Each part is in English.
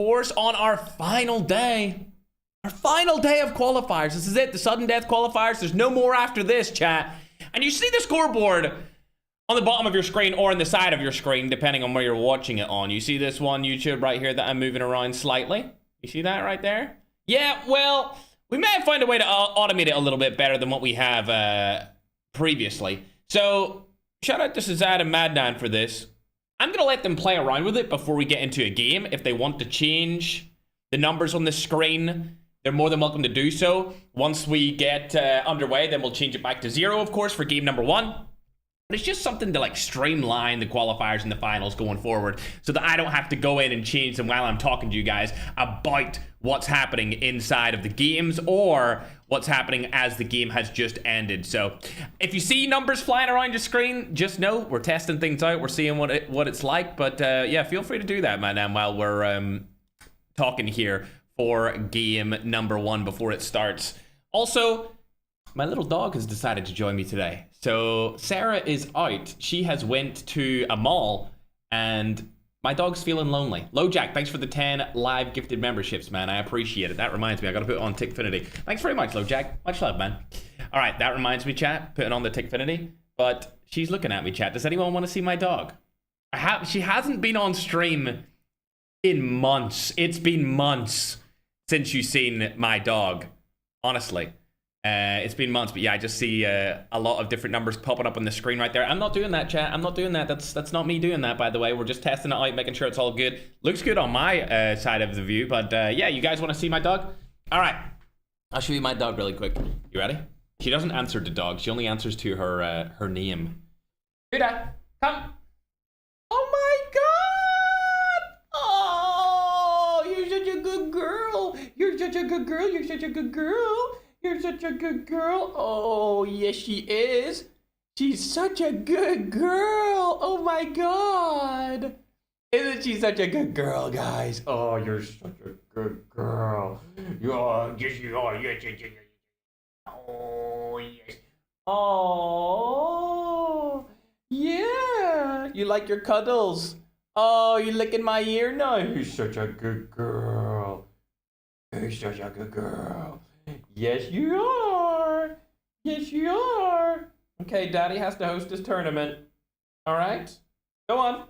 course, on our final day. Our final day of qualifiers. This is it, the sudden death qualifiers. There's no more after this, chat. And you see the scoreboard on the bottom of your screen or on the side of your screen, depending on where you're watching it on. You see this one, YouTube, right here that I'm moving around slightly? You see that right there? Yeah, well, we may find a way to automate it a little bit better than what we have previously. So, shout out to Sazad and Madnan for this. I'm going to let them play around with it before we get into a game. If they want to change the numbers on the screen, they're more than welcome to do so. Once we get underway, then we'll change it back to 0, of course, for game number 1. But it's just something to like streamline the qualifiers and the finals going forward so that I don't have to go in and change them while I'm talking to you guys about what's happening inside of the games or what's happening as the game has just ended. So if you see numbers flying around your screen, just know we're testing things out. We're seeing what it's like. But yeah, feel free to do that, man, while we're talking here for game number 1 before it starts. Also, my little dog has decided to join me today. So Sarah is out. She has went to a mall and my dog's feeling lonely. LoJack, thanks for the 10 live gifted memberships, man. I appreciate it. That reminds me, I gotta put it on Tickfinity. Thanks very much, LoJack. Much love, man. All right, that reminds me, chat, putting on the Tickfinity. But she's looking at me, chat. Does anyone want to see my dog? She hasn't been on stream in months. It's been months since you've seen my dog, honestly. It's been months, but yeah, I just see a lot of different numbers popping up on the screen right there. I'm not doing that, chat. I'm not doing that. That's not me doing that, by the way. We're just testing it out, making sure it's all good. Looks good on my side of the view, but yeah, you guys want to see my dog? All right, I'll show you my dog really quick. You ready? She doesn't answer to dog. She only answers to her name. Huda, come. Oh my God! Oh, you're such a good girl. You're such a good girl. You're such a good girl. You're such a good girl. Oh, yes, she is. She's such a good girl. Oh, my God. Isn't she such a good girl, guys? Oh, you're such a good girl. You are. Yes, you are. Yes, yes, yes, yes. Oh, yes. Oh, yeah. You like your cuddles. Oh, you licking my ear now. You're such a good girl. You're such a good girl. Yes, you are. Yes, you are. Okay, Daddy has to host this tournament. All right, go on.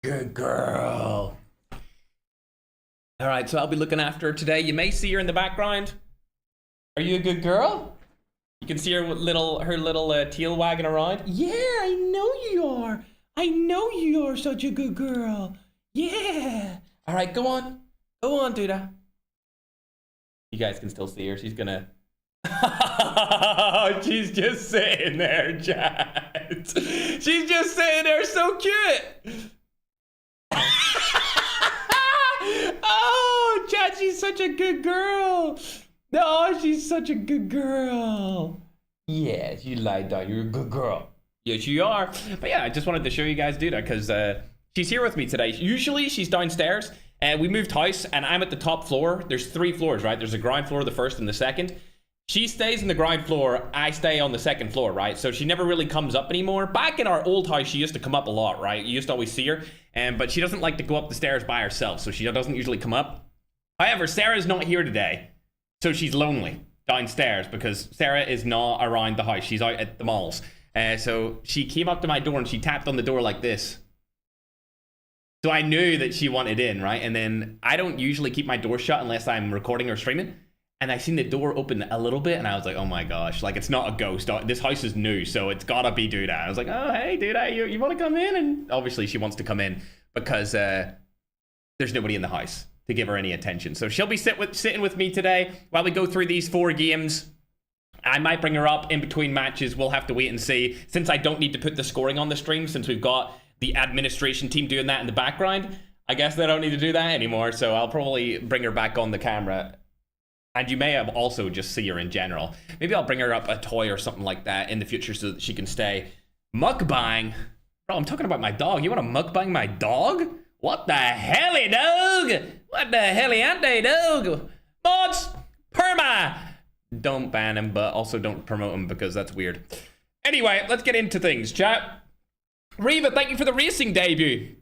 Good girl. All right, so I'll be looking after her today. You may see her in the background. Are you a good girl? You can see her little tail wagging around. Yeah, I know you are. I know you are such a good girl. Yeah. All right, go on. Go on, Duda. You guys can still see her. She's gonna... She's just sitting there, chat. She's just sitting there, so cute. Oh, chat, she's such a good girl. Oh, she's such a good girl. Yes, you lied down. You're a good girl. Yes, you are. But yeah, I just wanted to show you guys Duda because she's here with me today. Usually she's downstairs. We moved house and I'm at the top floor. There's 3 floors, right? There's a ground floor, the first and the second. She stays in the ground floor. I stay on the second floor, right? So she never really comes up anymore. Back in our old house, she used to come up a lot, right? You used to always see her. But she doesn't like to go up the stairs by herself. So she doesn't usually come up. However, Sarah's not here today. So she's lonely downstairs because Sarah is not around the house. She's out at the malls. So she came up to my door and she tapped on the door like this. So I knew that she wanted in, right? And then I don't usually keep my door shut unless I'm recording or streaming. And I seen the door open a little bit and I was like, oh my gosh, like it's not a ghost. This house is new, so it's gotta be Duda. I was like, oh, hey, Duda, you want to come in? And obviously she wants to come in because there's nobody in the house to give her any attention. So she'll be sitting with me today while we go through these 4 games. I might bring her up in between matches. We'll have to wait and see. Since I don't need to put the scoring on the stream, since we've got the administration team doing that in the background, I guess they don't need to do that anymore. So I'll probably bring her back on the camera. And you may have also just see her in general. Maybe I'll bring her up a toy or something like that in the future so that she can stay. Mukbang? Bro, I'm talking about my dog. You want to mukbang my dog? What the helly, dog? What the helly ante, dog? Mods! Perma! Don't ban him, but also don't promote him because that's weird. Anyway, let's get into things, chat. Reva, thank you for the racing debut.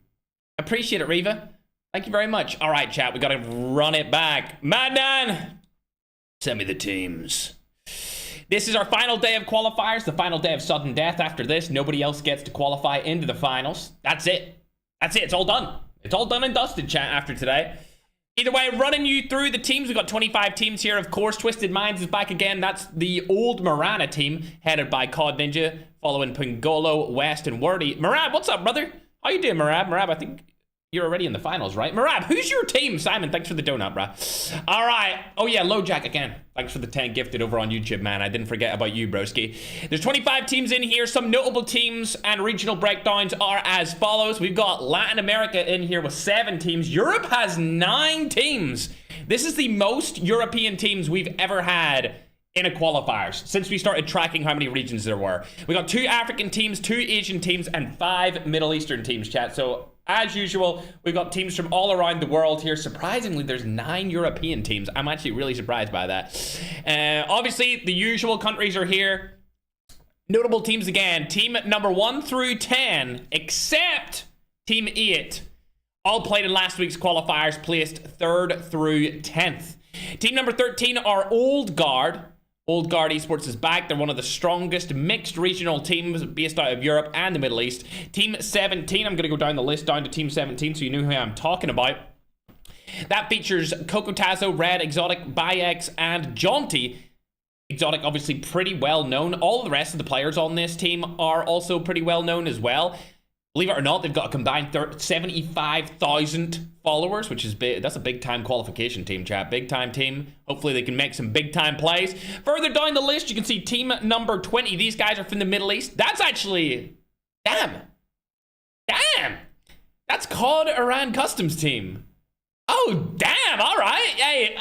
Appreciate it, Reva. Thank you very much. All right, chat, we got to run it back. Madman, send me the teams. This is our final day of qualifiers, the final day of sudden death. After this, nobody else gets to qualify into the finals. That's it. That's it. It's all done. It's all done and dusted, chat, after today. Either way, running you through the teams. We've got 25 teams here, of course. Twisted Minds is back again. That's the old Marana team, headed by COD Ninja, following Pingolo, West, and Wordy. Marab, what's up, brother? How you doing, Marab? Marab, I think you're already in the finals, right? Marab, who's your team? Simon, thanks for the donut, bruh. All right. Oh, yeah, LoJack again. Thanks for the 10 gifted over on YouTube, man. I didn't forget about you, broski. There's 25 teams in here. Some notable teams and regional breakdowns are as follows. We've got Latin America in here with 7 teams. Europe has 9 teams. This is the most European teams we've ever had in a qualifiers since we started tracking how many regions there were. We got 2 African teams, 2 Asian teams, and 5 Middle Eastern teams, chat. So as usual, we've got teams from all around the world here. Surprisingly, there's 9 European teams. I'm actually really surprised by that. Obviously, the usual countries are here. Notable teams again. Team number 1 through 10, except Team 8, all played in last week's qualifiers, placed 3rd through 10th. Team number 13 are Old Guard. Old Guard Esports is back. They're one of the strongest mixed regional teams based out of Europe and the Middle East. Team 17, I'm going to go down the list down to Team 17 so you know who I'm talking about. That features Cocotazo, Red, Exotic, Bayx, and Jaunty. Exotic, obviously pretty well known. All the rest of the players on this team are also pretty well known as well. Believe it or not, they've got a combined 75,000 followers, which is big. That's a big-time qualification team, chat. Big-time team. Hopefully they can make some big-time plays. Further down the list, you can see team number 20. These guys are from the Middle East. That's actually... Damn. That's COD Iran Customs team. Oh, damn. All right. Hey,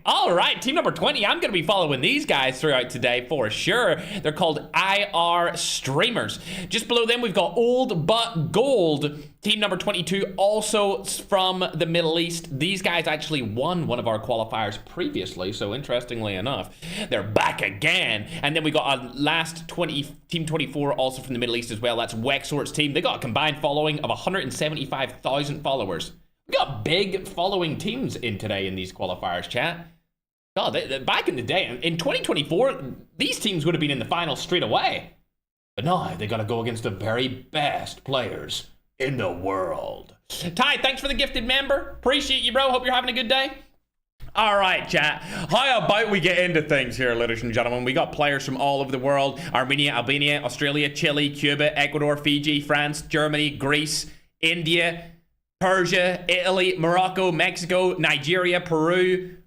all right. Team number 20. I'm going to be following these guys throughout today for sure. They're called IR Streamers. Just below them, we've got Old But Gold. Team number 22, also from the Middle East. These guys actually won one of our qualifiers previously, so interestingly enough, they're back again. And then we got our last 20, Team 24, also from the Middle East as well. That's Wexort's team. They got a combined following of 175,000 followers. We got big following teams in today in these qualifiers, chat. God, back in the day, in 2024, these teams would have been in the finals straight away. But now they got to go against the very best players in the world. Ty, thanks for the gifted member. Appreciate you, bro. Hope you're having a good day. All right, chat. How about we get into things here, ladies and gentlemen? We got players from all over the world. Armenia, Albania, Australia, Chile, Cuba, Ecuador, Fiji, France, Germany, Greece, India, Persia, Italy, Morocco, Mexico, Nigeria, Peru,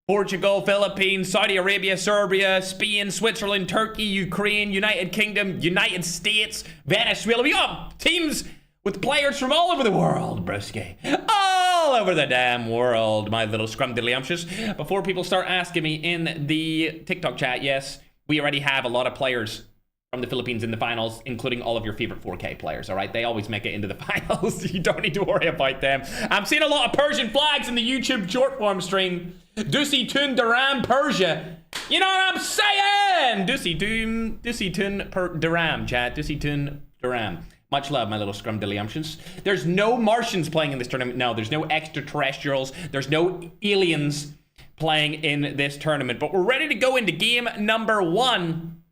Portugal, Philippines, Saudi Arabia, Serbia, Spain, Switzerland, Turkey, Ukraine, United Kingdom, United States, Venezuela. We got teams with players from all over the world, broski. All over the damn world, my little scrumdiddlyumptious. Before people start asking me in the TikTok chat, yes, we already have a lot of players from the Philippines in the finals, including all of your favorite 4K players, all right? They always make it into the finals. You don't need to worry about them. I'm seeing a lot of Persian flags in the YouTube short form stream. Dusi Tun Daram Persia. You know what I'm saying? Dusi Tun Daram, chat. Dusi Tun Daram. Much love, my little scrumdiddlyumptions. There's no Martians playing in this tournament. No, there's no extraterrestrials. There's no aliens playing in this tournament. But we're ready to go into game number 1.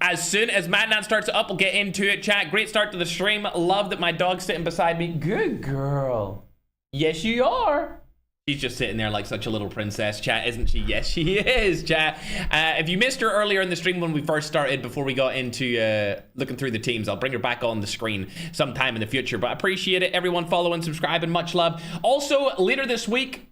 As soon as Madman starts up, we'll get into it, chat. Great start to the stream. Love that my dog's sitting beside me. Good girl. Yes, you are. She's just sitting there like such a little princess, chat, isn't she? Yes, she is, chat. If you missed her earlier in the stream when we first started, before we got into looking through the teams, I'll bring her back on the screen sometime in the future. But I appreciate it. Everyone following, subscribing, much love. Also, later this week,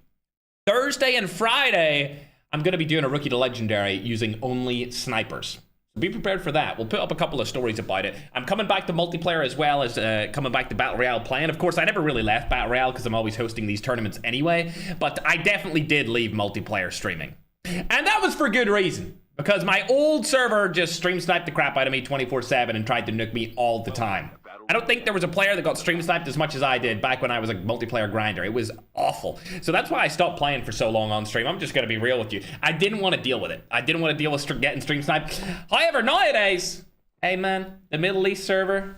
Thursday and Friday, I'm going to be doing a Rookie to Legendary using only snipers. Be prepared for that. We'll put up a couple of stories about it. I'm coming back to multiplayer as well as coming back to Battle Royale playing. Of course, I never really left Battle Royale because I'm always hosting these tournaments anyway, but I definitely did leave multiplayer streaming. And that was for good reason, because my old server just stream sniped the crap out of me 24/7 and tried to nuke me all the time. I don't think there was a player that got stream sniped as much as I did back when I was a multiplayer grinder. It was awful. So that's why I stopped playing for so long on stream. I'm just going to be real with you. I didn't want to deal with it. I didn't want to deal with getting stream sniped. However, nowadays, hey man, the Middle East server,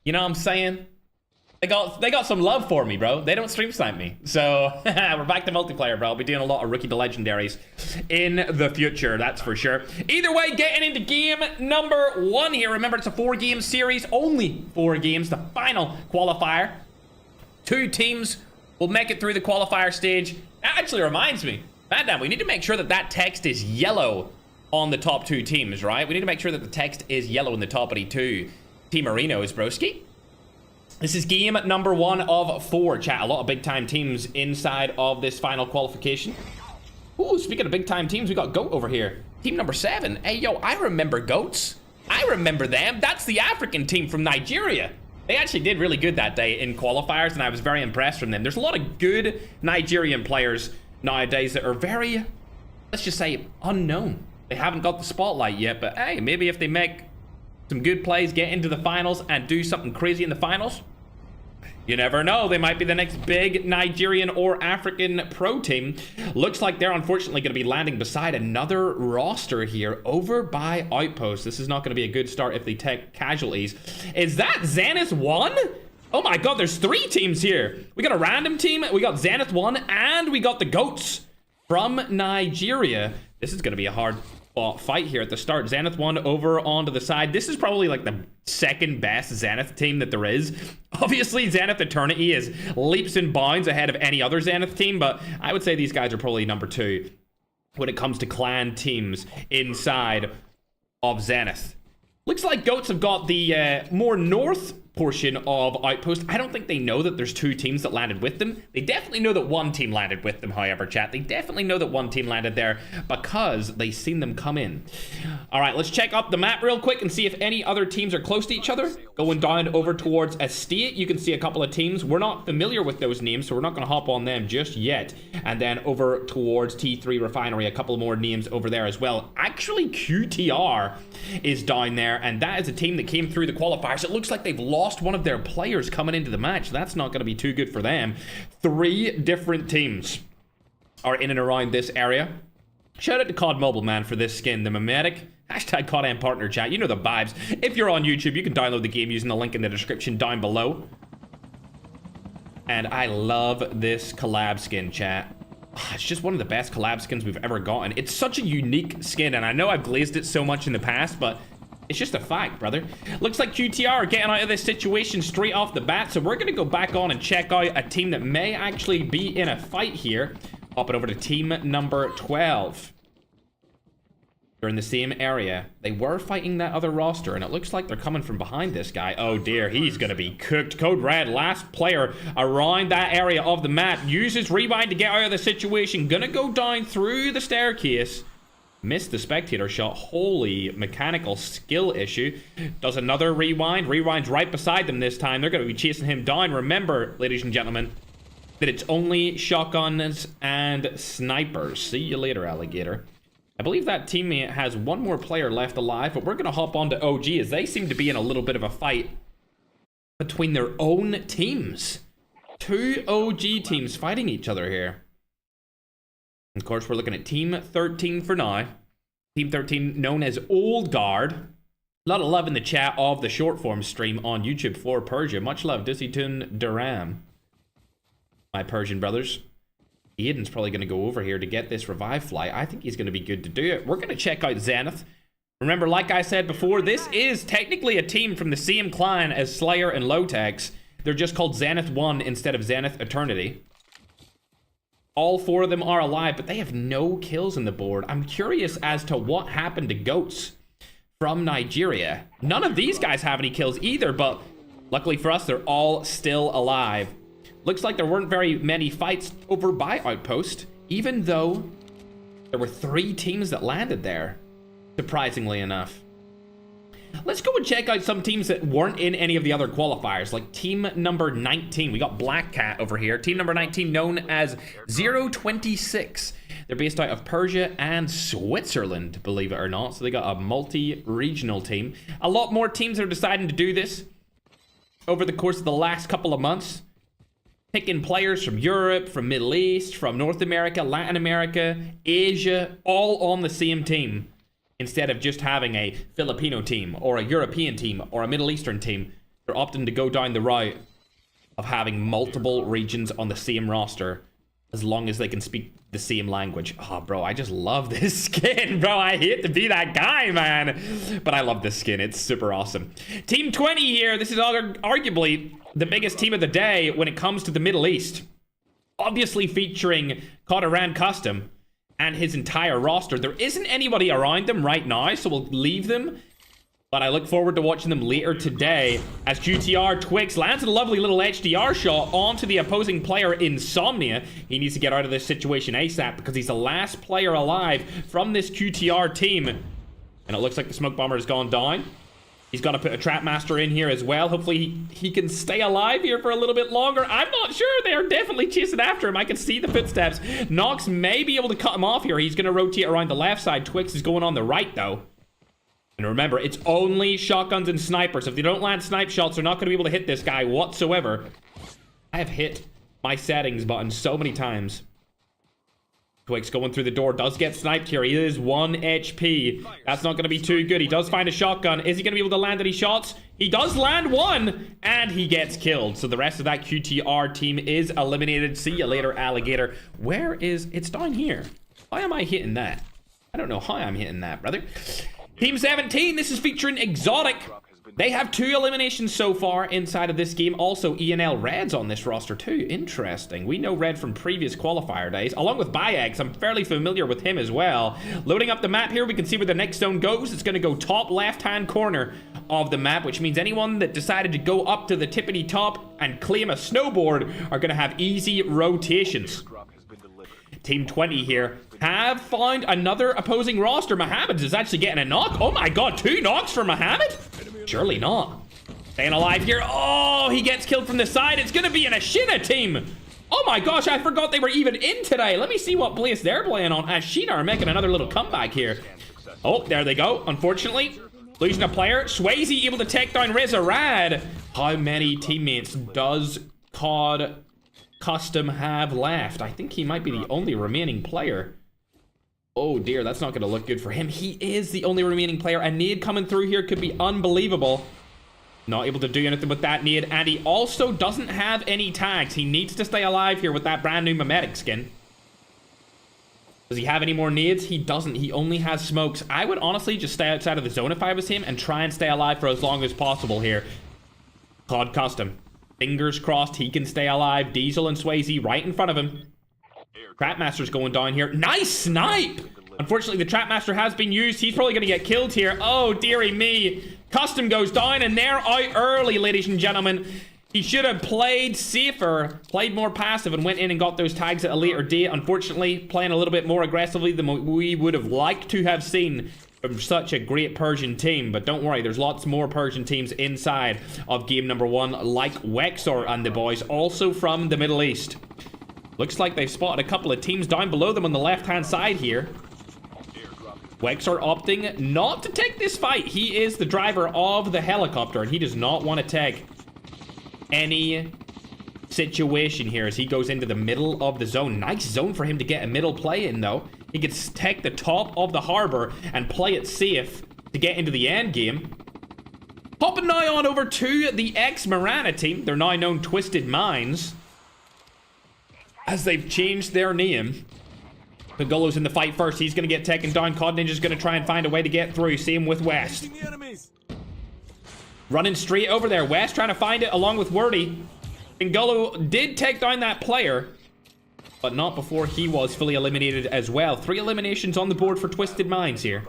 you know what I'm saying? They got some love for me, bro. They don't stream snipe me. So we're back to multiplayer, bro. I'll be doing a lot of rookie to legendaries in the future, that's for sure. Either way, getting into game number 1 here. Remember, it's a 4-game series, only 4 games, the final qualifier. 2 teams will make it through the qualifier stage. That actually reminds me, Madam, we need to make sure that that text is yellow on the top 2 teams, right? We need to make sure that the text is yellow in the top of the 2 Team Marinos, broski. This is game number 1 of 4, chat. A lot of big-time teams inside of this final qualification. Ooh, speaking of big-time teams, we got GOAT over here. Team number 7. Hey, yo, I remember GOATs. I remember them. That's the African team from Nigeria. They actually did really good that day in qualifiers, and I was very impressed from them. There's a lot of good Nigerian players nowadays that are very, let's just say, unknown. They haven't got the spotlight yet, but hey, maybe if they make some good plays, get into the finals, and do something crazy in the finals, you never know. They might be the next big Nigerian or African pro team. Looks like they're unfortunately going to be landing beside another roster here over by Outpost. This is not going to be a good start if they take casualties. Is that Zenith 1? Oh my god, there's 3 teams here. We got a random team, we got Zenith 1, and we got the GOATs from Nigeria. This is going to be a hard fight here at the start. Zenith 1 over onto the side. This is probably like the second best Zenith team that there is. Obviously, Zenith Eternity is leaps and bounds ahead of any other Zenith team, but I would say these guys are probably number 2 when it comes to clan teams inside of Zenith. Looks like GOATs have got the more north portion of Outpost. I don't think they know that there's 2 teams that landed with them. They definitely know that 1 team landed with them, however, chat. They definitely know that 1 team landed there because they seen them come in. All right, let's check up the map real quick and see if any other teams are close to each other. Going down over towards Estate, you can see a couple of teams. We're not familiar with those names, so we're not going to hop on them just yet. And then over towards T3 Refinery, a couple more names over there as well. Actually, QTR is down there, and that is a team that came through the qualifiers. It looks like they've lost one of their players coming into the match. That's not going to be too good for them. 3 different teams are in and around this area. Shout out to COD Mobile, man, for this skin. The Mimetic. Hashtag COD and partner chat. You know the vibes. If you're on YouTube, you can download the game using the link in the description down below. And I love this collab skin, chat. It's just one of the best collab skins we've ever gotten. It's such a unique skin, and I know I've glazed it so much in the past, but it's just a fact, brother. Looks like QTR are getting out of this situation straight off the bat, so we're going to go back on and check out a team that may actually be in a fight here. Hopping over to team number 12. They're in the same area. They were fighting that other roster, and it looks like they're coming from behind this guy. Oh dear, he's going to be cooked. Code Red, last player around that area of the map. Uses Rewind to get out of the situation. Gonna go down through the staircase. Missed the spectator shot. Holy mechanical skill issue. Does another rewind. Rewind's right beside them this time. They're going to be chasing him down. Remember, ladies and gentlemen, that it's only shotguns and snipers. See you later, alligator. I believe that teammate has 1 more player left alive, but we're going to hop on to OG as they seem to be in a little bit of a fight between their own teams. 2 OG teams fighting each other here. Of course, we're looking at Team 13 for now. Team 13 known as Old Guard. A lot of love in the chat of the short form stream on YouTube for Persia. Much love, Dizzytun Duram. My Persian brothers. Aiden's probably going to go over here to get this revive flight. I think he's going to be good to do it. We're going to check out Zenith. Remember, like I said before, this is technically a team from the same clan as Slayer and Lotex. They're just called Zenith 1 instead of Zenith Eternity. All 4 of them are alive, but they have no kills in the board. I'm curious as to what happened to GOATs from Nigeria. None of these guys have any kills either, but luckily for us, they're all still alive. Looks like there weren't very many fights over by Outpost, even though there were 3 teams that landed there, surprisingly enough. Let's go and check out some teams that weren't in any of the other qualifiers, like team number 19. We got Black Cat over here. Team number 19 known as 026. They're based out of Persia and Switzerland, believe it or not. So they got a multi-regional team. A lot more teams are deciding to do this over the course of the last couple of months. Picking players from Europe, from Middle East, from North America, Latin America, Asia, all on the same team. Instead of just having a Filipino team, or a European team, or a Middle Eastern team, they're opting to go down the route of having multiple regions on the same roster as long as they can speak the same language. Oh, bro, I just love this skin, bro. I hate to be that guy, man. But I love this skin. It's super awesome. Team 20 here. This is arguably the biggest team of the day when it comes to the Middle East. Obviously featuring COD Custom and his entire roster. There isn't anybody around them right now, so we'll leave them. But I look forward to watching them later today as GTR Twix lands a lovely little HDR shot onto the opposing player Insomnia. He needs to get out of this situation ASAP because he's the last player alive from this QTR team. And it looks like the smoke bomber has gone down. He's got to put a Trap Master in here as well. Hopefully he can stay alive here for a little bit longer. I'm not sure. They are definitely chasing after him. I can see the footsteps. Nox may be able to cut him off here. He's going to rotate around the left side. Twix is going on the right, though. And remember, it's only shotguns and snipers. If they don't land snipe shots, they're not going to be able to hit this guy whatsoever. I have hit my settings button so many times. Twix going through the door, does get sniped here. He is 1 HP. That's not going to be too good. He does find a shotgun. Is he going to be able to land any shots? He does land one, and he gets killed. So the rest of that QTR team is eliminated. See you later, alligator. Where is... It's down here. Why am I hitting that? I don't know how I'm hitting that, brother. Team 17, this is featuring Exotic. They have 2 eliminations so far inside of this game. Also, ENL Red's on this roster too. Interesting. We know Red from previous qualifier days. Along with Bayex, I'm fairly familiar with him as well. Loading up the map here, we can see where the next zone goes. It's going to go top left-hand corner of the map, which means anyone that decided to go up to the tippity top and claim a snowboard are going to have easy rotations. Team 20 here have found another opposing roster. Mohammed is actually getting a knock. Oh my god, 2 knocks for Mohammed? Surely not. Staying alive here. Oh, he gets killed from the side. It's going to be an Ashina team. Oh my gosh, I forgot they were even in today. Let me see what place they're playing on. Ashina are making another little comeback here. Oh, there they go. Unfortunately, losing a player. Swayze able to take down Rizarad. How many teammates does COD Custom have left? I think he might be the only remaining player. Oh dear, that's not going to look good for him. He is the only remaining player. A nade coming through here could be unbelievable. Not able to do anything with that nade. And he also doesn't have any tags. He needs to stay alive here with that brand new mimetic skin. Does he have any more nades? He doesn't. He only has smokes. I would honestly just stay outside of the zone if I was him and try and stay alive for as long as possible here. COD Custom. Fingers crossed he can stay alive. Diesel and Swayze right in front of him. Trapmaster's going down here. Nice snipe! Unfortunately, the Trapmaster has been used. He's probably going to get killed here. Oh, dearie me. Custom goes down, and they're out early, ladies and gentlemen. He should have played safer, played more passive, and went in and got those tags at a later date. Unfortunately, playing a little bit more aggressively than we would have liked to have seen from such a great Persian team. But don't worry, there's lots more Persian teams inside of game number 1, like Wexor and the boys, also from the Middle East. Looks like they've spotted a couple of teams down below them on the left-hand side here. Wexor opting not to take this fight. He is the driver of the helicopter, and he does not want to take any situation here as he goes into the middle of the zone. Nice zone for him to get a middle play in, though. He gets to take the top of the harbor and play it safe to get into the end game. Hopping now on over to the ex-Marana team. They're now known Twisted Minds, as they've changed their name. Pagolo's in the fight first. He's going to get taken down. COD Ninja's going to try and find a way to get through. Same with West. Running straight over there. West trying to find it along with Wordy. Pagolo did take down that player, but not before he was fully eliminated as well. 3 eliminations on the board for Twisted Minds here.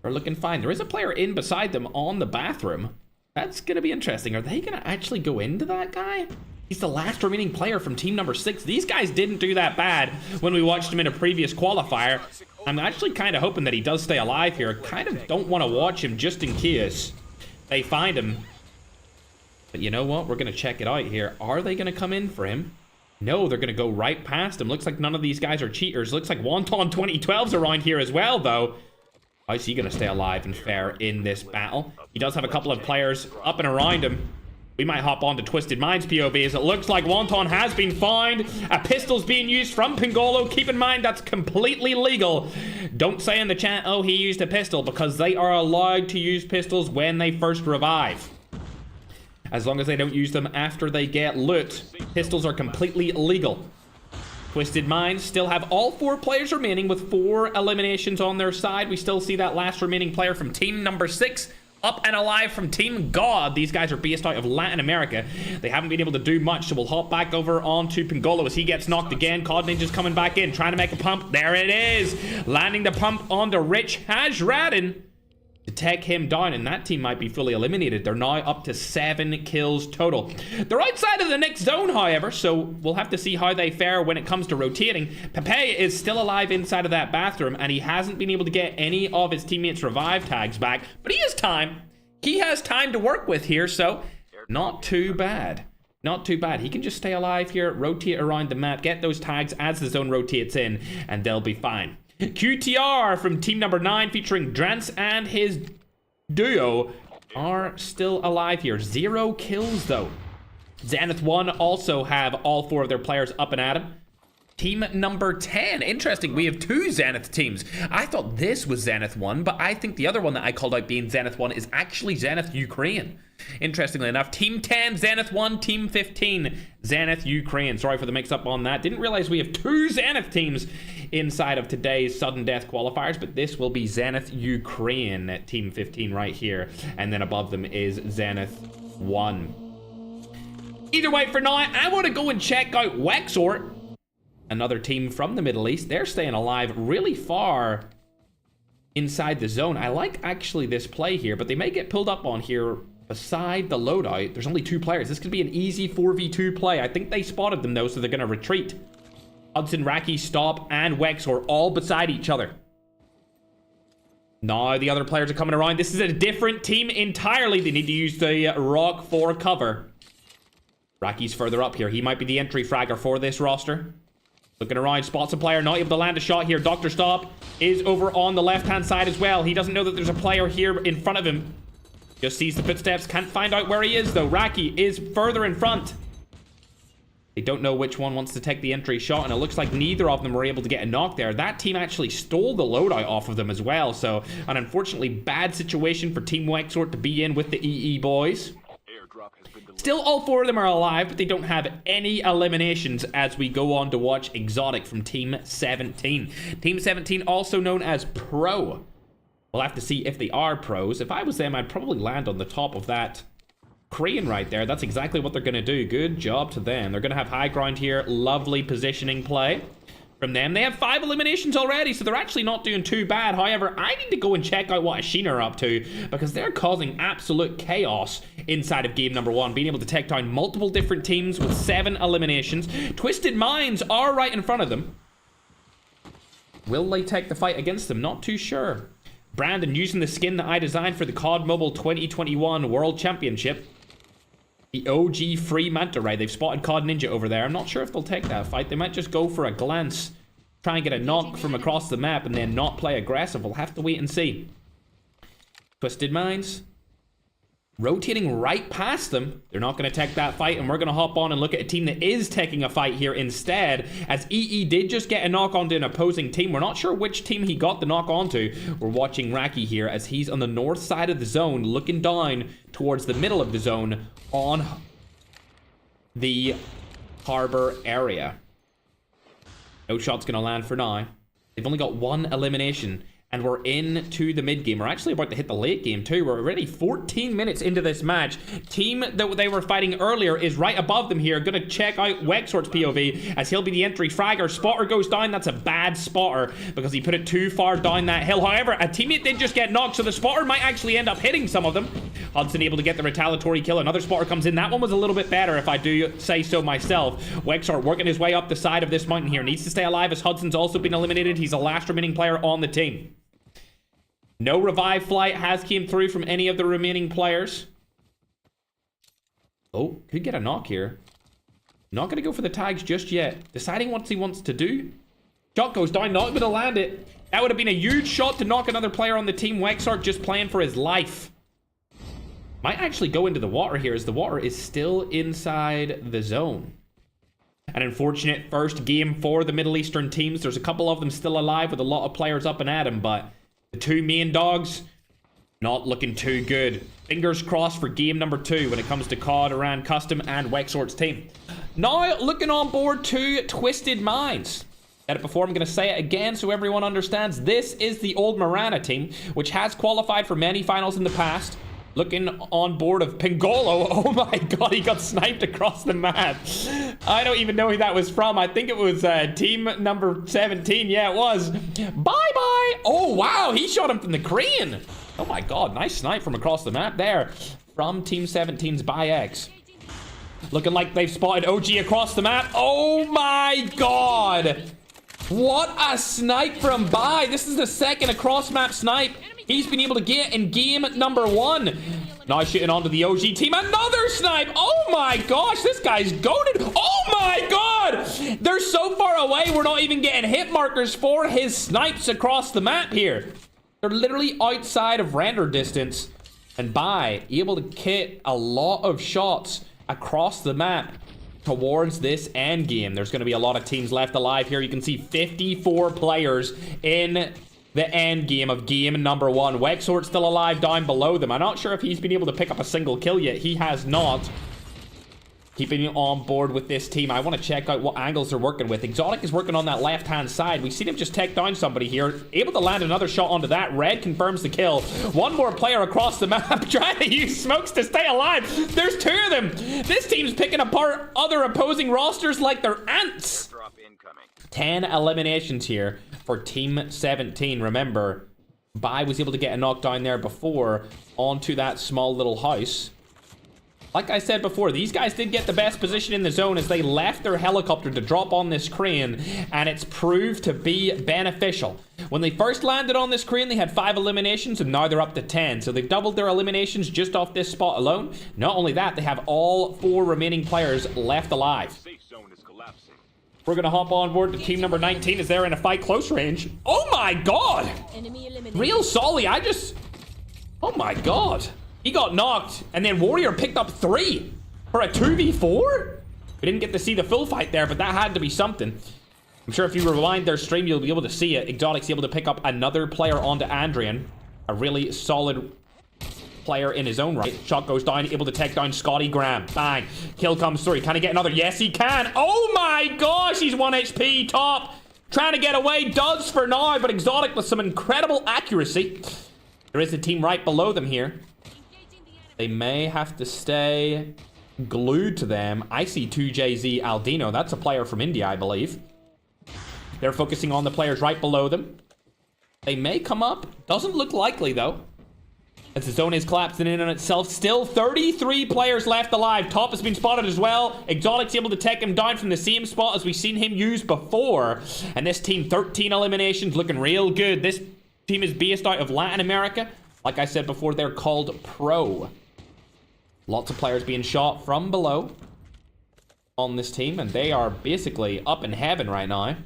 They're looking fine. There is a player in beside them on the bathroom. That's going to be interesting. Are they going to actually go into that guy? He's the last remaining player from team number 6. These guys didn't do that bad when we watched him in a previous qualifier. I'm actually kind of hoping that he does stay alive here. Kind of don't want to watch him just in case they find him. But you know what? We're going to check it out here. Are they going to come in for him? No, they're going to go right past him. Looks like none of these guys are cheaters. Looks like Wonton 2012's around here as well, though. How is he going to stay alive and fair in this battle? He does have a couple of players up and around him. We might hop on to Twisted Minds POV as it looks like Wonton has been found. A pistol's being used from Pingolo. Keep in mind that's completely legal. Don't say in the chat, oh, he used a pistol, because they are allowed to use pistols when they first revive. as long as they don't use them after they get loot. Pistols are completely legal. Twisted Minds still have all 4 players remaining with 4 eliminations on their side. We still see that last remaining player from team number 6 up and alive from Team God. These guys are based out of Latin America. They haven't been able to do much, so we'll hop back over onto Pingolo as he gets knocked again. COD Ninja's coming back in, trying to make a pump. There it is! Landing the pump onto Rich Hajradin to take him down, and that team might be fully eliminated. They're now up to 7 kills total. They're outside of the next zone, however, so we'll have to see how they fare when it comes to rotating. Pepe is still alive inside of that bathroom, and he hasn't been able to get any of his teammates' revive tags back, but he has time. He has time to work with here, so not too bad. Not too bad. He can just stay alive here, rotate around the map, get those tags as the zone rotates in, and they'll be fine. QTR from team number 9 featuring Drance and his duo are still alive here. 0 kills though. Zenith 1 also have all 4 of their players up and at him. Team number 10. Interesting, we have 2 Zenith teams. I thought this was Zenith 1, but I think the other one that I called out being Zenith 1 is actually Zenith Ukraine. Interestingly enough, Team 10, Zenith 1, Team 15, Zenith Ukraine. Sorry for the mix-up on that. Didn't realize we have 2 Zenith teams inside of today's sudden death qualifiers, but this will be Zenith Ukraine at Team 15 right here, and then above them is Zenith 1. Either way, for now, I want to go and check out Wexort. Another team from the Middle East. They're staying alive really far inside the zone. I like actually this play here, but they may get pulled up on here beside the loadout. There's only 2 players. This could be an easy 4v2 play. I think they spotted them though, so they're going to retreat. Hudson, Raki, Stop, and Wex are all beside each other. Now the other players are coming around. This is a different team entirely. They need to use the rock for cover. Raki's further up here. He might be the entry fragger for this roster. Looking around, spots a player, not able to land a shot here. Dr. Stop is over on the left-hand side as well. He doesn't know that there's a player here in front of him. Just sees the footsteps, can't find out where he is though. Raki is further in front. They don't know which one wants to take the entry shot, and it looks like neither of them were able to get a knock there. That team actually stole the loadout off of them as well, so an unfortunately bad situation for Team Wexort to be in with the EE boys. Still, all 4 of them are alive, but they don't have any eliminations as we go on to watch Exotic from Team 17. Team 17, also known as Pro. We'll have to see if they are pros. If I was them, I'd probably land on the top of that crane right there. That's exactly what they're going to do. Good job to them. They're going to have high ground here. Lovely positioning play from them. They have 5 eliminations already, so they're actually not doing too bad. However, I need to go and check out what Ashina are up to, because they're causing absolute chaos inside of game number 1, being able to take down multiple different teams with 7 eliminations. Twisted Minds are right in front of them. Will they take the fight against them? Not too sure. Brandon using the skin that I designed for the COD Mobile 2021 World Championship. The OG free manta ray. They've spotted COD Ninja over there. I'm not sure if they'll take that fight. They might just go for a glance, try and get a knock from across the map, and then not play aggressive. We'll have to wait and see. Twisted Minds rotating right past them. They're not going to take that fight, and we're going to hop on and look at a team that is taking a fight here instead, as EE did just get a knock onto an opposing team. We're not sure which team he got the knock onto. We're watching Raki here as he's on the north side of the zone, looking down towards the middle of the zone on the harbor area. No shot's going to land for now. They've only got 1 elimination, and we're into the mid game. We're actually about to hit the late game too. We're already 14 minutes into this match. Team that they were fighting earlier is right above them here. Gonna check out Wexort's POV as he'll be the entry fragger. Spotter goes down. That's a bad spotter because he put it too far down that hill. However, a teammate did just get knocked, so the spotter might actually end up hitting some of them. Hudson able to get the retaliatory kill. Another spotter comes in. That one was a little bit better, if I do say so myself. Wexort working his way up the side of this mountain here. Needs to stay alive as Hudson's also been eliminated. He's the last remaining player on the team. No revive flight has came through from any of the remaining players. Oh, could get a knock here. Not going to go for the tags just yet. Deciding what he wants to do. Shot goes down, not going to land it. That would have been a huge shot to knock another player on the team. Wexart just playing for his life. Might actually go into the water here, as the water is still inside the zone. An unfortunate first game for the Middle Eastern teams. There's a couple of them still alive with a lot of players up and at him, but the 2 main dogs Not looking too good. Fingers crossed for game number 2 when it comes to COD around Custom and Wexort's team. Now, looking on board to Twisted Minds. Said it before, I'm going to say it again so everyone understands. This is the old Marana team, which has qualified for many finals in the past. Looking on board of Pingolo. Oh my god, he got sniped across the map. I don't even know who that was from. I think it was team number 17. Yeah, it was. Bye-bye. Oh, wow, he shot him from the crane. Oh my god, nice snipe from across the map there. From Team 17's ByX. Looking like they've spotted OG across the map. Oh my god. What a snipe from Bai. This is the second across map snipe he's been able to get in game number 1. Now shooting onto the OG team. Another snipe. Oh my gosh, this guy's goated. Oh my god. They're so far away, we're not even getting hit markers for his snipes across the map here. They're literally outside of render distance. And Bai able to hit a lot of shots across the map towards this end game. There's going to be a lot of teams left alive here. You can see 54 players in the end game of game number 1. Wexort's still alive down below them. I'm not sure if he's been able to pick up a single kill yet. He has not. Keeping on board with this team. I want to check out what angles they're working with. Exotic is working on that left-hand side. We've seen him just take down somebody here. Able to land another shot onto that. Red confirms the kill. One more player across the map trying to use smokes to stay alive. There's 2 of them. This team's picking apart other opposing rosters like they're ants. 10 eliminations here for Team 17. Remember, Bai was able to get a knockdown there before onto that small little house. Like I said before, these guys did get the best position in the zone as they left their helicopter to drop on this crane, and it's proved to be beneficial. When they first landed on this crane, they had 5 eliminations, and now they're up to 10. So they've doubled their eliminations just off this spot alone. Not only that, they have all 4 remaining players left alive. We're going to hop on board to team number 19 as they're in a fight close range. Oh my god! Real Solly, oh my god. He got knocked, and then Warrior picked up 3 for a 2v4? We didn't get to see the full fight there, but that had to be something. I'm sure if you rewind their stream, you'll be able to see it. Exotic's able to pick up another player onto Andrian. A really solid player in his own right. Shot goes down, able to take down Scotty Graham. Bang. Kill comes through. Can he get another? Yes, he can. Oh my gosh, he's 1 HP top. Trying to get away, does for now, but Exotic with some incredible accuracy. There is a team right below them here. They may have to stay glued to them. I see 2JZ Aldino. That's a player from India, I believe. They're focusing on the players right below them. They may come up. Doesn't look likely, though, as the zone is collapsing in on itself. Still 33 players left alive. Top has been spotted as well. Exotic's able to take him down from the same spot as we've seen him use before. And this team, 13 eliminations, looking real good. This team is based out of Latin America. Like I said before, they're called Pro. Lots of players being shot from below on this team, and they are basically up in heaven right now.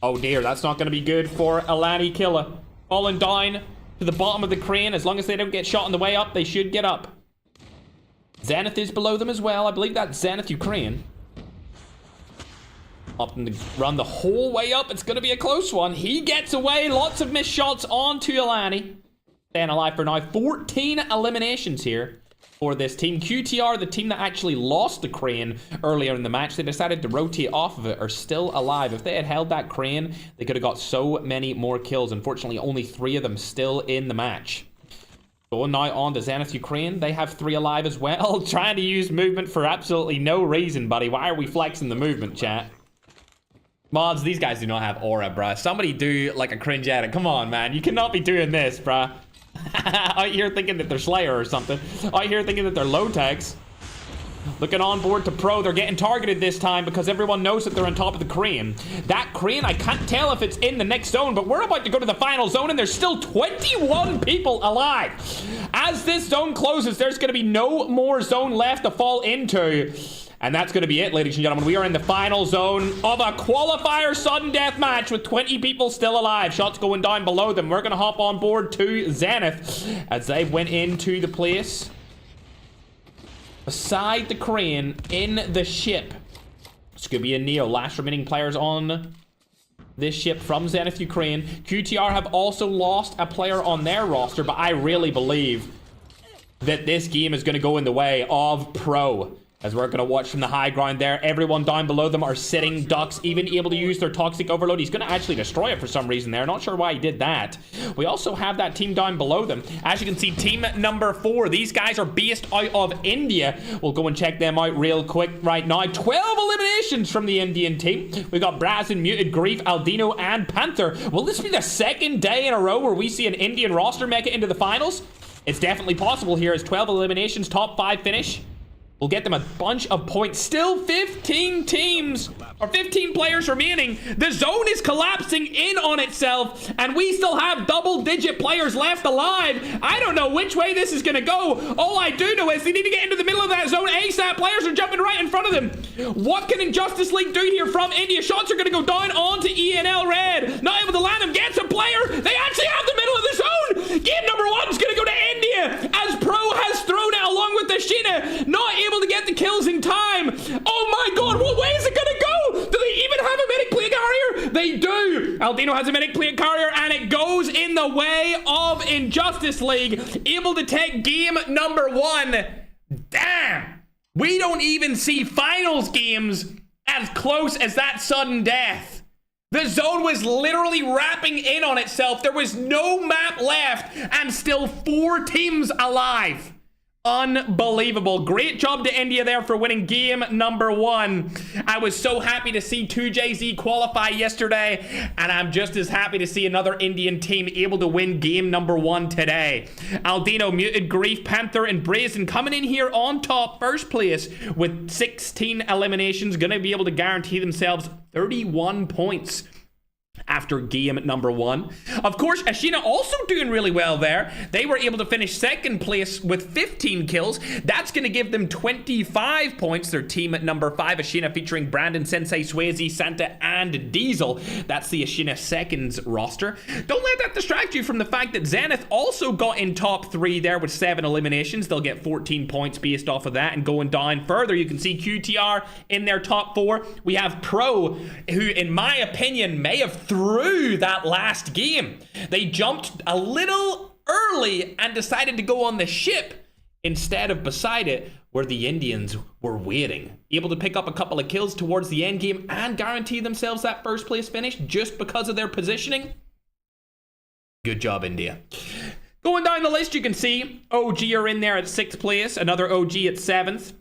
Oh dear, that's not going to be good for Alani Killa. Falling down to the bottom of the crane. As long as they don't get shot on the way up, they should get up. Zenith is below them as well. I believe that's Zenith Ukraine. Up in the run the whole way up. It's going to be a close one. He gets away. Lots of missed shots onto Alani. Staying alive for now. 14 eliminations here for this team. QTR, the team that actually lost the crane earlier in the match, they decided to rotate off of it, are still alive. If they had held that crane, they could have got so many more kills. Unfortunately, only 3 of them still in the match. Going now on to Zenith Ukraine. They have 3 alive as well. Trying to use movement for absolutely no reason, buddy. Why are we flexing the movement, chat? Mods, these guys do not have aura, bruh. Somebody do like a cringe edit. Come on, man. You cannot be doing this, bruh. Out here thinking that they're Slayer or something. Out here thinking that they're low tags. Looking on board to Pro. They're getting targeted this time because everyone knows that they're on top of the crane. That crane, I can't tell if it's in the next zone, but we're about to go to the final zone and there's still 21 people alive. As this zone closes, there's going to be no more zone left to fall into. And that's going to be it, ladies and gentlemen. We are in the final zone of a qualifier sudden death match with 20 people still alive. Shots going down below them. We're going to hop on board to Zenith as they went into the place beside the crane in the ship. Scooby and Neo, last remaining players on this ship from Zenith Ukraine. QTR have also lost a player on their roster, but I really believe that this game is going to go in the way of Pro. As we're going to watch from the high ground there, everyone down below them are sitting ducks, even able to use their toxic overload. He's going to actually destroy it for some reason there. Not sure why he did that. We also have that team down below them. As you can see, team number 4. These guys are based out of India. We'll go and check them out real quick right now. 12 eliminations from the Indian team. We've got Brazen, Muted, Grief, Aldino, and Panther. Will this be the second day in a row where we see an Indian roster make it into the finals? It's definitely possible here as 12 eliminations, top 5 finish. We'll get them a bunch of points. Still 15 teams, or 15 players remaining. The zone is collapsing in on itself, and we still have double-digit players left alive. I don't know which way this is going to go. All I do know is they need to get into the middle of that zone ASAP. Players are jumping right in front of them. What can Injustice League do here from India? Shots are going to go down onto ENL Red. Not able to land them. Gets a player. They actually have the middle of the zone. Game number 1 is going to go to India, as Pro has thrown it along with the Sheena. Not able to get the kills in time. Oh my god, what way is it gonna go? Do they even have a medic plate carrier? They do. Aldino has a medic plate carrier, and it goes in the way of Injustice League, able to take game number 1. Damn, we don't even see finals games as close as that sudden death. The zone was literally wrapping in on itself. There was no map left, and still 4 teams alive. Unbelievable. Great job to India there for winning game number 1. I was so happy to see 2JZ qualify yesterday, and I'm just as happy to see another Indian team able to win game number 1 today. Aldino, Muted, Grief, Panther, and Brazen coming in here on top, first place with 16 eliminations, gonna be able to guarantee themselves 31 points after game number 1. Of course, Ashina also doing really well there. They were able to finish second place with 15 kills. That's going to give them 25 points. Their team at number 5, Ashina, featuring Brandon, Sensei, Swayze, Santa, and Diesel. That's the Ashina seconds roster. Don't let that distract you from the fact that Zenith also got in top 3 there with 7 eliminations. They'll get 14 points based off of that. And going down further, you can see QTR in their top 4. We have Pro, who in my opinion may have through that last game. They jumped a little early and decided to go on the ship instead of beside it, where the Indians were waiting. Able to pick up a couple of kills towards the end game and guarantee themselves that first place finish just because of their positioning. Good job, India. Going down the list, you can see OG are in there at 6th place, another OG at 7th.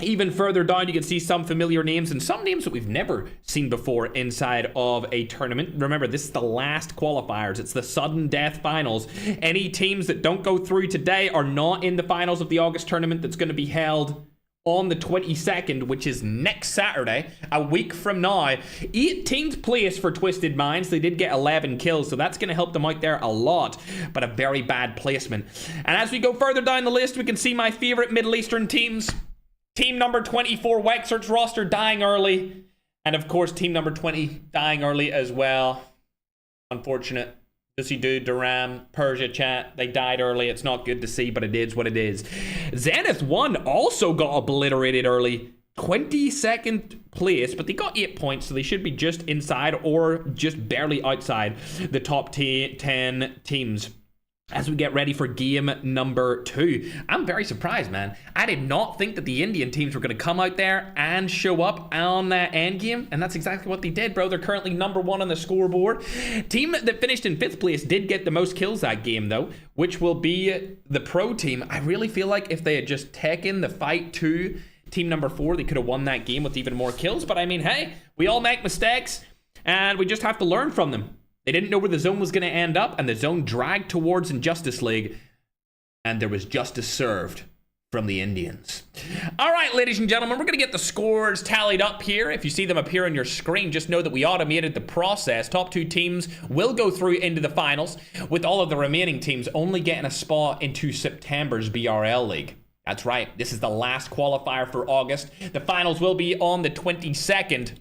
Even further down, you can see some familiar names and some names that we've never seen before inside of a tournament. Remember, this is the last qualifiers. It's the sudden death finals. Any teams that don't go through today are not in the finals of the August tournament that's going to be held on the 22nd, which is next Saturday, a week from now. 18th place for Twisted Minds. They did get 11 kills, so that's going to help them out there a lot, but a very bad placement. And as we go further down the list, we can see my favorite Middle Eastern teams. Team number 24, Wexert's roster dying early. And of course, team number 20 dying early as well. Unfortunate. Dussy Dude, Duram, Persia chat, they died early. It's not good to see, but it is what it is. Zenith 1 also got obliterated early. 22nd place, but they got 8 points, so they should be just inside or just barely outside the top 10 teams. As we get ready for game number 2. I'm very surprised, man. I did not think that the Indian teams were going to come out there and show up on that end game, and that's exactly what they did, bro. They're currently number 1 on the scoreboard. Team that finished in 5th place did get the most kills that game, though, which will be the Pro team. I really feel like if they had just taken the fight to team number 4, they could have won that game with even more kills. But I mean, hey, we all make mistakes, and we just have to learn from them. They didn't know where the zone was going to end up, and the zone dragged towards Injustice League, and there was justice served from the Indians. All right, ladies and gentlemen, we're going to get the scores tallied up here. If you see them appear on your screen, just know that we automated the process. Top 2 teams will go through into the finals, with all of the remaining teams only getting a spot into September's BRL League. That's right. This is the last qualifier for August. The finals will be on the 22nd.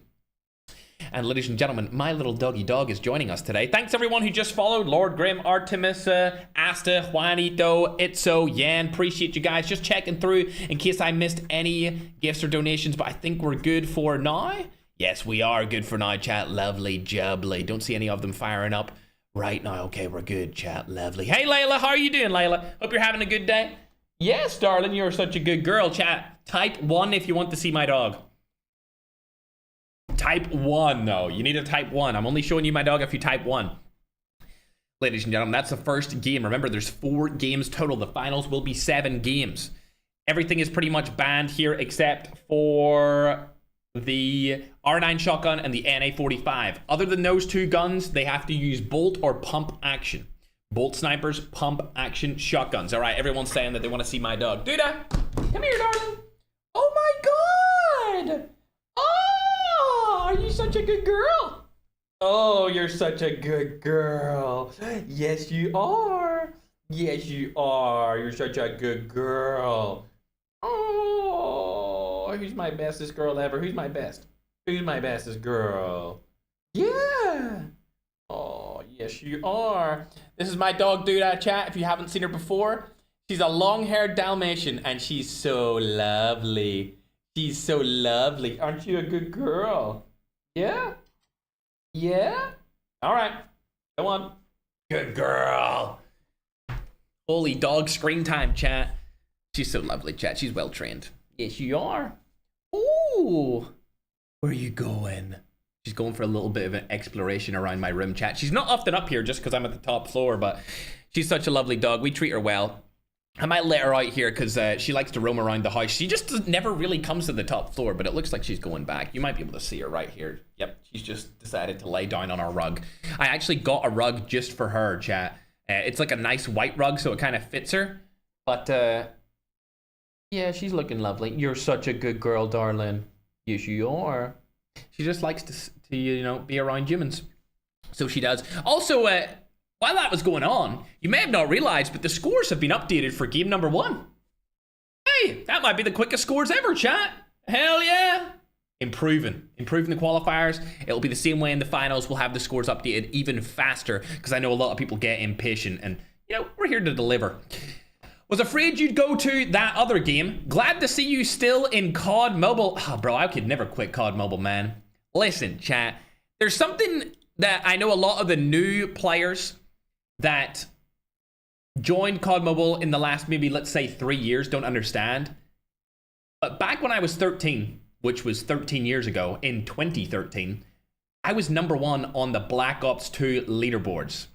And ladies and gentlemen, my little doggy dog is joining us today. Thanks everyone who just followed. Lord Grim, Artemis, Asta, Juanito, Itzo, Yan. Appreciate you guys just checking through in case I missed any gifts or donations. But I think we're good for now. Yes, we are good for now, chat. Lovely jubbly. Don't see any of them firing up right now. Okay, we're good, chat. Lovely. Hey, Layla, how are you doing, Layla? Hope you're having a good day. Yes, darling, you're such a good girl, chat. Type 1 if you want to see my dog. Type 1, though. You need to type 1. I'm only showing you my dog if you type 1. Ladies and gentlemen, that's the first game. Remember, there's 4 games total. The finals will be 7 games. Everything is pretty much banned here except for the R9 shotgun and the NA45. Other than those 2 guns, they have to use bolt or pump action. Bolt snipers, pump action shotguns. All right, everyone's saying that they want to see my dog. Duda, come here, darling. Oh my God. Oh, are you such a good girl? Oh, you're such a good girl. Yes, you are. Yes, you are. You're such a good girl. Oh, who's my bestest girl ever? Who's my best? Who's my bestest girl? Yeah. Oh, yes, you are. This is my dog, Duda, chat. If you haven't seen her before, she's a long-haired Dalmatian, and she's so lovely. She's so lovely. Aren't you a good girl? Yeah? Yeah? All right. Go on. Good girl. Holy dog screen time, chat. She's so lovely, chat. She's well trained. Yes, you are. Ooh. Where are you going? She's going for a little bit of an exploration around my room, chat. She's not often up here just because I'm at the top floor, but she's such a lovely dog. We treat her well. I might let her out here because she likes to roam around the house. She just never really comes to the top floor, but it looks like she's going back. You might be able to see her right here. Yep, she's just decided to lay down on our rug. I actually got a rug just for her, chat. It's like a nice white rug, so it kind of fits her. But, yeah, she's looking lovely. You're such a good girl, darling. Yes, you are. She just likes to you know, be around humans. So she does. Also, while that was going on, you may have not realized, but the scores have been updated for game number 1. Hey, that might be the quickest scores ever, chat. Hell yeah. Improving the qualifiers. It'll be the same way in the finals. We'll have the scores updated even faster because I know a lot of people get impatient and, you know, we're here to deliver. Was afraid you'd go to that other game. Glad to see you still in COD Mobile. Oh, bro, I could never quit COD Mobile, man. Listen, chat. There's something that I know a lot of the new players that joined COD Mobile in the last maybe, let's say, 3 years don't understand. But back when I was 13, which was 13 years ago, in 2013, I was #1 on the Black Ops 2 leaderboards.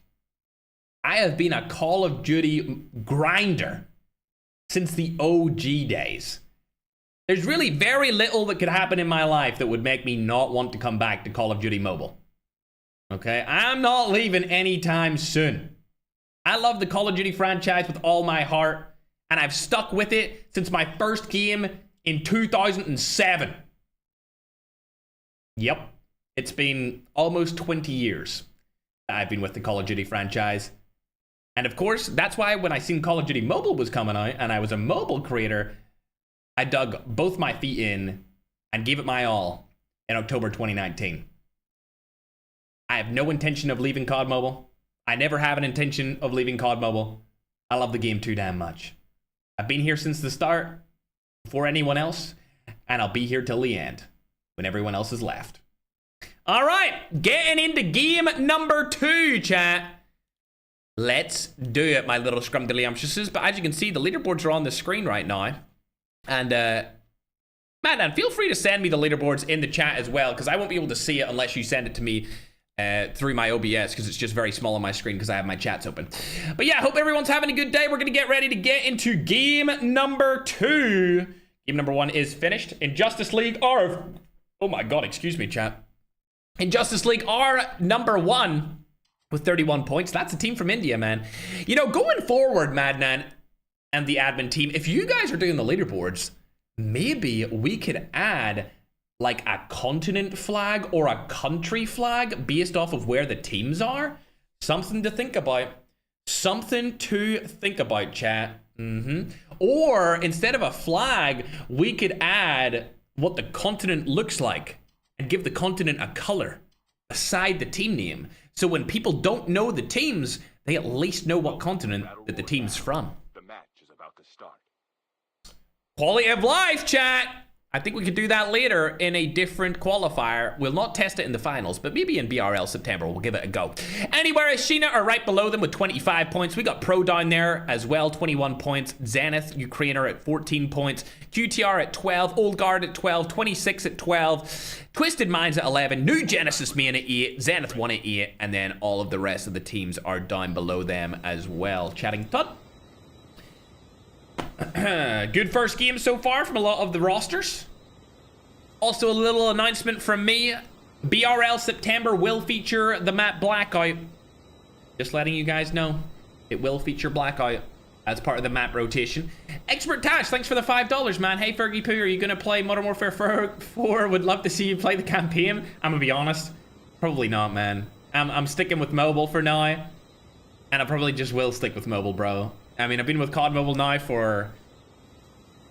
I have been a Call of Duty grinder since the OG days. There's really very little that could happen in my life that would make me not want to come back to Call of Duty Mobile. Okay? I'm not leaving anytime soon. I love the Call of Duty franchise with all my heart, and I've stuck with it since my first game in 2007. Yep. It's been almost 20 years that I've been with the Call of Duty franchise. And of course, that's why when I seen Call of Duty Mobile was coming out and I was a mobile creator, I dug both my feet in and gave it my all in October 2019. I have no intention of leaving COD Mobile. I never have an intention of leaving COD Mobile. I love the game too damn much. I've been here since the start, before anyone else, and I'll be here till the end, when everyone else has left. All right, getting into game number 2, chat. Let's do it, my little scrumdiddlyumptiouses. But as you can see, the leaderboards are on the screen right now. And, man, feel free to send me the leaderboards in the chat as well, because I won't be able to see it unless you send it to me through my OBS, because it's just very small on my screen because I have my chats open. But yeah, hope everyone's having a good day. We're going to get ready to get into game number 2. Game number 1 is finished. In Justice League, our... Oh my god, excuse me, chat. In Justice League, our #1 with 31 points. That's a team from India, man. You know, going forward, Madnan and the admin team, if you guys are doing the leaderboards, maybe we could add like a continent flag or a country flag based off of where the teams are. Something to think about. Something to think about, chat. Or instead of a flag, we could add what the continent looks like and give the continent a color beside the team name. So when people don't know the teams, they at least know what continent that the team's from. The match is about to start. Quality of life, chat. I think we could do that later in a different qualifier. We'll not test it in the finals, but maybe in BRL September, we'll give it a go. Anyway, Sheena are right below them with 25 points. We got Pro down there as well, 21 points. Zenith, Ukrainer at 14 points. QTR at 12. Old Guard at 12. 26 at 12. Twisted Minds at 11. New Genesis Main at 8. Zenith 1 at 8. And then all of the rest of the teams are down below them as well. Chatting Tut. Good first game so far from a lot of the rosters. Also a little announcement from me. BRL September will feature the map Blackout. Just letting you guys know. It will feature Blackout as part of the map rotation. Expert Tash, thanks for the $5, man. Hey, Fergie Poo, are you going to play Modern Warfare 4? Would love to see you play the campaign. I'm going to be honest. Probably not, man. I'm sticking with mobile for now. And I probably just will stick with mobile, bro. I mean, I've been with COD Mobile now for...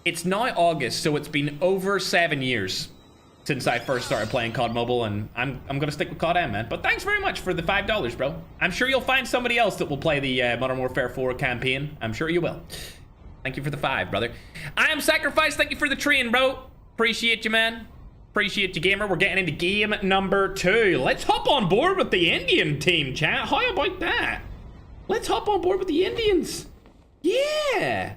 It's now August, so it's been over 7 years since I first started playing COD Mobile, and I'm gonna stick with COD M, man. But thanks very much for the $5, bro. I'm sure you'll find somebody else that will play the Modern Warfare 4 campaign. I'm sure you will. Thank you for the 5, brother. I am Sacrifice. Thank you for the train, bro. Appreciate you, man. Appreciate you, gamer. We're getting into game number 2. Let's hop on board with the Indian team, chat. How about that? Let's hop on board with the Indians. Yeah.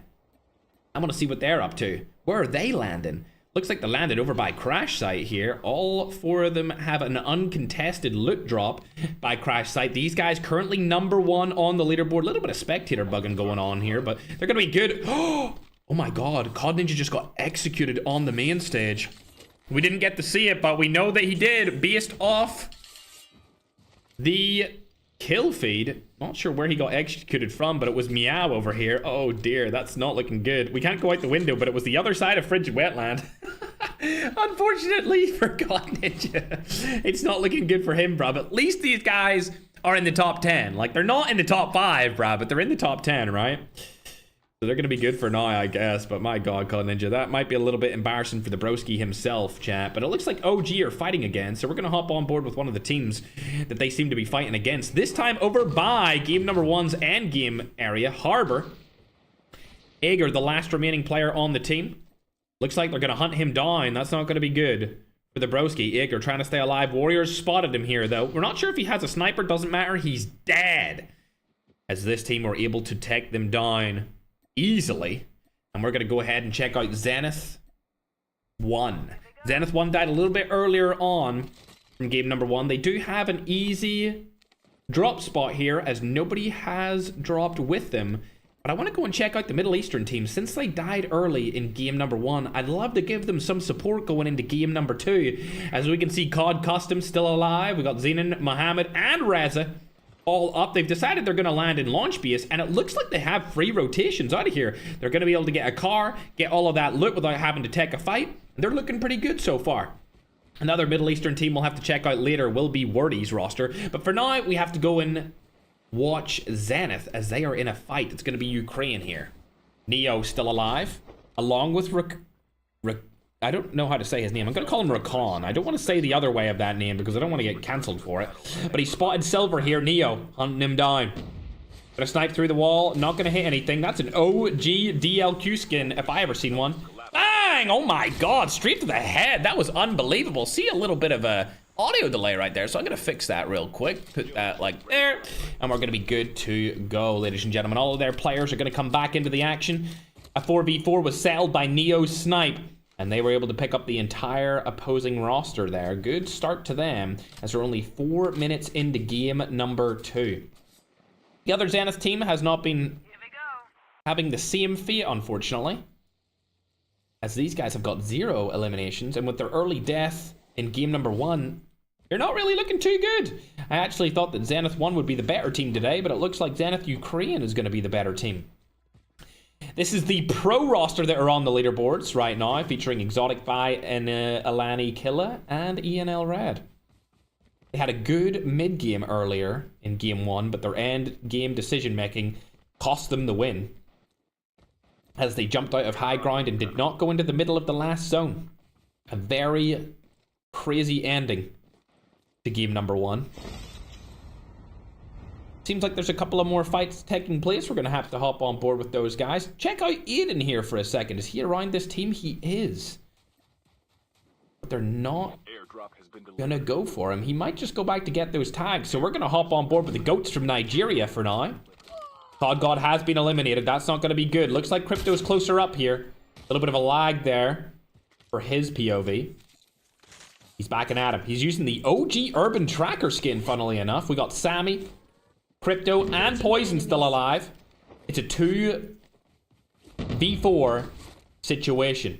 I want to see what they're up to. Where are they landing? Looks like they landed over by Crash Site here. All 4 of them have an uncontested loot drop by Crash Site. These guys currently #1 on the leaderboard. A little bit of spectator bugging going on here, but they're going to be good. Oh my god. COD Ninja just got executed on the main stage. We didn't get to see it, but we know that he did based off the kill feed. Not sure where he got executed from, but it was Meow over here. Oh dear, that's not looking good. We can't go out the window, but it was the other side of Frigid Wetland. Unfortunately for COD Ninja, it's not looking good for him, bruh. But at least these guys are in the top 10. Like, they're not in the top 5, bruh, but they're in the top 10, right? So they're going to be good for now, I guess. But my god, COD Ninja, that might be a little bit embarrassing for the broski himself, chat. But it looks like OG are fighting again. So we're going to hop on board with one of the teams that they seem to be fighting against. This time over by game #1's end game area, Harbor. Ager, the last remaining player on the team. Looks like they're going to hunt him down. That's not going to be good for the broski. Ager trying to stay alive. Warriors spotted him here, though. We're not sure if he has a sniper. Doesn't matter. He's dead. As this team were able to take them down easily. And we're going to go ahead and check out Zenith 1. Zenith 1 died a little bit earlier on from game #1. They do have an easy drop spot here as nobody has dropped with them. But I want to go and check out the Middle Eastern team. Since they died early in game #1, I'd love to give them some support going into game #2. As we can see, COD Custom still alive. We got Zenon, Mohammed, and Reza all up. They've decided they're going to land in launch base, and it looks like they have free rotations out of here. They're going to be able to get a car, get all of that loot without having to take a fight. They're looking pretty good so far. Another Middle Eastern team we'll have to check out later will be Wordy's roster. But for now, we have to go and watch Zenith as they are in a fight. It's going to be Ukraine here. Neo still alive, along with I don't know how to say his name. I'm going to call him Rakan. I don't want to say the other way of that name because I don't want to get cancelled for it. But he spotted Silver here. Neo hunting him down. Gonna snipe through the wall. Not going to hit anything. That's an OG DLQ skin if I ever seen one. Bang! Oh my god. Straight to the head. That was unbelievable. See a little bit of a audio delay right there. So I'm going to fix that real quick. Put that like there. And we're going to be good to go, ladies and gentlemen. All of their players are going to come back into the action. A 4v4 was settled by Neo's snipe. And they were able to pick up the entire opposing roster there. Good start to them, as they're only 4 minutes into game #2. The other Zenith team has not been having the same fate, unfortunately. As these guys have got 0 eliminations, and with their early death in game #1, they're not really looking too good. I actually thought that Zenith 1 would be the better team today, but it looks like Zenith Ukraine is going to be the better team. This is the pro roster that are on the leaderboards right now, featuring Exotic Vi and Alani Killa and ENL Red. They had a good mid-game earlier in game 1, but their end-game decision-making cost them the win, as they jumped out of high ground and did not go into the middle of the last zone. A very crazy ending to game #1. Seems like there's a couple of more fights taking place. We're going to have to hop on board with those guys. Check out Aiden here for a second. Is he around this team? He is. but they're not gonna go for him. He might just go back to get those tags. So we're gonna hop on board with the goats from Nigeria for now. COD God has been eliminated. That's not gonna be good. Looks like Crypto's closer up here. A little bit of a lag there for his POV. He's backing at him. He's using the OG Urban Tracker skin, funnily enough. We got Sammy, Crypto, and Poison still alive. It's a 2v4 situation.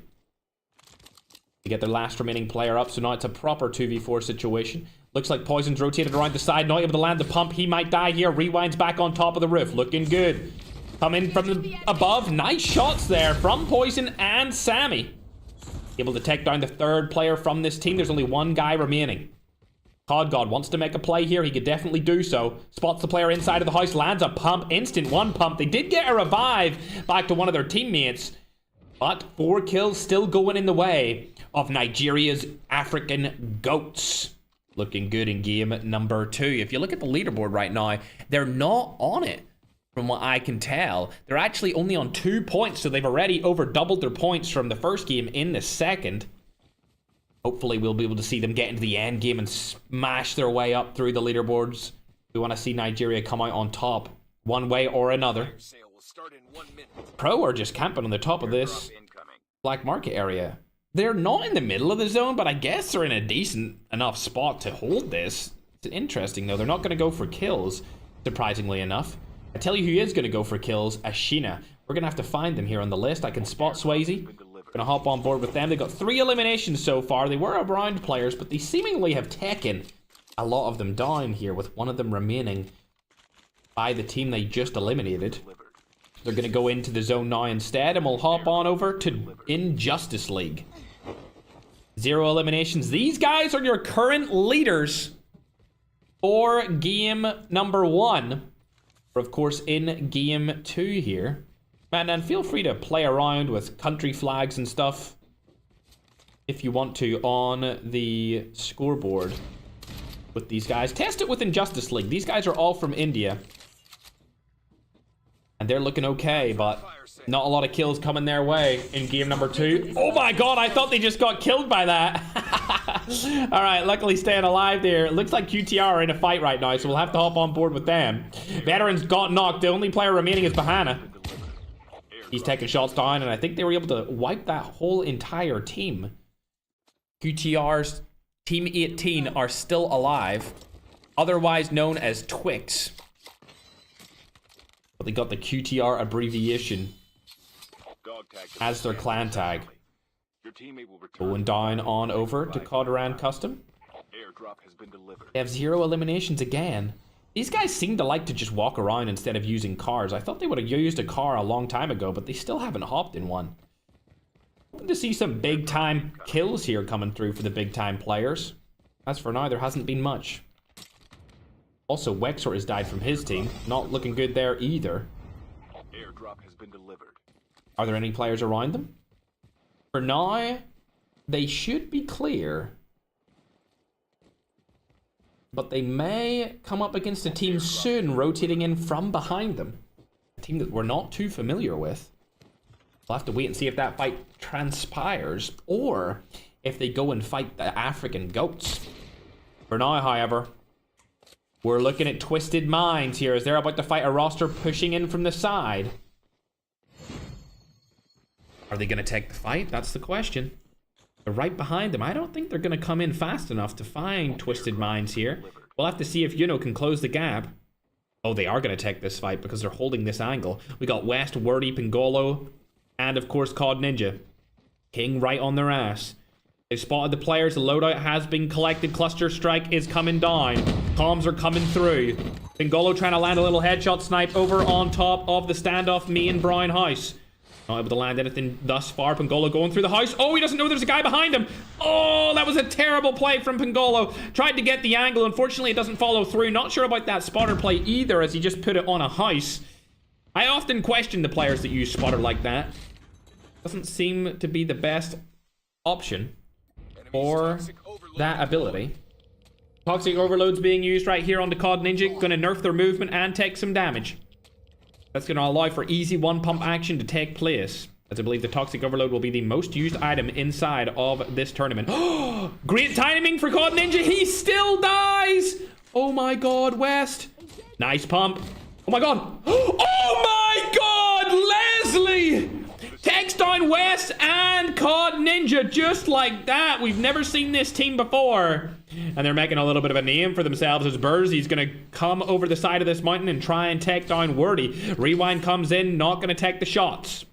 They get their last remaining player up, so now it's a proper 2v4 situation. Looks like Poison's rotated around the side, not able to land the pump. He might die here. Rewinds back on top of the roof. Looking good. Coming from the above. Nice shots there from Poison and Sammy. Able to take down the third player from this team. There's only one guy remaining. COD God wants to make a play here. He could definitely do so. Spots the player inside of the house. Lands a pump. Instant one pump. They did get a revive back to one of their teammates. But 4 kills still going in the way of Nigeria's African goats. Looking good in game number 2. If you look at the leaderboard right now, they're not on it. From what I can tell, they're actually only on 2 points, so they've already over doubled their points from the first game in the second. Hopefully we'll be able to see them get into the end game and smash their way up through the leaderboards. We want to see Nigeria come out on top one way or another. Pro are just camping on the top of this black market area. They're not in the middle of the zone, but I guess they're in a decent enough spot to hold this. It's interesting though, they're not going to go for kills, surprisingly enough. I tell you who is going to go for kills, Ashina. We're going to have to find them here on the list. I can spot Swayze. Going to hop on board with them. They've got 3 eliminations so far. They were around players, but they seemingly have taken a lot of them down here, with one of them remaining by the team they just eliminated. They're going to go into the zone now instead, and we'll hop on over to Injustice League. 0 eliminations. These guys are your current leaders for game number 1. We're, of course, in game 2 here. And feel free to play around with country flags and stuff if you want to on the scoreboard with these guys. Test it with Injustice League. These guys are all from India. And they're looking okay, but not a lot of kills coming their way in game number 2. Oh my god, I thought they just got killed by that. Alright, luckily staying alive there. It looks like QTR are in a fight right now, so we'll have to hop on board with them. Veterans got knocked. The only player remaining is Bahana. He's taking shots down, and I think they were able to wipe that whole entire team. QTR's Team 18 are still alive, otherwise known as Twix. But they got the QTR abbreviation as their clan tag. Going down on over to Codaran Custom. They have 0 eliminations again. These guys seem to like to just walk around instead of using cars. I thought they would have used a car a long time ago, but they still haven't hopped in one. Hoping to see some big time kills here coming through for the big time players. As for now, there hasn't been much. Also, Wexor has died from his team. Not looking good there either. Airdrop has been delivered. Are there any players around them? For now, they should be clear. But they may come up against a team soon rotating in from behind them. A team that we're not too familiar with. We'll have to wait and see if that fight transpires, or if they go and fight the African goats. For now, however, we're looking at Twisted Minds here as they're about to fight a roster pushing in from the side. Are they going to take the fight? That's the question. They're right behind them. I don't think they're going to come in fast enough to find Twisted Minds here. We'll have to see if Yuno can close the gap. Oh, they are going to take this fight because they're holding this angle. We got West, Wordy, Pingolo, and of course COD Ninja. King right on their ass. They've spotted the players. The loadout has been collected. Cluster Strike is coming down. Comms are coming through. Pingolo trying to land a little headshot snipe over on top of the standoff. Me and Brown House. Not able to land anything thus far. Pingolo going through the house. Oh, he doesn't know there's a guy behind him. Oh, that was a terrible play from Pingolo. Tried to get the angle. Unfortunately, it doesn't follow through. Not sure about that spotter play either, as he just put it on a house. I often question the players that use spotter like that. Doesn't seem to be the best option for that ability. Toxic Overload's being used right here on the COD Ninja. Gonna nerf their movement and take some damage. That's going to allow for easy one-pump action to take place. as I believe the Toxic Overload will be the most used item inside of this tournament. Great timing for COD Ninja. He still dies. Oh my god, West. Nice pump. Oh my god. Oh my god, Leslie takes down West and COD Ninja just like that. We've never seen this team before. And they're making a little bit of a name for themselves as Bursey's going to come over the side of this mountain and try and take down Wordy. Rewind comes in, not going to take the shots.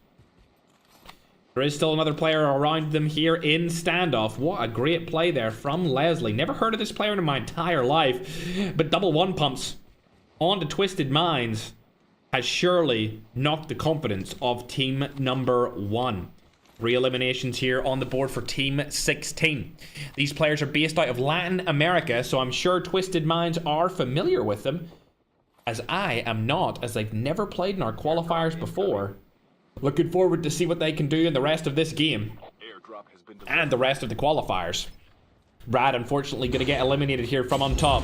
There is still another player around them here in standoff. What a great play there from Leslie. Never heard of this player in my entire life. But double one pumps onto Twisted Minds has surely knocked the confidence of team number 1. 3 eliminations here on the board for Team 16. These players are based out of Latin America, so I'm sure Twisted Minds are familiar with them, as I am not, as they've never played in our qualifiers before. Looking forward to see what they can do in the rest of this game and the rest of the qualifiers. Brad, unfortunately, going to get eliminated here from on top.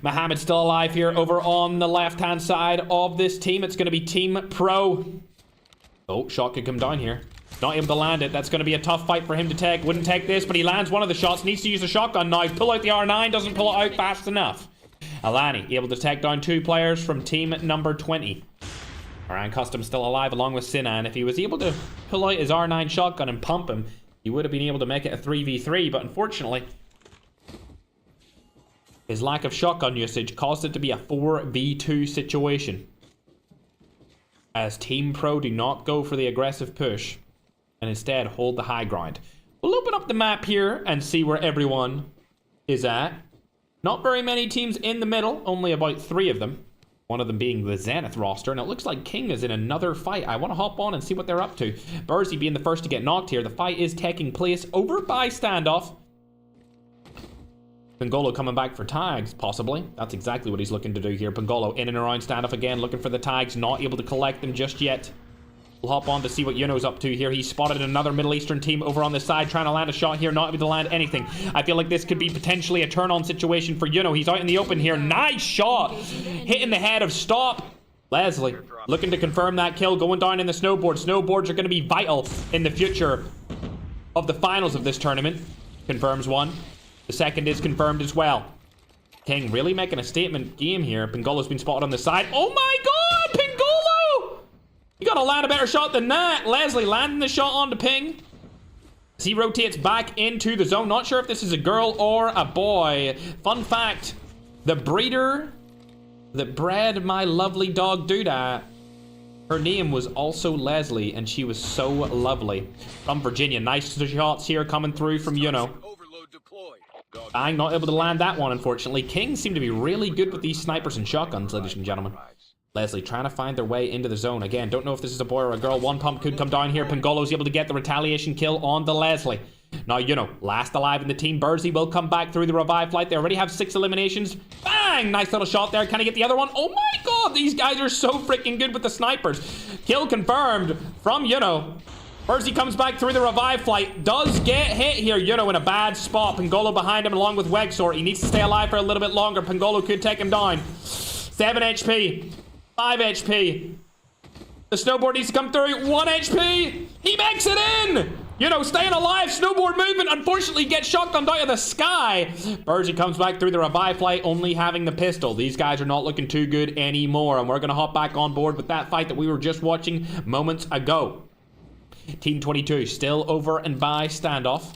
Mohammed's still alive here over on the left-hand side of this team. It's going to be Team Pro. Oh, shot could come down here. Not able to land it. That's going to be a tough fight for him to take. Wouldn't take this, but he lands one of the shots. Needs to use a shotgun now. Pull out the R9. Doesn't pull it out fast enough. Alani able to take down 2 players from team number 20. Orion Custom still alive along with Sinan. If he was able to pull out his R9 shotgun and pump him, he would have been able to make it a 3v3. But unfortunately, his lack of shotgun usage caused it to be a 4v2 situation, as Team Pro do not go for the aggressive push and instead hold the high ground. We'll open up the map here and see where everyone is at. Not very many teams in the middle, only about 3 of them. One of them being the Zenith roster, and it looks like King is in another fight. I want to hop on and see what they're up to. Bursey being the first to get knocked here. The fight is taking place over by standoff. Pangolo coming back for tags, possibly. That's exactly what he's looking to do here. Pangolo in and around standoff again, looking for the tags, not able to collect them just yet. We'll hop on to see what Yuno's up to here. He's spotted another Middle Eastern team over on this side, trying to land a shot here, not able to land anything. I feel like this could be potentially a turn-on situation for Yuno. He's out in the open here. Nice shot! Hitting the head of Stop. Leslie looking to confirm that kill, going down in the snowboard. Snowboards are going to be vital in the future of the finals of this tournament. Confirms one. The second is confirmed as well. King really making a statement game here. Pangolo's been spotted on the side. Oh my god, Pangolo! You gotta land a better shot than that. Leslie landing the shot onto Ping. As he rotates back into the zone. Not sure if this is a girl or a boy. Fun fact, the breeder that bred my lovely dog Duda, her name was also Leslie, and she was so lovely. From Virginia. Nice shots here coming through from Yuno. I'm not able to land that one, unfortunately. Kings seem to be really good with these snipers and shotguns, ladies and gentlemen. Leslie trying to find their way into the zone. Again, don't know if this is a boy or a girl. One pump could come down here. Pangolo's able to get the retaliation kill on the Leslie. Now, last alive in the team. Bursey will come back through the revive flight. They already have 6 eliminations. Bang! Nice little shot there. Can I get the other one? Oh my god, these guys are so freaking good with the snipers. Kill confirmed from Bursey comes back through the revive flight. Does get hit here. In a bad spot. Pangolo behind him along with Wegsor. He needs to stay alive for a little bit longer. Pangolo could take him down. 7 HP. 5 HP. The snowboard needs to come through. 1 HP. He makes it in. Staying alive. Snowboard movement. Unfortunately gets shotgunned out of the sky. Bursey comes back through the revive flight, only having the pistol. These guys are not looking too good anymore. And we're going to hop back on board with that fight that we were just watching moments ago. Team 22 still over and by standoff,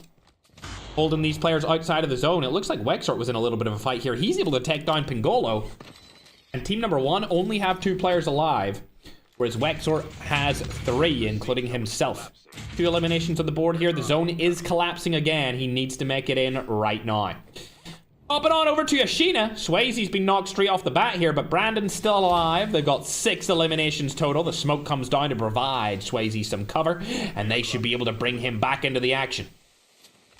holding these players outside of the zone. It looks like Wexort was in a little bit of a fight here. He's able to take down Pangolo. And team number 1 only have 2 players alive, whereas Wexort has 3, including himself. 2 eliminations on the board here. The zone is collapsing again. He needs to make it in right now. Hopping on over to Ashina. Swayze's been knocked straight off the bat here, but Brandon's still alive. They've got 6 eliminations total. The smoke comes down to provide Swayze some cover, and they should be able to bring him back into the action.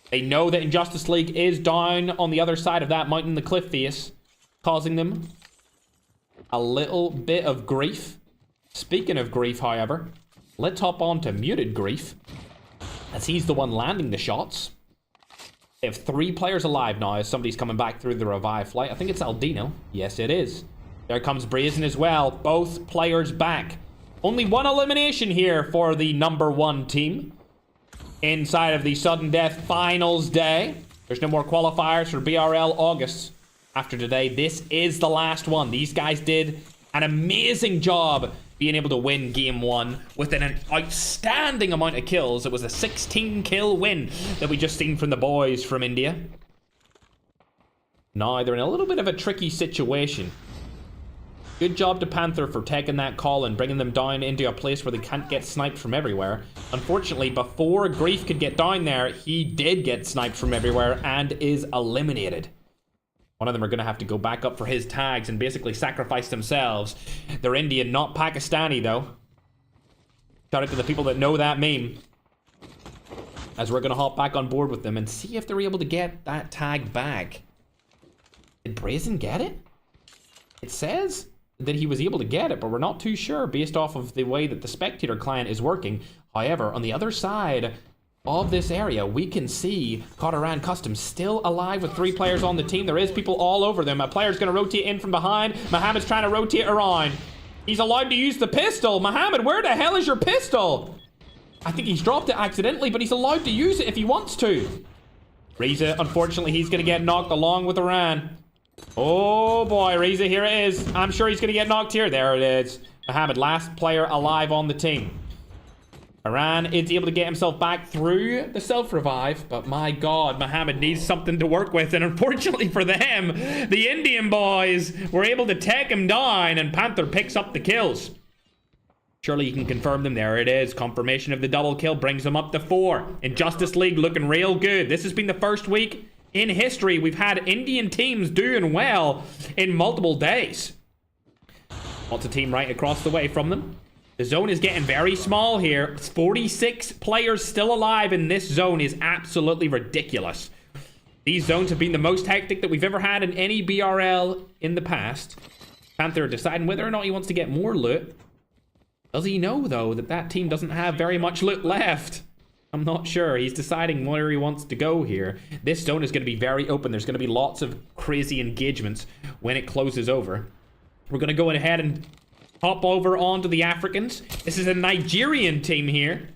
They know that Injustice League is down on the other side of that mountain, the cliff face, causing them a little bit of grief. Speaking of grief, however, let's hop on to Muted Grief, as he's the one landing the shots. They have 3 players alive now as somebody's coming back through the revive flight. I think it's Aldino. Yes, it is. There comes Brazen as well. Both players back. Only one elimination here for the #1 team inside of the sudden death finals day. There's no more qualifiers for BRL August after today. This is the last one. These guys did an amazing job being able to win game 1 with an outstanding amount of kills. It was a 16 kill win that we just seen from the boys from India. Now they're in a little bit of a tricky situation. Good job to Panther for taking that call and bringing them down into a place where they can't get sniped from everywhere. Unfortunately, before Grief could get down there, he did get sniped from everywhere and is eliminated. One of them are going to have to go back up for his tags and basically sacrifice themselves. They're Indian, not Pakistani, though. Shout out to the people that know that meme. As we're going to hop back on board with them and see if they're able to get that tag back. Did Brazen get it? It says that he was able to get it, but we're not too sure based off of the way that the spectator client is working. However, on the other side of this area, we can see Carteran Customs still alive with 3 players on the team. There is people all over them. A player's going to rotate in from behind. Mohammed's trying to rotate around. He's allowed to use the pistol. Mohammed, where the hell is your pistol? I think he's dropped it accidentally, but he's allowed to use it if he wants to. Reza, unfortunately, he's going to get knocked along with Iran. Oh boy, Reza, here it is. I'm sure he's going to get knocked here. There it is. Mohammed, last player alive on the team. Iran is able to get himself back through the self-revive, but my god, Mohammed needs something to work with, and unfortunately for them, the Indian boys were able to take him down, and Panther picks up the kills. Surely you can confirm them. There it is. Confirmation of the double kill brings them up to 4. Injustice League looking real good. This has been the first week in history we've had Indian teams doing well in multiple days. Lots of team right across the way from them. The zone is getting very small here. It's 46 players still alive in this zone is absolutely ridiculous. These zones have been the most hectic that we've ever had in any BRL in the past. Panther deciding whether or not he wants to get more loot. Does he know, though, that that team doesn't have very much loot left? I'm not sure. He's deciding where he wants to go here. This zone is going to be very open. There's going to be lots of crazy engagements when it closes over. We're going to go ahead and hop over onto the Africans. This is a Nigerian team here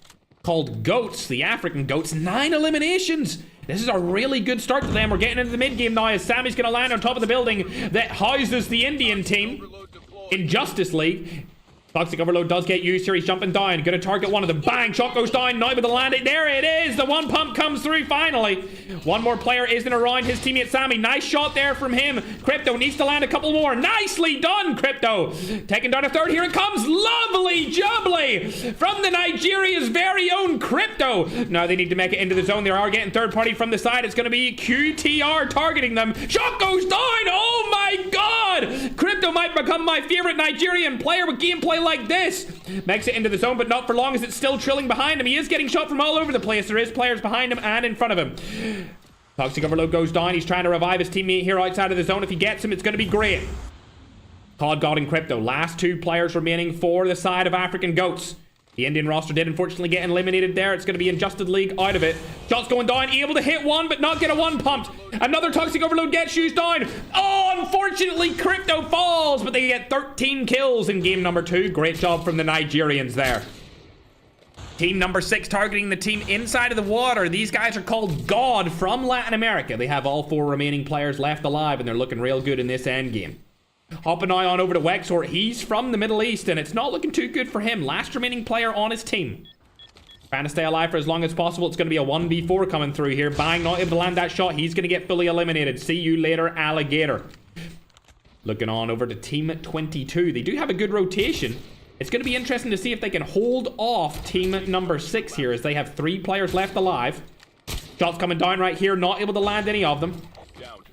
called Goats, the African Goats. 9 eliminations. This is a really good start to them. We're getting into the mid-game now as Sammy's going to land on top of the building that houses the Indian team. Injustice League. Toxic Overload does get used here. He's jumping down. Gonna target one of them. Bang! Shot goes down. Now with the landing. There it is! The one pump comes through finally. One more player isn't around his teammate Sammy. Nice shot there from him. Crypto needs to land a couple more. Nicely done, Crypto. Taking down a third. Here it comes. Lovely jubbly from the Nigeria's very own Crypto. Now they need to make it into the zone. They are getting third party from the side. It's gonna be QTR targeting them. Shot goes down. Oh my god! Crypto might become my favorite Nigerian player with gameplay like this. Makes it into the zone, but not for long as it's still trilling behind him. He is getting shot from all over the place. There is players behind him and in front of him. Toxic Overload goes down. He's trying to revive his teammate here outside of the zone. If he gets him, it's going to be great. COD God and Crypto. Last 2 players remaining for the side of African Goats. The Indian roster did unfortunately get eliminated there. It's going to be Injustice League out of it. Shots going down. Able to hit one, but not get a one pumped. Another Toxic Overload gets used down. Oh, unfortunately, Crypto falls, but they get 13 kills in game number 2. Great job from the Nigerians there. Team number 6 targeting the team inside of the water. These guys are called God from Latin America. They have all 4 remaining players left alive, and they're looking real good in this end game. Hopping now on over to Wexor. He's from the Middle East, and it's not looking too good for him. Last remaining player on his team. Trying to stay alive for as long as possible. It's going to be a 1v4 coming through here. Bang, not able to land that shot. He's going to get fully eliminated. See you later, alligator. Looking on over to Team 22. They do have a good rotation. It's going to be interesting to see if they can hold off Team number 6 here, as they have 3 players left alive. Shots coming down right here. Not able to land any of them.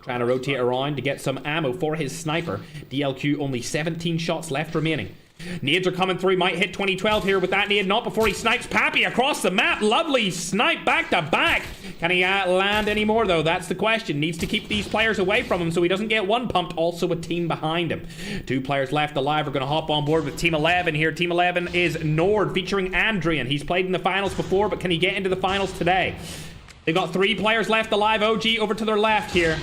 Trying to rotate around to get some ammo for his sniper. DLQ only 17 shots left remaining. Nades are coming through. Might hit 2012 here with that nade. Not before he snipes Pappy across the map. Lovely snipe back to back. Can he land any more though? That's the question. Needs to keep these players away from him so he doesn't get one pumped. Also a team behind him. 2 players left alive. We're going to hop on board with Team 11 here. Team 11 is Nord featuring Andrian. He's played in the finals before, but can he get into the finals today? They've got 3 players left alive. OG over to their left here.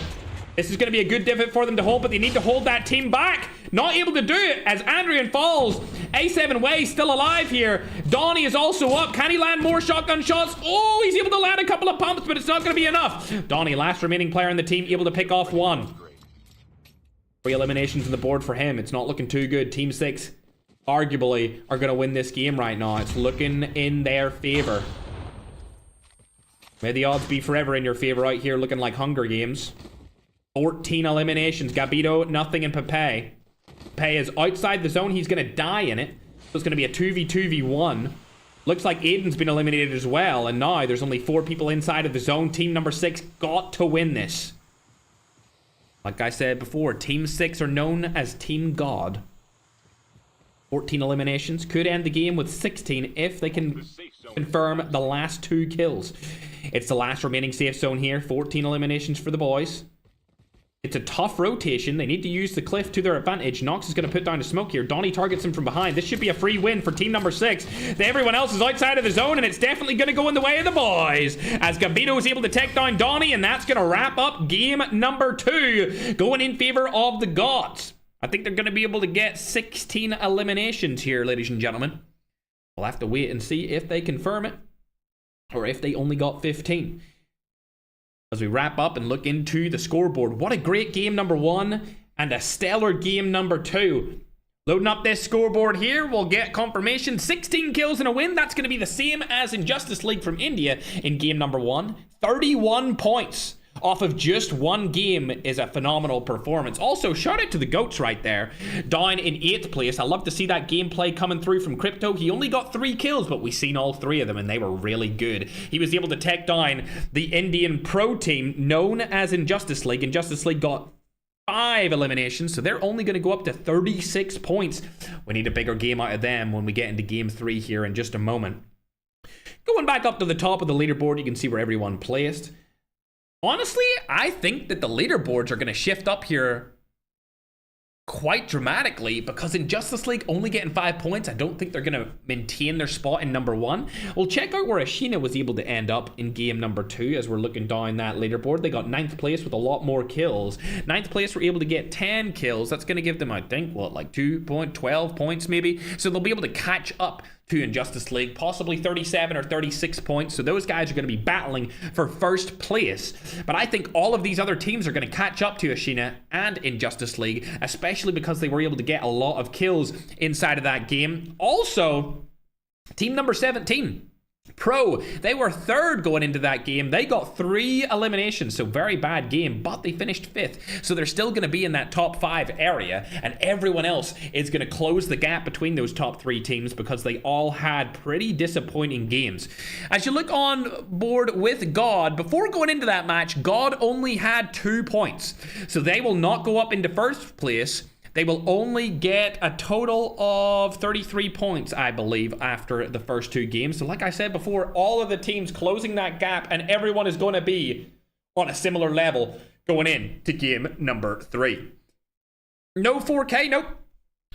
This is going to be a good divot for them to hold, but they need to hold that team back. Not able to do it as Andrian falls. A7 Way still alive here. Donnie is also up. Can he land more shotgun shots? Oh, he's able to land a couple of pumps, but it's not going to be enough. Donnie, last remaining player in the team, able to pick off one. 3 eliminations on the board for him. It's not looking too good. Team 6 arguably are going to win this game right now. It's looking in their favor. May the odds be forever in your favor right here, looking like Hunger Games. 14 eliminations. Gabito, nothing, and Pepe. Pepe is outside the zone. He's going to die in it. So it's going to be a 2v2v1. Looks like Aiden's been eliminated as well. And now there's only 4 people inside of the zone. Team number 6 got to win this. Like I said before, Team 6 are known as Team God. 14 eliminations. Could end the game with 16 if they can confirm the last 2 kills. It's the last remaining safe zone here. 14 eliminations for the boys. It's a tough rotation. They need to use the cliff to their advantage. Nox is going to put down a smoke here. Donnie targets him from behind. This should be a free win for team number 6. Everyone else is outside of the zone, and it's definitely going to go in the way of the boys. As Gambito is able to take down Donnie, and that's going to wrap up game number 2, going in favor of the gods. I think they're going to be able to get 16 eliminations here, ladies and gentlemen. We'll have to wait and see if they confirm it, or if they only got 15. As we wrap up and look into the scoreboard, what a great game number 1 and a stellar game number 2. Loading up this scoreboard here, we'll get confirmation. 16 kills and a win. That's going to be the same as in Justice League from India in game number 1. 31 points off of just 1 game is a phenomenal performance. Also, shout out to the GOATs right there, down in 8th place. I love to see that gameplay coming through from Crypto. He only got 3 kills, but we've seen all 3 of them, and they were really good. He was able to take down the Indian pro team known as Injustice League. Injustice League got 5 eliminations, so they're only going to go up to 36 points. We need a bigger game out of them when we get into game 3 here in just a moment. Going back up to the top of the leaderboard, you can see where everyone placed. Honestly, I think that the leaderboards are going to shift up here quite dramatically, because in Justice League only getting 5 points, I don't think they're going to maintain their spot in number 1. We'll check out where Ashina was able to end up in game number 2 as we're looking down that leaderboard. They got 9th place with a lot more kills. 9th place were able to get 10 kills. That's going to give them, I think, what, like 12 points maybe? So they'll be able to catch up to Injustice League, possibly 37 or 36 points. So those guys are going to be battling for first place. But I think all of these other teams are going to catch up to Ashina and Injustice League, especially because they were able to get a lot of kills inside of that game. Also, team number 17, Pro, they were 3rd going into that game. They got 3 eliminations, so very bad game, but they finished 5th. So they're still going to be in that top 5 area, and everyone else is going to close the gap between those top 3 teams because they all had pretty disappointing games. As you look on board with God, before going into that match, God only had 2 points. So they will not go up into first place. They will only get a total of 33 points, I believe, after the first 2 games. So like I said before, all of the teams closing that gap, and everyone is going to be on a similar level going into game number 3. No 4K, nope.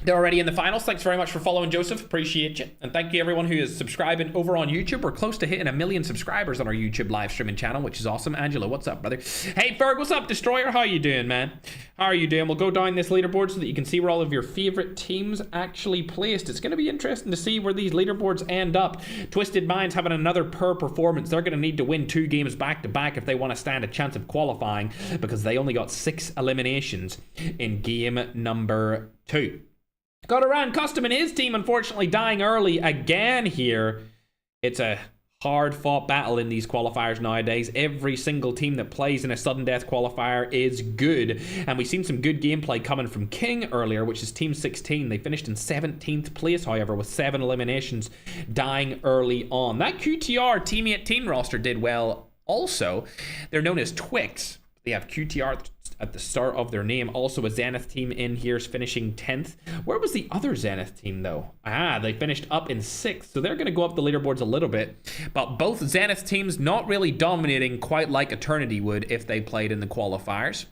They're already in the finals. Thanks very much for following, Joseph. Appreciate you. And thank you everyone who is subscribing over on YouTube. We're close to hitting 1 million subscribers on our YouTube live streaming channel, which is awesome. Angelo, what's up, brother? Hey, Ferg, what's up, Destroyer? How you doing, man? How are you doing? We'll go down this leaderboard so that you can see where all of your favorite teams actually placed. It's going to be interesting to see where these leaderboards end up. Twisted Minds having another per performance. They're going to need to win 2 games back-to-back if they want to stand a chance of qualifying, because they only got 6 eliminations in game number 2. Got around Custom and his team unfortunately dying early again here. It's a hard-fought battle in these qualifiers nowadays. Every single team that plays in a sudden death qualifier is good. And we've seen some good gameplay coming from King earlier, which is Team 16. They finished in 17th place, however, with 7 eliminations, dying early on. That QTR Team 18 roster did well also. They're known as Twix. They have QTR at the start of their name. Also a Zenith team in here is finishing 10th. Where was the other Zenith team though? They finished up in 6th, so they're going to go up the leaderboards a little bit. But both Zenith teams not really dominating quite like Eternity would if they played in the qualifiers.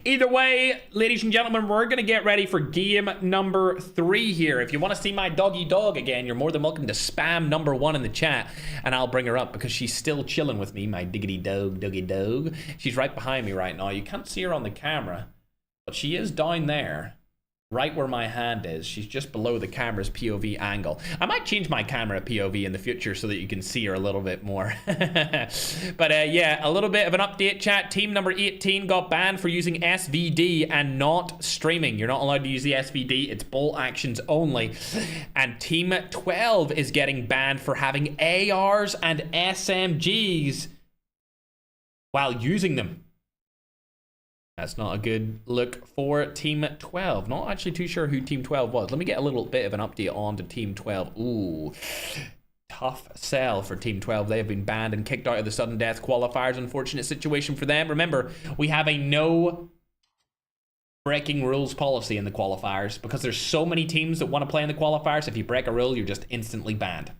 Either way, ladies and gentlemen, we're going to get ready for game number 3 here. If you want to see my doggy dog again, you're more than welcome to spam number 1 in the chat, and I'll bring her up because she's still chilling with me, my diggity dog, doggy dog. She's right behind me right now. You can't see her on the camera, but she is down there. Right where my hand is. She's just below the camera's POV angle. I might change my camera POV in the future so that you can see her a little bit more. But yeah, a little bit of an update, chat. Team number 18 got banned for using SVD and not streaming. You're not allowed to use the SVD. It's bolt actions only. And Team 12 is getting banned for having ARs and SMGs while using them. That's not a good look for Team 12. Not actually too sure who Team 12 was. Let me get a little bit of an update on to Team 12. Ooh, tough sell for Team 12. They have been banned and kicked out of the sudden death qualifiers. Unfortunate situation for them. Remember, we have a no breaking rules policy in the qualifiers because there's so many teams that want to play in the qualifiers. If you break a rule, you're just instantly banned.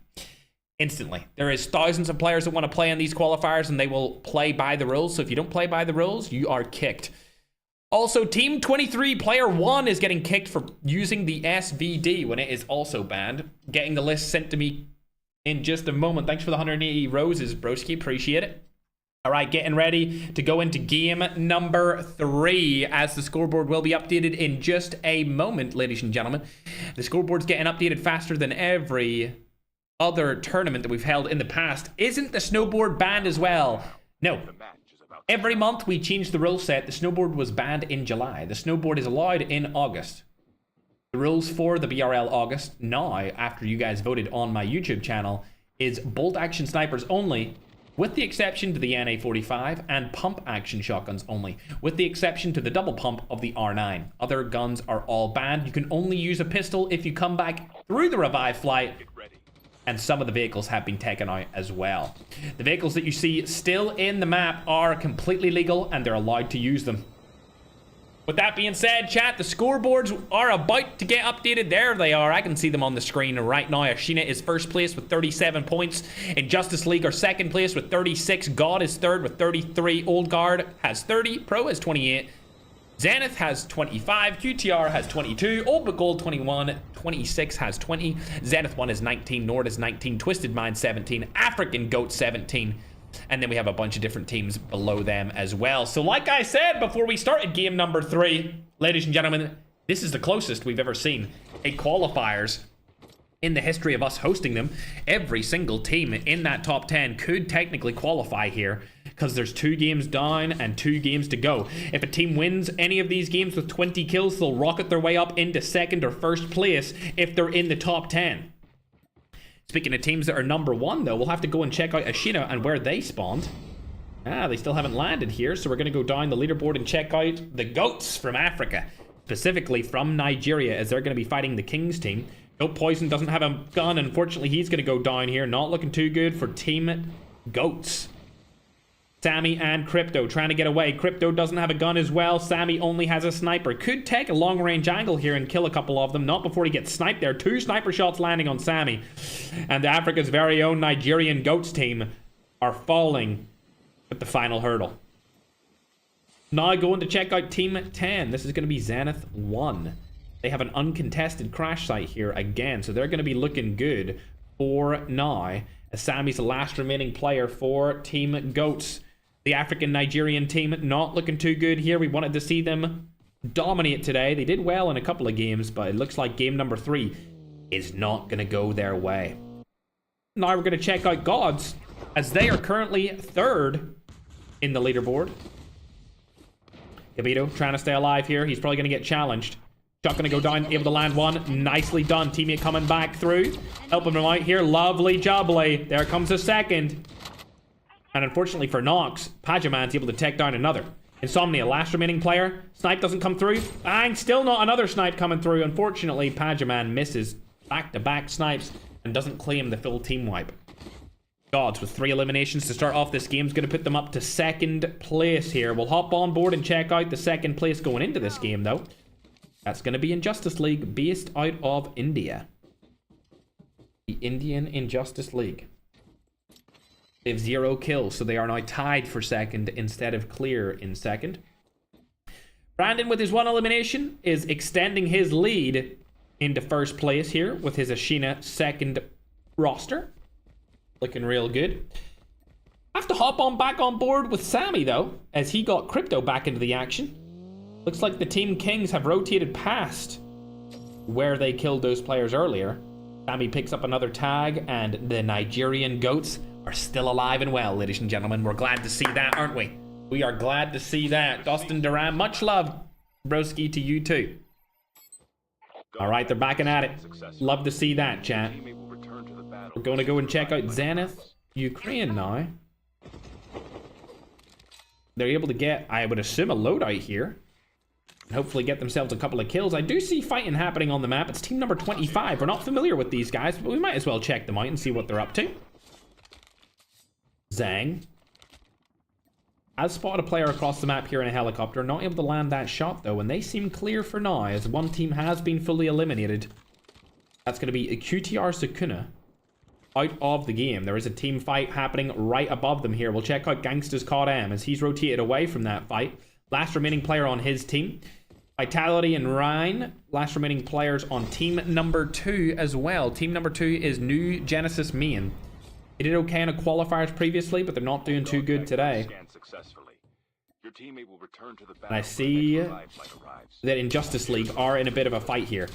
Instantly. There is thousands of players that want to play in these qualifiers and they will play by the rules. So if you don't play by the rules, you are kicked. Also, Team 23 Player 1 is getting kicked for using the SVD when it is also banned. Getting the list sent to me in just a moment. Thanks for the 180 roses, broski. Appreciate it. All right, getting ready to go into game number 3 as the scoreboard will be updated in just a moment, ladies and gentlemen. The scoreboard's getting updated faster than every other tournament that we've held in the past. Isn't the snowboard banned as well? No. Every month we change the rule set. The snowboard was banned in July. The snowboard is allowed in August. The rules for the BRL August now, after you guys voted on my YouTube channel, is bolt action snipers only, with the exception to the NA45, and pump action shotguns only, with the exception to the double pump of the R9. Other guns are all banned. You can only use a pistol if you come back through the revive flight, and some of the vehicles have been taken out as well. The vehicles that you see still in the map are completely legal and they're allowed to use them. With that being said, chat, the scoreboards are about to get updated. There they are. I can see them on the screen right now. Ashina is first place with 37 points. Injustice League are second place with 36. God is third with 33. Old Guard has 30. Pro has 28. Zenith has 25, QTR has 22, Old But Gold 21, 26 has 20, Zenith 1 is 19, Nord is 19, Twisted Mind 17, African Goat 17, and then we have a bunch of different teams below them as well. So like I said before we started game number 3, ladies and gentlemen, this is the closest we've ever seen a qualifiers in the history of us hosting them. Every single team in that top 10 could technically qualify here because there's 2 games down and 2 games to go. If a team wins any of these games with 20 kills, they'll rocket their way up into second or first place if they're in the top 10. Speaking of teams that are number 1, though, we'll have to go and check out Ashina and where they spawned. They still haven't landed here, so we're going to go down the leaderboard and check out the Goats from Africa, specifically from Nigeria, as they're going to be fighting the Kings team. Goat Poison doesn't have a gun. Unfortunately, he's going to go down here. Not looking too good for Team Goats. Sammy and Crypto trying to get away. Crypto doesn't have a gun as well. Sammy only has a sniper. Could take a long-range angle here and kill a couple of them. Not before he gets sniped there. 2 sniper shots landing on Sammy. And Africa's very own Nigerian Goats team are falling at the final hurdle. Now going to check out Team 10. This is going to be Zenith 1. They have an uncontested crash site here again, so they're going to be looking good for now. As Sammy's the last remaining player for Team Goats. The African Nigerian team not looking too good here. We wanted to see them dominate today. They did well in a couple of games, but it looks like game number 3 is not going to go their way. Now we're going to check out Gods, as they are currently 3rd in the leaderboard. Gabito trying to stay alive here. He's probably going to get challenged. Shot gonna go down, able to land one. Nicely done. Teammate coming back through. Helping him out here. Lovely jubbly. There comes a second. And unfortunately for Nox, Pajaman's able to take down another. Insomnia, last remaining player. Snipe doesn't come through. Bang, still not another snipe coming through. Unfortunately, Pajaman misses back-to-back snipes and doesn't claim the full team wipe. Gods with 3 eliminations to start off this game is going to put them up to 2nd place here. We'll hop on board and check out the 2nd place going into this game, though. That's going to be Injustice League, based out of India. The Indian Injustice League. They have 0 kills, so they are now tied for 2nd instead of clear in 2nd. Brandon, with his 1 elimination, is extending his lead into first place here with his Ashina second roster. Looking real good. Have to hop on back on board with Sammy, though, as he got Crypto back into the action. Looks like the Team Kings have rotated past where they killed those players earlier. Sammy picks up another tag, and the Nigerian goats are still alive and well, ladies and gentlemen. We're glad to see that, aren't we? We are glad to see that. Dustin Duran, much love, broski, to you too. All right, they're backing at it. Love to see that, chat. We're going to go and check out Zenith, Ukraine now. They're able to get, I would assume, a loadout here. And hopefully get themselves a couple of kills. I do see fighting happening on the map. It's team number 25. We're not familiar with these guys, but we might as well check them out and see what they're up to. Zhang has spotted a player across the map here in a helicopter. Not able to land that shot, though, and they seem clear for now, as one team has been fully eliminated. That's going to be a QTR Sukuna out of the game. There is a team fight happening right above them here. We'll check out Gangsta's COD M as he's rotated away from that fight. Last remaining player on his team. Vitality and Ryan, last remaining players on team number 2 as well. Team number 2 is New Genesis Main. They did okay in the qualifiers previously, but they're not doing too good today. And I see that Injustice League are in a bit of a fight here.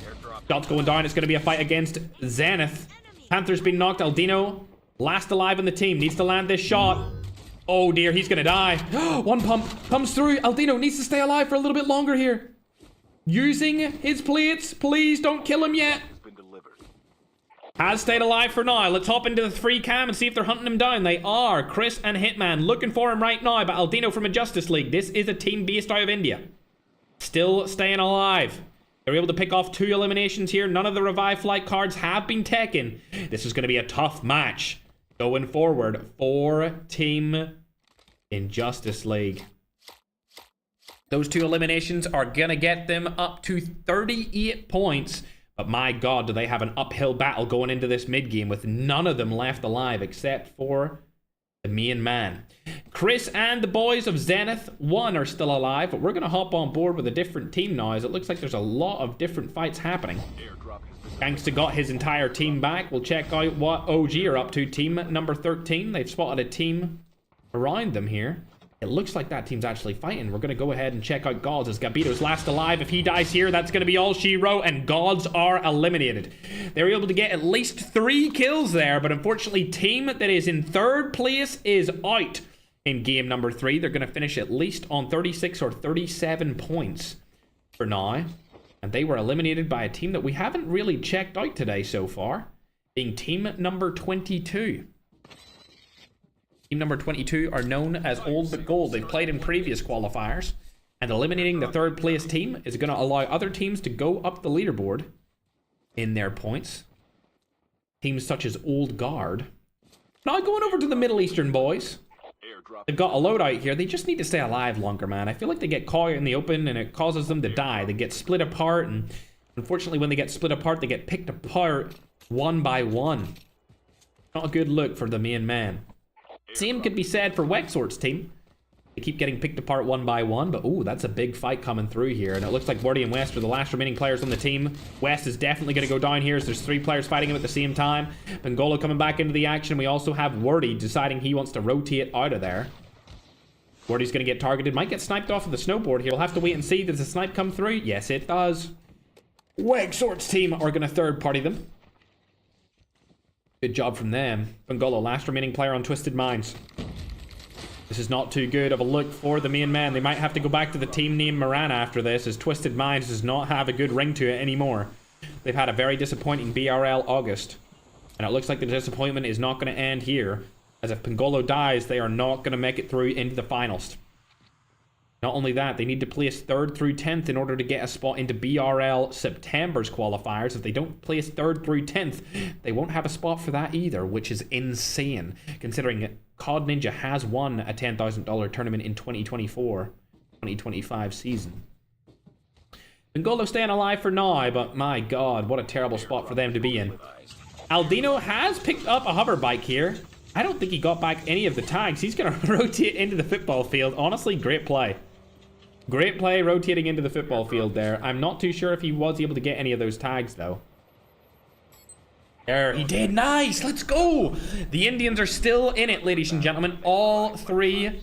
Shots going down. It's going to be a fight against Zenith. Panther's been knocked. Aldino, last alive in the team, needs to land this shot. Oh dear, he's going to die. One pump comes through. Aldino needs to stay alive for a little bit longer here. Using his plates. Please don't kill him yet. Has stayed alive for now. Let's hop into the free cam and see if they're hunting him down. They are. Chris and Hitman looking for him right now. But Aldino from Injustice League. This is a team based out of India. Still staying alive. They're able to pick off 2 eliminations here. None of the revive flight cards have been taken. This is going to be a tough match going forward for Team Injustice League. Those 2 eliminations are going to get them up to 38 points. But my god, do they have an uphill battle going into this mid-game with none of them left alive except for the main man. Chris and the boys of Zenith 1 are still alive, but we're going to hop on board with a different team now, as it looks like there's a lot of different fights happening. Gangsta got his entire team back. We'll check out what OG are up to. Team number 13. They've spotted a team around them here. It looks like that team's actually fighting. We're going to go ahead and check out Gods as Gabito's last alive. If he dies here, that's going to be all she wrote, and Gods are eliminated. They were able to get at least 3 kills there, but unfortunately, team that is in 3rd place is out in game number 3. They're going to finish at least on 36 or 37 points for now. And they were eliminated by a team that we haven't really checked out today so far, being team number 22. Team number 22 are known as Old But Gold. They've played in previous qualifiers, and eliminating the 3rd place team is going to allow other teams to go up the leaderboard in their points. Teams such as Old Guard. Now going over to the Middle Eastern boys. They've got a loadout here. They just need to stay alive longer, man. I feel like they get caught in the open and it causes them to die. They get split apart, and unfortunately when they get split apart, they get picked apart one by one. Not a good look for the main man. Same could be said for Wexort's team. They keep getting picked apart one by one, but ooh, that's a big fight coming through here. And it looks like Wordy and West are the last remaining players on the team. West is definitely going to go down here as there's 3 players fighting him at the same time. Bengolo coming back into the action. We also have Wordy deciding he wants to rotate out of there. Wordy's going to get targeted. Might get sniped off of the snowboard here. We'll have to wait and see. Does the snipe come through? Yes, it does. Wexort's team are going to third party them. Good job from them. Bengolo, last remaining player on Twisted Minds. This is not too good of a look for the main man. They might have to go back to the team name Moran after this, as Twisted Minds does not have a good ring to it anymore. They've had a very disappointing BRL August. And it looks like the disappointment is not going to end here, as if Bengolo dies, they are not going to make it through into the finals. Not only that, they need to place 3rd through 10th in order to get a spot into BRL September's qualifiers. If they don't place 3rd through 10th, they won't have a spot for that either, which is insane, considering COD Ninja has won a $10,000 tournament in 2024-2025 season. Bengolo staying alive for now, but my god, what a terrible spot for them to be in. Aldino has picked up a hover bike here. I don't think he got back any of the tags. He's going to rotate into the football field. Honestly, great play. Great play rotating into the football field there. I'm not too sure if he was able to get any of those tags, though. There, he did. Nice. Let's go. The Indians are still in it, ladies and gentlemen. All three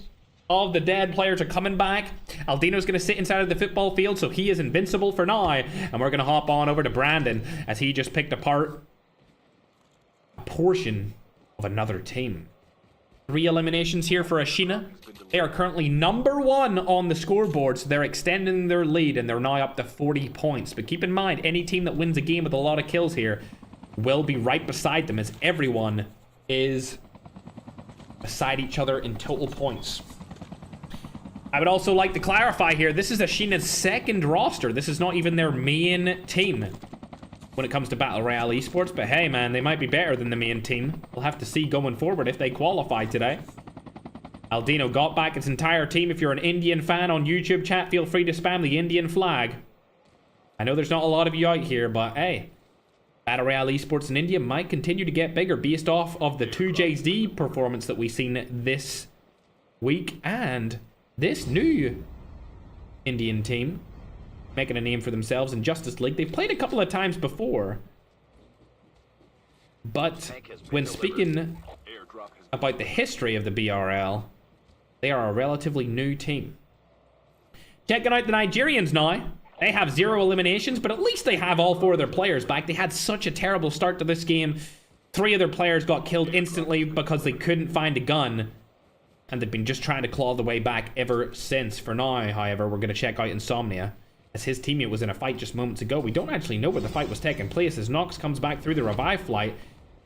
of the dead players are coming back. Aldino's going to sit inside of the football field, so he is invincible for now. And we're going to hop on over to Brandon as he just picked apart a portion of another team. 3 eliminations here for Ashina. They are currently #1 on the scoreboard, so they're extending their lead, and they're now up to 40 points. But keep in mind, any team that wins a game with a lot of kills here will be right beside them, as everyone is beside each other in total points. I would also like to clarify here, this is Ashina's second roster. This is not even their main team when it comes to Battle Royale Esports, but hey man, they might be better than the main team. We'll have to see going forward if they qualify today. Aldino got back its entire team. If you're an Indian fan on YouTube chat, feel free to spam the Indian flag. I know there's not a lot of you out here, but hey, Battle Royale Esports in India might continue to get bigger based off of the 2JZ performance that we've seen this week and this new Indian team making a name for themselves in Justice League. They've played a couple of times before, but when speaking about the history of the BRL, they are a relatively new team. Checking out the Nigerians now. They have 0 eliminations, but at least they have all 4 of their players back. They had such a terrible start to this game. 3 of their players got killed instantly because they couldn't find a gun, and they've been just trying to claw the way back ever since. For now, however, we're going to check out Insomnia, as his teammate was in a fight just moments ago. We don't actually know where the fight was taking place, as Nox comes back through the revive flight,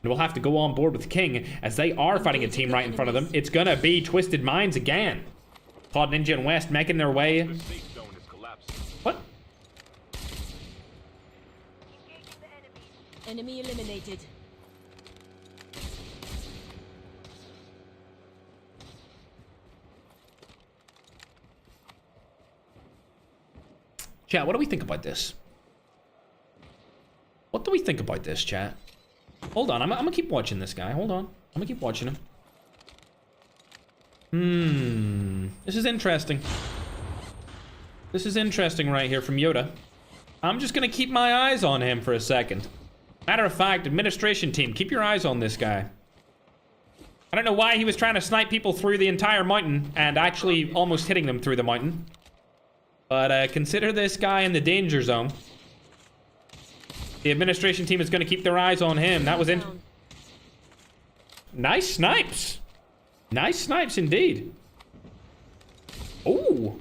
and we'll have to go on board with King, as they are fighting a team right in front of them. It's gonna be Twisted Minds again. COD Ninja and West making their way. What? Enemy eliminated. Chat, what do we think about this? What do we think about this, chat? Hold on, I'm gonna keep watching this guy. Hold on. I'm gonna keep watching him. This is interesting. This is interesting right here from Yoda. I'm just gonna keep my eyes on him for a second. Matter of fact, administration team, keep your eyes on this guy. I don't know why he was trying to snipe people through the entire mountain and actually almost hitting them through the mountain. But consider this guy in the danger zone. The administration team is going to keep their eyes on him. That was in. Nice snipes. Nice snipes indeed. Ooh.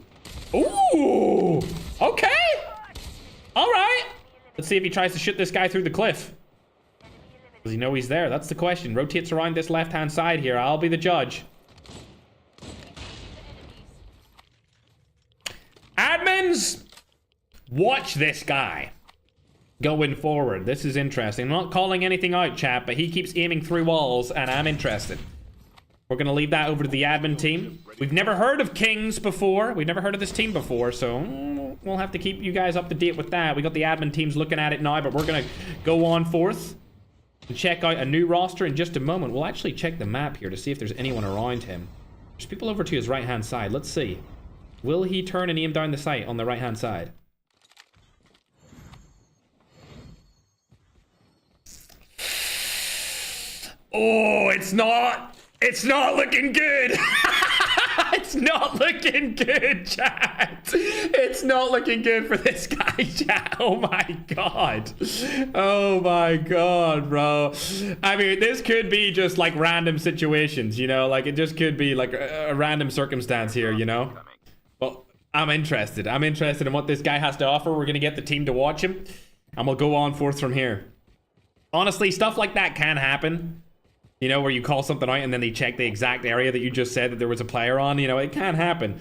Ooh. Okay. All right. Let's see if he tries to shoot this guy through the cliff. Does he know he's there? That's the question. Rotates around this left-hand side here. I'll be the judge. Admins, watch this guy going forward. This is interesting. I'm not calling anything out, chat, but he keeps aiming through walls, and I'm interested. We're going to leave that over to the admin team. We've never heard of Kings before. We've never heard of this team before, so we'll have to keep you guys up to date with that. We got the admin teams looking at it now, but we're going to go on forth and check out a new roster in just a moment. We'll actually check the map here to see if there's anyone around him. There's people over to his right-hand side. Let's see. Will he turn and aim down the sight on the right-hand side? Oh, it's not looking good. It's not looking good, chat. It's not looking good for this guy, chat. Oh my god. Oh my god, bro. I mean, this could be just like random situations, you know? Like, it just could be like a random circumstance here, you know? Well, I'm interested. I'm interested in what this guy has to offer. We're going to get the team to watch him, and we'll go on forth from here. Honestly, stuff like that can happen. You know, where you call something out and then they check the exact area that you just said that there was a player on. You know, it can happen.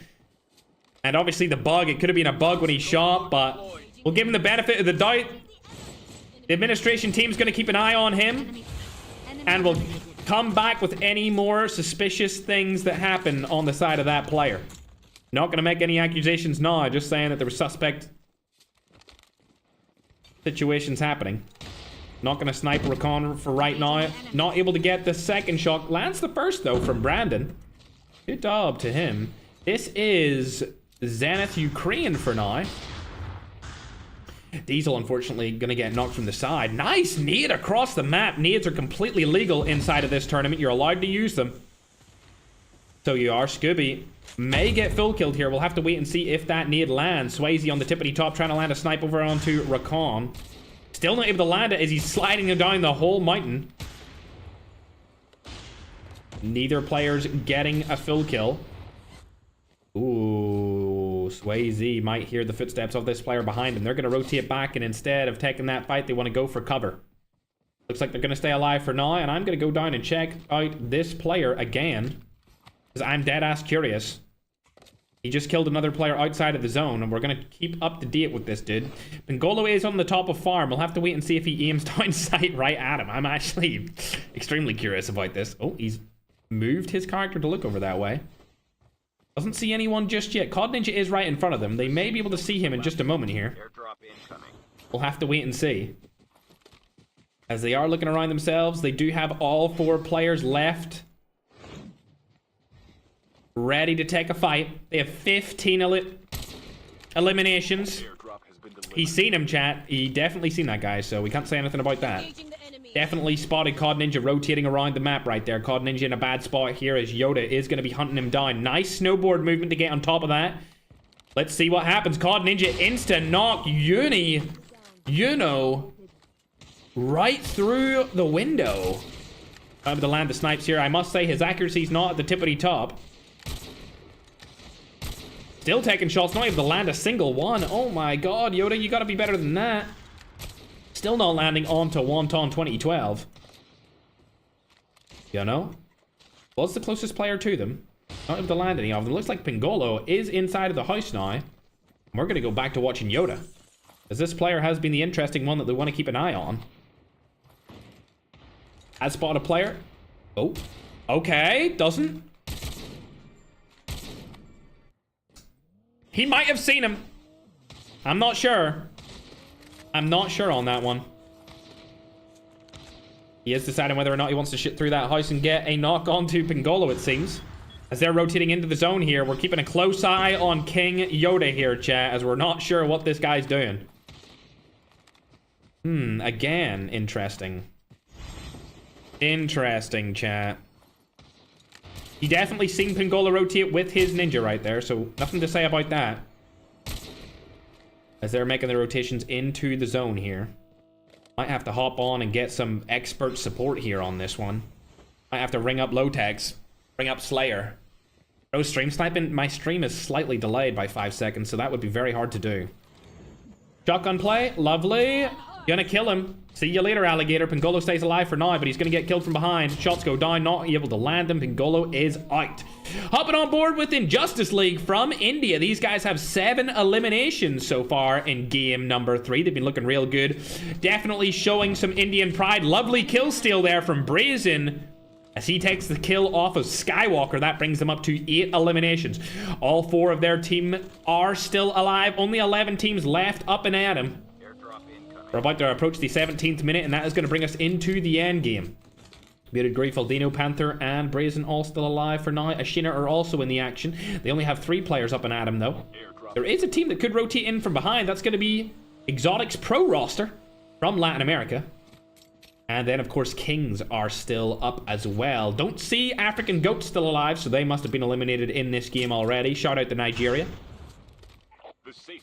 And obviously the bug, it could have been a bug when he shot, but we'll give him the benefit of the doubt. The administration team's going to keep an eye on him, and we'll come back with any more suspicious things that happen on the side of that player. Not going to make any accusations now, just saying that there were suspect situations happening. Not going to snipe Recon for right now. Not able to get the second shot. Lands the first, though, from Brandon. Good job to him. This is Zenith Ukraine for now. Diesel, unfortunately, gonna get knocked from the side. Nice nade across the map. Nades are completely legal inside of this tournament. You're allowed to use them. So you are. Scooby may get full killed here. We'll have to wait and see if that nade lands. Swayze on the tippity top, trying to land a snipe over onto Rakon. Still not able to land it as he's sliding him down the whole mountain. Neither player's getting a full kill. Ooh, Swayze might hear the footsteps of this player behind him. They're going to rotate back, and instead of taking that fight, they want to go for cover. Looks like they're going to stay alive for now, and I'm going to go down and check out this player again, because I'm dead-ass curious. He just killed another player outside of the zone, and we're going to keep up to date with this dude. Pingolo is on the top of farm. We'll have to wait and see if he aims down sight right at him. I'm actually extremely curious about this. Oh, he's moved his character to look over that way. Doesn't see anyone just yet. COD Ninja is right in front of them. They may be able to see him in just a moment here. We'll have to wait and see. As they are looking around themselves, they do have all 4 players left, ready to take a fight. They have 15 eliminations. He's seen him, chat. He definitely seen that guy, so we can't say anything about that. Definitely spotted COD Ninja rotating around the map right there. COD Ninja in a bad spot here as Yoda is going to be hunting him down. Nice snowboard movement to get on top of that. Let's see what happens. COD Ninja insta knock Uni, you know, right through the window. Able to land the snipes here. I must say his accuracy's not at the tippity top. Still taking shots, not able to land a single one. Oh my god, Yoda, you gotta be better than that. Still not landing onto Wonton 2012. You know? Was the closest player to them. Not able to land any of them. Looks like Pingolo is inside of the house now. And we're going to go back to watching Yoda, as this player has been the interesting one that they want to keep an eye on. Has spotted a player. Oh. Okay. Doesn't. He might have seen him. I'm not sure. I'm not sure on that one. He is deciding whether or not he wants to shit through that house and get a knock onto Pingolo, it seems. As they're rotating into the zone here, we're keeping a close eye on King Yoda here, chat, as we're not sure what this guy's doing. Again, interesting. Interesting, chat. He definitely seen Pingolo rotate with his ninja right there, so nothing to say about that. As they're making the rotations into the zone here. Might have to hop on and get some expert support here on this one. Might have to ring up Lotex. Ring up Slayer. No stream sniping. My stream is slightly delayed by 5 seconds, so that would be very hard to do. Shotgun play. Lovely. Gonna kill him. See you later, alligator. Pingolo stays alive for now, but he's gonna get killed from behind. Shots go down, not able to land him. Pingolo is out. Hopping on board with Injustice League from India. These guys have 7 eliminations so far in game number 3. They've been looking real good. Definitely showing some Indian pride. Lovely kill steal there from Brazen, as he takes the kill off of Skywalker. That brings them up to 8 eliminations. All 4 of their team are still alive. Only 11 teams left up and at him. We're about to approach the 17th minute, and that is going to bring us into the end game. Muted Grief, Aldino, Panther, and Brazen all still alive for now. Ashina are also in the action. They only have 3 players up and at him, though. There is a team that could rotate in from behind. That's going to be Exotics Pro roster from Latin America. And then, of course, Kings are still up as well. Don't see African Goats still alive, so they must have been eliminated in this game already. Shout out to Nigeria.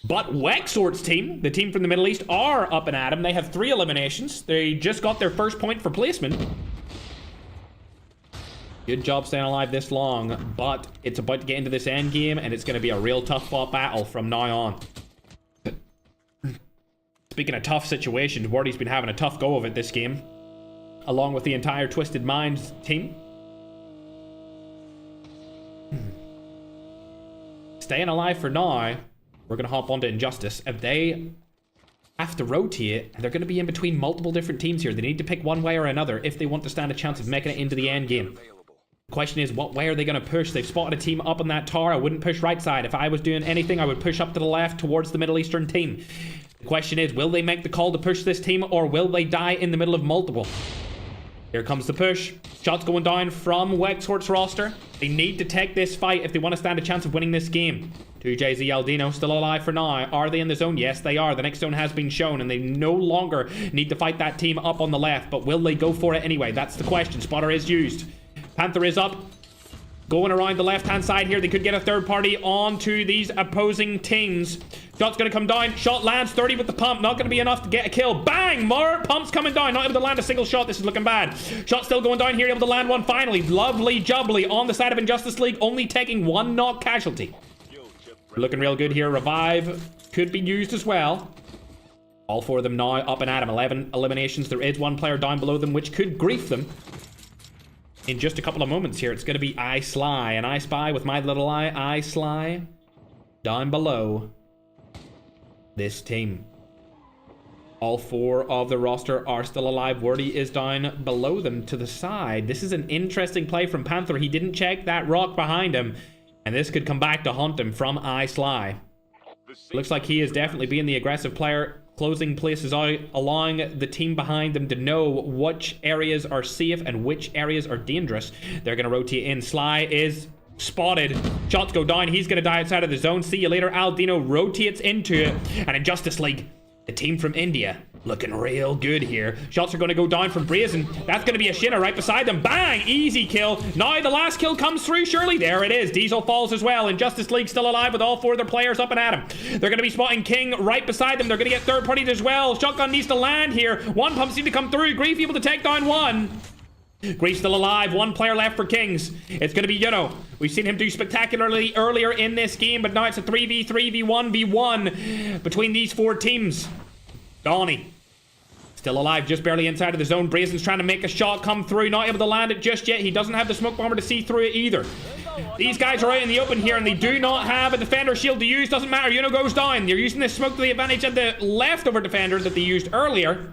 But Wexort's team, the team from the Middle East, are up and at 'em. They have 3 eliminations. They just got their first point for placement. Good job staying alive this long, but it's about to get into this end game, and it's going to be a real tough fought battle from now on. Speaking of tough situations, Wardy's been having a tough go of it this game, along with the entire Twisted Minds team. Staying alive for now. We're going to hop onto Injustice. If they have to rotate, they're going to be in between multiple different teams here. They need to pick one way or another if they want to stand a chance of making it into the end game. The question is, what way are they going to push? They've spotted a team up on that tower. I wouldn't push right side. If I was doing anything, I would push up to the left towards the Middle Eastern team. The question is, will they make the call to push this team, or will they die in the middle of multiple? Here comes the push. Shots going down from Wexhort's roster. They need to take this fight if they want to stand a chance of winning this game. 2JZ Aldino still alive for now. Are they in the zone? Yes, they are. The next zone has been shown, and they no longer need to fight that team up on the left. But will they go for it anyway? That's the question. Spotter is used. Panther is up. Going around the left-hand side here. They could get a third party onto these opposing teams. Shot's going to come down. Shot lands 30 with the pump. Not going to be enough to get a kill. Bang! More pump's coming down. Not able to land a single shot. This is looking bad. Shot still going down here. Able to land one finally. Lovely jubbly on the side of Injustice League. Only taking one knock casualty. Looking real good here. Revive could be used as well. All four of them now up and at him. 11 eliminations. There is one player down below them, which could grief them. In just a couple of moments here, it's going to be I Sly and I Spy with my little eye. I Sly down below this team. All four of the roster are still alive. Wordy is down below them to the side. This is an interesting play from Panther. He didn't check that rock behind him, and this could come back to haunt him from I Sly. Looks like he is definitely being the aggressive player, closing places out, allowing the team behind them to know which areas are safe and which areas are dangerous. They're going to rotate in. Sly is spotted. Shots go down. He's going to die outside of the zone. See you later. Aldino rotates into it. And in Justice League, the team from India looking real good here. Shots are going to go down from Brazen. That's going to be a Shinna right beside them. Bang! Easy kill. Now the last kill comes through, surely. There it is. Diesel falls as well. And Justice League still alive with all four of their players up and at him. They're going to be spotting King right beside them. They're going to get third partied as well. Shotgun needs to land here. One pump seems to come through. Grief able to take down one. Grief still alive. One player left for Kings. It's going to be Yuno. We've seen him do spectacularly earlier in this game, but now it's a 3v3, v1v1 between these four teams. Donnie still alive, just barely inside of the zone. Brazen's trying to make a shot come through, not able to land it just yet. He doesn't have the smoke bomber to see through it either. These guys are out in the open here, and they do not have a defender shield to use. Doesn't matter. Yuno goes down. They're using this smoke to the advantage of the leftover defender that they used earlier.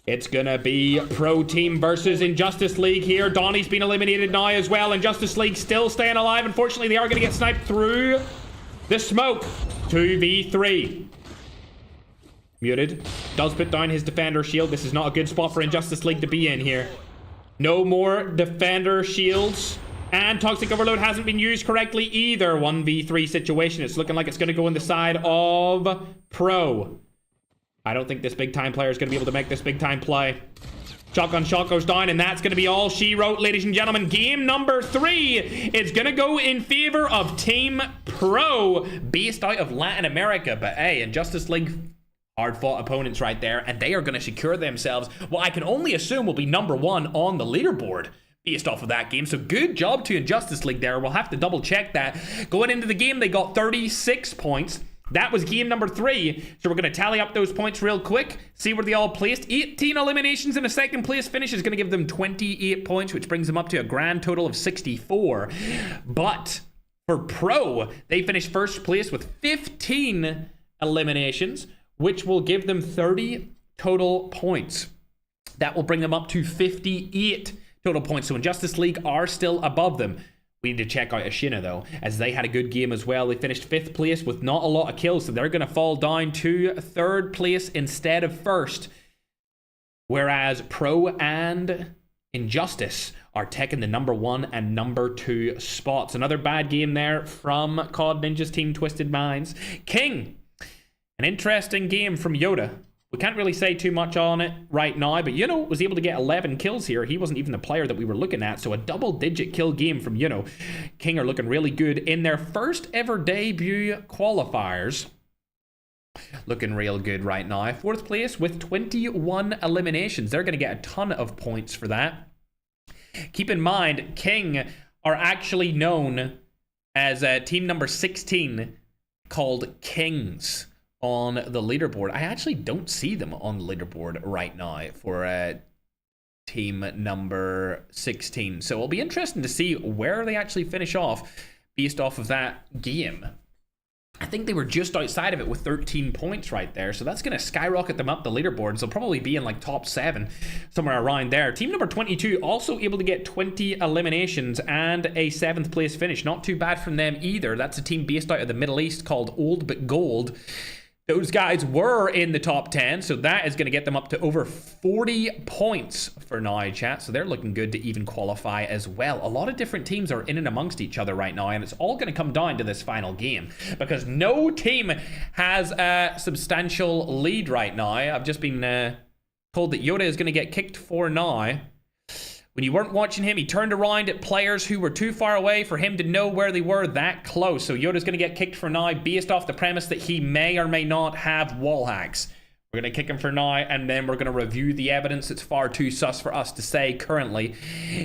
It's gonna be Pro Team versus Injustice League here. Donnie's been eliminated now as well. Injustice League still staying alive. Unfortunately, they are gonna get sniped through the smoke. 2v3. Muted. Does put down his defender shield. This is not a good spot for Injustice League to be in here. No more defender shields. And Toxic Overload hasn't been used correctly either. 1v3 situation. It's looking like it's going to go on the side of Pro. I don't think this big time player is going to be able to make this big time play. Shotgun shot goes down, and that's going to be all she wrote, ladies and gentlemen. Game number 3 is going to go in favor of Team Pro, based out of Latin America. But hey, Injustice League, hard-fought opponents right there, and they are going to secure themselves what I can only assume will be number 1 on the leaderboard based off of that game. So good job to Injustice League there. We'll have to double check that. Going into the game, they got 36 points. That was game number 3. So we're going to tally up those points real quick, see where they all placed. 18 eliminations in a second place finish is going to give them 28 points, which brings them up to a grand total of 64. But for Pro, they finished first place with 15 eliminations, which will give them 30 total points. That will bring them up to 58 total points. So Injustice League are still above them. We need to check out Ashina, though, as they had a good game as well. They finished 5th place with not a lot of kills, so they're going to fall down to 3rd place instead of 1st. Whereas Pro and Injustice are taking the number 1 and number 2 spots. Another bad game there from COD Ninja's team, Twisted Minds. King, an interesting game from Yoda. We can't really say too much on it right now, but Yuno was able to get 11 kills here. He wasn't even the player that we were looking at, so a double-digit kill game from Yuno. King are looking really good in their first ever debut qualifiers. Looking real good right now. 4th place with 21 eliminations. They're going to get a ton of points for that. Keep in mind, King are actually known as team number 16, called Kings on the leaderboard. I actually don't see them on the leaderboard right now for team number 16. So it'll be interesting to see where they actually finish off based off of that game. I think they were just outside of it with 13 points right there. So that's going to skyrocket them up the leaderboards. They'll probably be in like top 7, somewhere around there. Team number 22 also able to get 20 eliminations and a 7th place finish. Not too bad from them either. That's a team based out of the Middle East called Old But Gold. Those guys were in the top 10, so that is going to get them up to over 40 points for now, chat. So they're looking good to even qualify as well. A lot of different teams are in and amongst each other right now, and it's all going to come down to this final game because no team has a substantial lead right now. I've just been told that Yoda is going to get kicked for now. When you weren't watching him, he turned around at players who were too far away for him to know where they were that close. So Yoda's going to get kicked for now based off the premise that he may or may not have wall hacks. We're going to kick him for now, and then we're going to review the evidence. It's far too sus for us to say currently.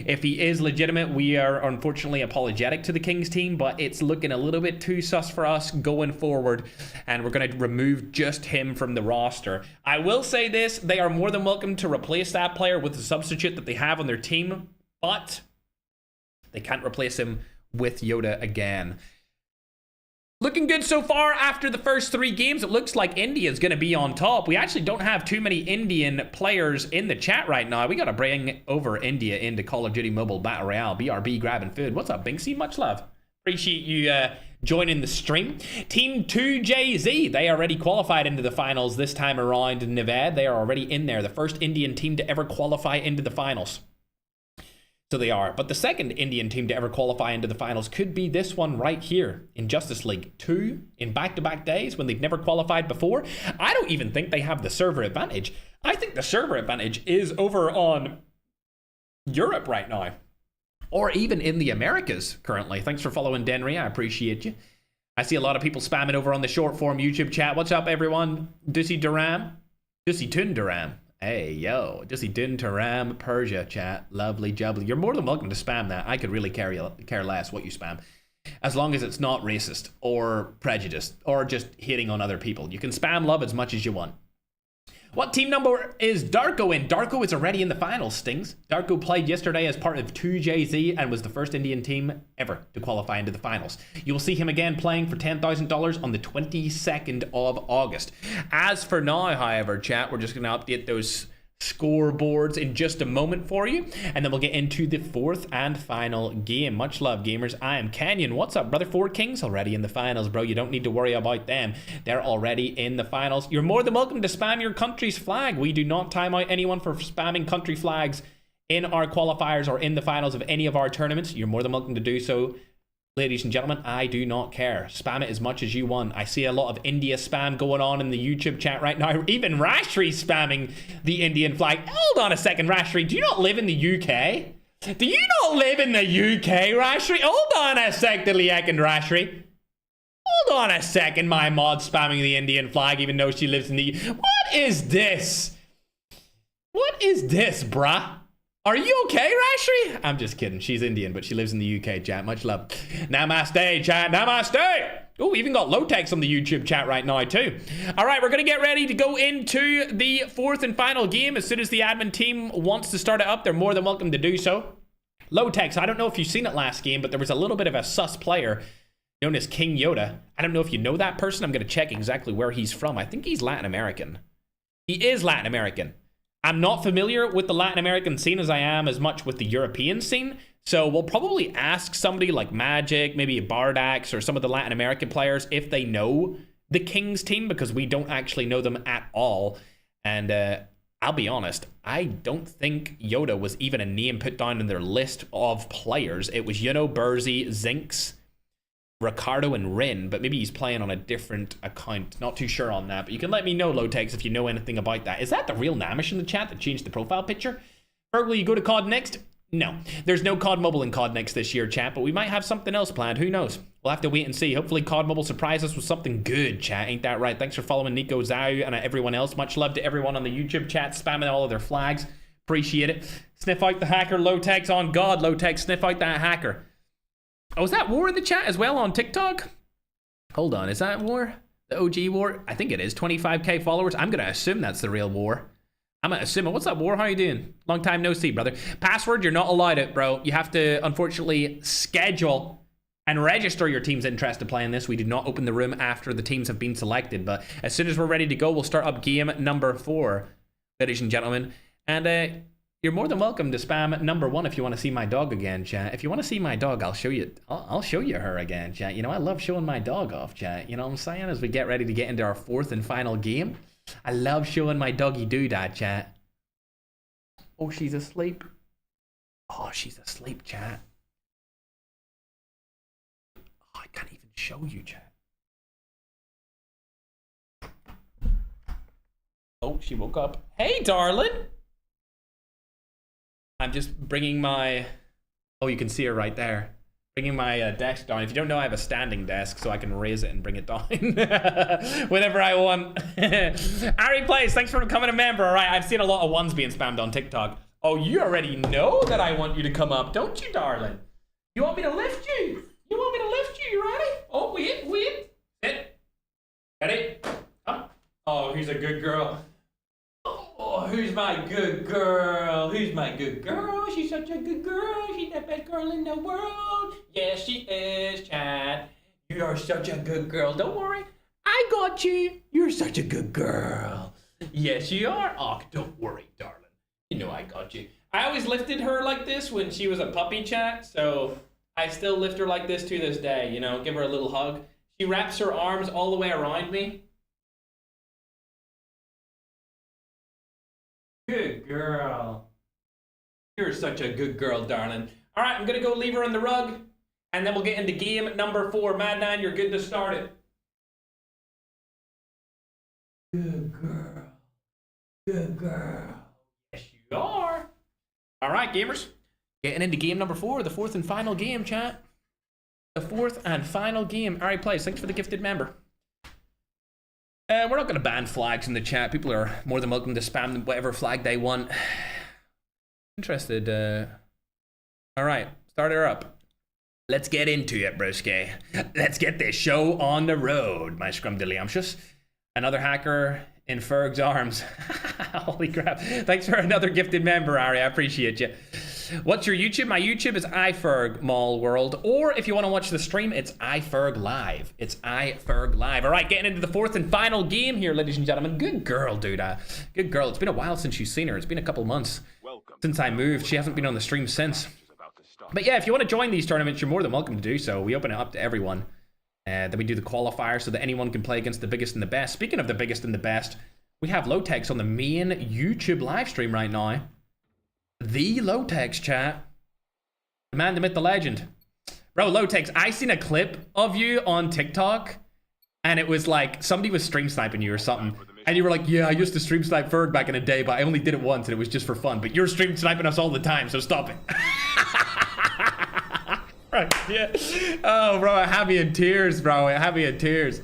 If he is legitimate, we are unfortunately apologetic to the Kings team, but it's looking a little bit too sus for us going forward, and we're going to remove just him from the roster. I will say this, they are more than welcome to replace that player with the substitute that they have on their team, but they can't replace him with Yoda again. Looking good so far after the first 3 games. It looks like India is going to be on top. We actually don't have too many Indian players in the chat right now. We got to bring over India into Call of Duty Mobile Battle Royale. BRB grabbing food. What's up, Binksy? Much love. Appreciate you joining the stream. Team 2JZ, they already qualified into the finals this time around in Nevada. They are already in there. The first Indian team to ever qualify into the finals. So they are. But the second Indian team to ever qualify into the finals could be this one right here in Justice League 2 in back-to-back days when they've never qualified before. I don't even think they have the server advantage. I think the server advantage is over on Europe right now. Or even in the Americas currently. Thanks for following, Denry. I appreciate you. I see a lot of people spamming over on the short form YouTube chat. What's up, everyone? Dussy Duram? Dussy Tun Duram. Hey, yo, Dussy Dun Taram Persia chat. Lovely jubbly. You're more than welcome to spam that. I could really care less what you spam. As long as it's not racist or prejudiced or just hitting on other people. You can spam love as much as you want. What team number is Darko in? Darko is already in the finals, Stings. Darko played yesterday as part of 2JZ and was the first Indian team ever to qualify into the finals. You will see him again playing for $10,000 on the 22nd of August. As for now, however, chat, we're just going to update those scoreboards in just a moment for you, and then we'll get into the 4th and final game. Much love, gamers. I am Canyon. What's up, brother? 4 Kings already in the finals, bro. You don't need to worry about them. They're already in the finals. You're more than welcome to spam your country's flag. We do not time out anyone for spamming country flags in our qualifiers or in the finals of any of our tournaments. You're more than welcome to do so. Ladies and gentlemen, I do not care. Spam it as much as you want. I see a lot of India spam going on in the YouTube chat right now. Even Rashri spamming the Indian flag. Hold on a second, Rashri. Do you not live in the UK? Do you not live in the UK, Rashri? Hold on a sec, Diliek and Rashri. Hold on a second, my mod spamming the Indian flag even though she lives in the... What is this? What is this, bruh? Are you okay, Rashri? I'm just kidding. She's Indian, but she lives in the UK, chat. Much love. Namaste, chat. Namaste. Oh, we even got Lotex on the YouTube chat right now, too. All right, we're going to get ready to go into the 4th and final game. As soon as the admin team wants to start it up, they're more than welcome to do so. Lotex, I don't know if you've seen it last game, but there was a little bit of a sus player known as King Yoda. I don't know if you know that person. I'm going to check exactly where he's from. I think he's Latin American. He is Latin American. I'm not familiar with the Latin American scene as I am as much with the European scene, so we'll probably ask somebody like Magic, maybe Bardax, or some of the Latin American players if they know the Kings team, because we don't actually know them at all. And I'll be honest, I don't think Yoda was even a name put down in their list of players. It was Yuno, Burzy, Zinx, Ricardo, and Rin, but maybe he's playing on a different account. Not too sure on that, but you can let me know, Lotex, if you know anything about that. Is that the real Namish in the chat that changed the profile picture? Or will you go to COD Next? No, there's no COD Mobile in COD Next this year, chat, but we might have something else planned. Who knows? We'll have to wait and see. Hopefully COD Mobile surprises us with something good, chat. Ain't that right? Thanks for following Nico Zhao and everyone else. Much love to everyone on the YouTube chat spamming all of their flags. Appreciate it. Sniff out the hacker, Lotex. On God, Lotex, sniff out that hacker. Oh, is that War in the chat as well on TikTok? Hold on, is that War? The OG War? I think it is. 25k followers. I'm going to assume that's the real War. I'm going to assume it. What's up, War? How you doing? Long time no see, brother. Password, you're not allowed it, bro. You have to, unfortunately, schedule and register your team's interest to play in this. We do not open the room after the teams have been selected, but as soon as we're ready to go, we'll start up game number 4, ladies and gentlemen. And, You're more than welcome to spam number 1 if you want to see my dog again, chat. If you want to see my dog, I'll show you. I'll show you her again, chat. You know, I love showing my dog off, chat. You know what I'm saying? As we get ready to get into our 4th and final game, I love showing my doggy doodad, chat. Oh, she's asleep. Oh, she's asleep, chat. Oh, I can't even show you, chat. Oh, she woke up. Hey, darling. I'm just bringing my... Oh, you can see her right there. Bringing my desk down. If you don't know, I have a standing desk, so I can raise it and bring it down whenever I want. Ari Plays, thanks for becoming a member. All right, I've seen a lot of ones being spammed on TikTok. Oh, you already know that I want you to come up, don't you, darling? You want me to lift you? You want me to lift you? You ready? Oh, wait. Sit. Ready? Come. Oh, he's a good girl. Oh, who's my good girl? Who's my good girl? She's such a good girl. She's the best girl in the world. Yes, she is, Chad. You are such a good girl. Don't worry. I got you. You're such a good girl. Yes, you are. Oh, don't worry, darling. You know I got you. I always lifted her like this when she was a puppy, chat. So I still lift her like this to this day. You know, give her a little hug. She wraps her arms all the way around me. Good girl. You're such a good girl, darling. All right, I'm going to go leave her on the rug, and then we'll get into game number 4. Mad9, you're good to start it. Good girl. Good girl. Yes, you are. All right, gamers. Getting into game number 4, the 4th and final game, chat. The 4th and final game. All right, Plays, thanks for the gifted member. We're not going to ban flags in the chat. People are more than welcome to spam whatever flag they want. Interested. All right, start her up. Let's get into it, broski. Let's get this show on the road, my scrumdiddlyumptious. Another hacker in Ferg's arms. Holy crap. Thanks for another gifted member, Ari. I appreciate you. What's your YouTube? My YouTube is iFerg Mall World. Or if you want to watch the stream, it's iFerg Live. It's iFerg Live. All right, getting into the 4th and final game here, ladies and gentlemen. Good girl, dude. Good girl. It's been a while since you've seen her. It's been a couple months since I moved. She hasn't been on the stream since. But yeah, if you want to join these tournaments, you're more than welcome to do so. We open it up to everyone. Then we do the qualifier so that anyone can play against the biggest and the best. Speaking of the biggest and the best, we have Lotex on the main YouTube live stream right now. The Lotex, chat. The man, the myth, the legend. Bro, Lotex, I seen a clip of you on TikTok, and it was like somebody was stream sniping you or something. And you were like, yeah, I used to stream snipe Ferg back in the day, but I only did it once, and it was just for fun. But you're stream sniping us all the time, so stop it. Right, yeah. Oh, bro, I have you in tears, bro. I have you in tears.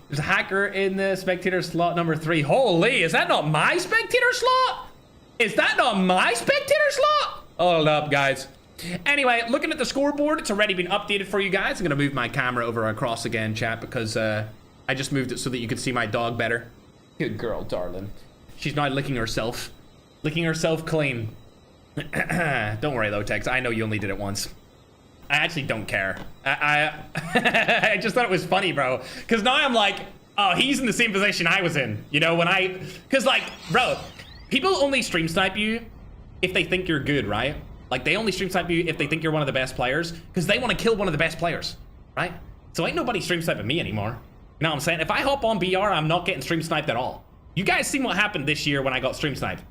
There's a hacker in the spectator slot number 3. Holy, is that not my spectator slot? Is that not my spectator slot? Hold up, guys. Anyway, looking at the scoreboard, it's already been updated for you guys. I'm going to move my camera over across again, chat, because I just moved it so that you could see my dog better. Good girl, darling. She's now licking herself. Licking herself clean. Don't worry, Lotex. I know you only did it once. I actually don't care. I just thought it was funny, bro. Because now I'm like, oh, he's in the same position I was in. You know, when I... Because, like, bro... People only stream snipe you if they think you're good, right? Like, they only stream snipe you if they think you're one of the best players, because they want to kill one of the best players, right? So ain't nobody stream sniping me anymore. You know what I'm saying? If I hop on BR, I'm not getting stream sniped at all. You guys seen what happened this year when I got stream sniped.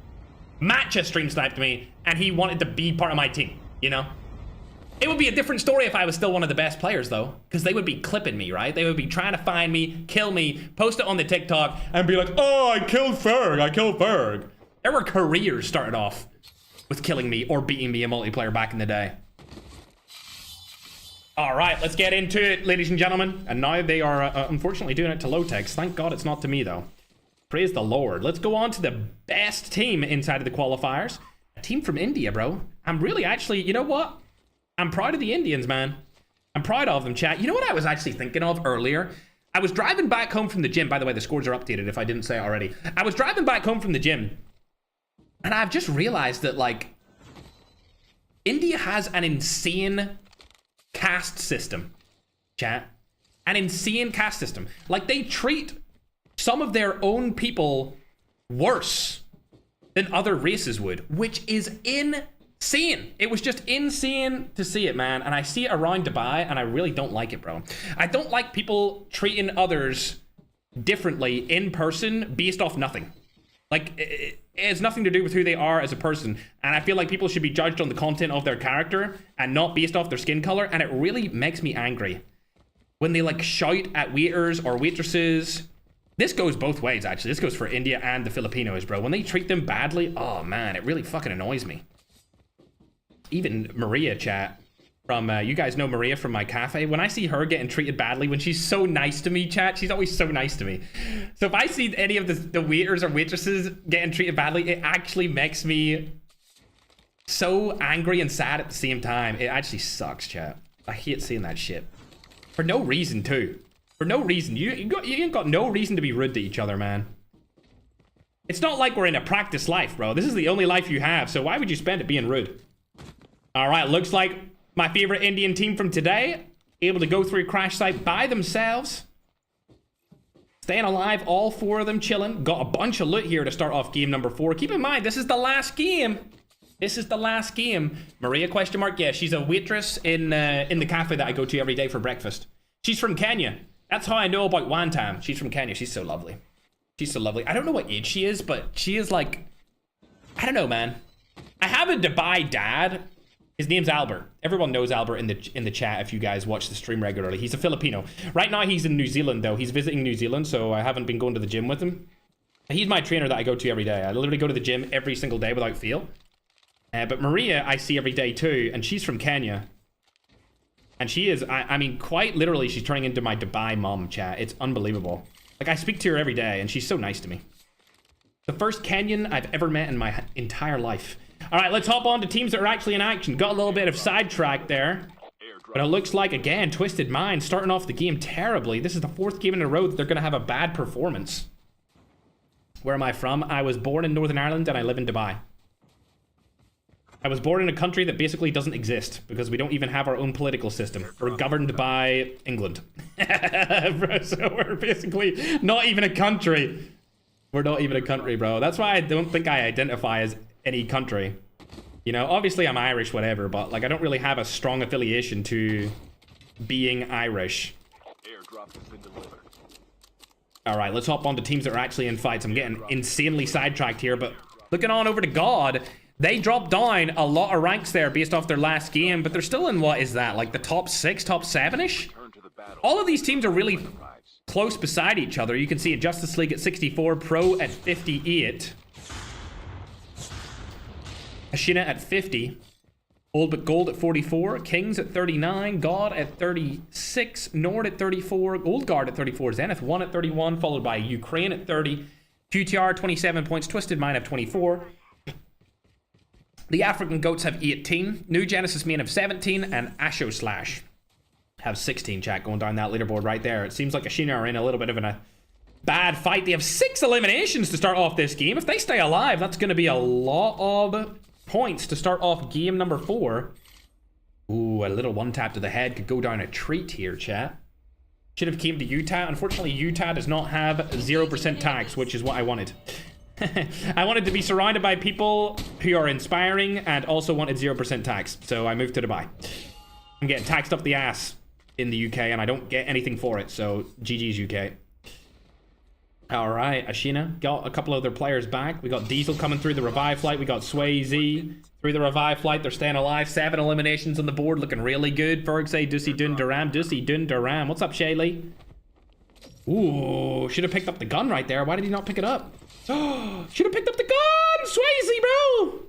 Matcha stream sniped me, and he wanted to be part of my team, you know? It would be a different story if I was still one of the best players, though, because they would be clipping me, right? They would be trying to find me, kill me, post it on the TikTok, and be like, oh, I killed Ferg, I killed Ferg. There were careers started off with killing me or beating me in multiplayer back in the day. All right, let's get into it, ladies and gentlemen. And now they are unfortunately doing it to Lotex. Thank God it's not to me, though. Praise the Lord. Let's go on to the best team inside of the qualifiers. A team from India, bro. I'm really actually, you know what? I'm proud of the Indians, man. I'm proud of them, chat. You know what I was actually thinking of earlier? I was driving back home from the gym. By the way, the scores are updated if I didn't say it already. I was driving back home from the gym. And I've just realized that, like, India has an insane caste system, chat. An insane caste system. Like, they treat some of their own people worse than other races would, which is insane. It was just insane to see it, man. And I see it around Dubai, and I really don't like it, bro. I don't like people treating others differently in person based off nothing. Like, it has nothing to do with who they are as a person. And I feel like people should be judged on the content of their character and not based off their skin color. And it really makes me angry when they like shout at waiters or waitresses. This goes both ways, actually. This goes for India and the Filipinos, bro. When they treat them badly, oh man, it really fucking annoys me. Even Maria, chat, from, you guys know Maria from my cafe. When I see her getting treated badly, when she's so nice to me, chat, she's always so nice to me. So if I see any of the waiters or waitresses getting treated badly, it actually makes me so angry and sad at the same time. It actually sucks, chat. I hate seeing that shit. For no reason, too. For no reason. You ain't got no reason to be rude to each other, man. It's not like we're in a practice life, bro. This is the only life you have, so why would you spend it being rude? Alright, looks like my favorite Indian team from today, able to go through a crash site by themselves. Staying alive, all four of them chilling. Got a bunch of loot here to start off game number 4. Keep in mind, this is the last game. This is the last game. Maria, question mark? Yeah, she's a waitress in the cafe that I go to every day for breakfast. She's from Kenya. That's how I know about Wantam. She's from Kenya. She's so lovely. She's so lovely. I don't know what age she is, but she is like... I don't know, man. I have a Dubai dad. His name's Albert. Everyone knows Albert in the chat if you guys watch the stream regularly. He's a Filipino. Right now he's in New Zealand though. He's visiting New Zealand, so I haven't been going to the gym with him. He's my trainer that I go to every day. I literally go to the gym every single day without fail. But Maria I see every day too, and she's from Kenya. And she is, I mean, quite literally, she's turning into my Dubai mom, chat. It's unbelievable. Like, I speak to her every day, and she's so nice to me. The first Kenyan I've ever met in my entire life. All right, let's hop on to teams that are actually in action. Got a little bit of sidetrack there. But it looks like, again, Twisted Mind starting off the game terribly. This is the 4th game in a row that they're going to have a bad performance. Where am I from? I was born in Northern Ireland, and I live in Dubai. I was born in a country that basically doesn't exist because we don't even have our own political system. We're governed by England. So we're basically not even a country. We're not even a country, bro. That's why I don't think I identify as any country. You know, obviously I'm Irish, whatever, but like I don't really have a strong affiliation to being Irish. All right, let's hop on to teams that are actually in fights. I'm getting insanely sidetracked here, but looking on over to God. They dropped down a lot of ranks there based off their last game, but they're still in, what is that, like the top 6, top 7-ish? All of these teams are really close beside each other. You can see Justice League at 64, Pro at 58. Ashina at 50. Old but Gold at 44. Kings at 39. God at 36. Nord at 34. Old Guard at 34. Zenith 1 at 31, followed by Ukraine at 30. QTR 27 points. Twisted Mind at 24. The African Goats have 18. New Genesis Main have 17. And Asho Slash have 16, chat, going down that leaderboard right there. It seems like Ashina are in a little bit of a bad fight. They have 6 eliminations to start off this game. If they stay alive, that's going to be a lot of points to start off game number 4. Ooh, a little one tap to the head could go down a treat here, chat. Should have came to Utah. Unfortunately, Utah does not have 0% tax, which is what I wanted. I wanted to be surrounded by people who are inspiring and also wanted 0% tax. So I moved to Dubai. I'm getting taxed up the ass in the UK and I don't get anything for it. So GG's UK. All right, Ashina got a couple of their players back. We got Diesel coming through the revive flight. We got Swayze through the revive flight. They're staying alive. 7 eliminations on the board, looking really good. Ferg say Dussy Dun Duram. Dussy Dun Duram. What's up, Shaylee? Ooh, should have picked up the gun right there. Why did he not pick it up? Should have picked up the gun! Swayze, bro!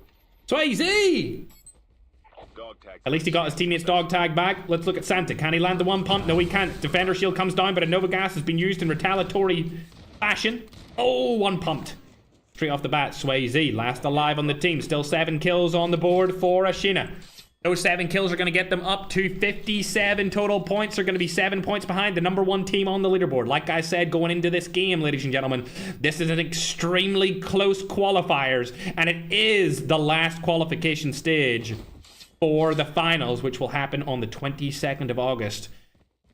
Swayze! At least he got his teammate's dog tag back. Let's look at Santa. Can he land the 1 pump? No, he can't. Defender shield comes down, but a Nova Gas has been used in retaliatory fashion. Oh, 1 pumped. Straight off the bat, Swayze, last alive on the team. Still 7 kills on the board for Ashina. Those 7 kills are going to get them up to 57 total points. They're going to be 7 points behind the #1 team on the leaderboard. Like I said, going into this game, ladies and gentlemen, this is an extremely close qualifiers, and it is the last qualification stage for the finals, which will happen on the 22nd of August.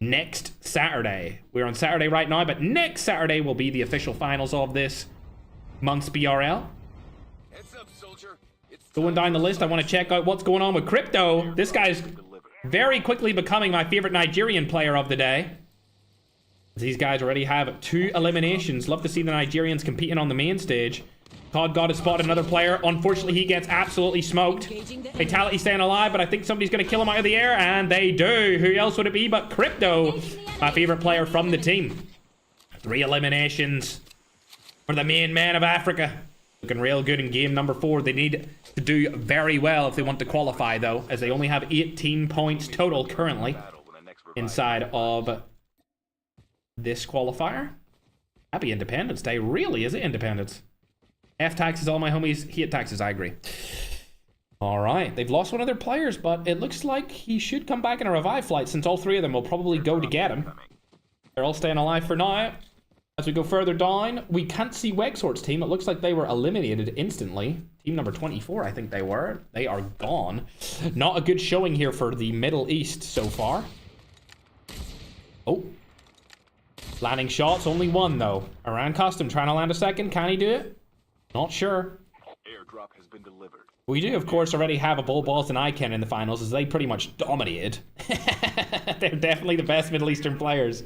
Next Saturday. We're on Saturday right now, but next Saturday will be the official finals of this month's BRL. Going down the list, I want to check out what's going on with Crypto. This guy's very quickly becoming my favorite Nigerian player of the day. These guys already have 2 eliminations. Love to see the Nigerians competing on the main stage. COD God has spotted another player. Unfortunately, he gets absolutely smoked. Fatality staying alive, but I think somebody's going to kill him out of the air, and they do. Who else would it be but Crypto, my favorite player from the team. 3 eliminations for the main man of Africa. Looking real good in game number 4. They need to do very well if they want to qualify, though, as they only have 18 points total currently inside of this qualifier. Happy Independence Day. Really, is it Independence? F taxes, all my homies. Hate taxes, I agree. Alright, they've lost one of their players, but it looks like he should come back in a revive flight since all 3 of them will probably go to get him. They're all staying alive for now. As we go further down, we can't see Wexhort's team. It looks like they were eliminated instantly. Team number 24, I think they were. They are gone. Not a good showing here for the Middle East so far. Oh. Landing shots, only 1 though. Iran Custom trying to land a second. Can he do it? Not sure. Airdrop has been delivered. We do, of course, already have a Bull Balls and Iken in the finals, as they pretty much dominated. They're definitely the best Middle Eastern players.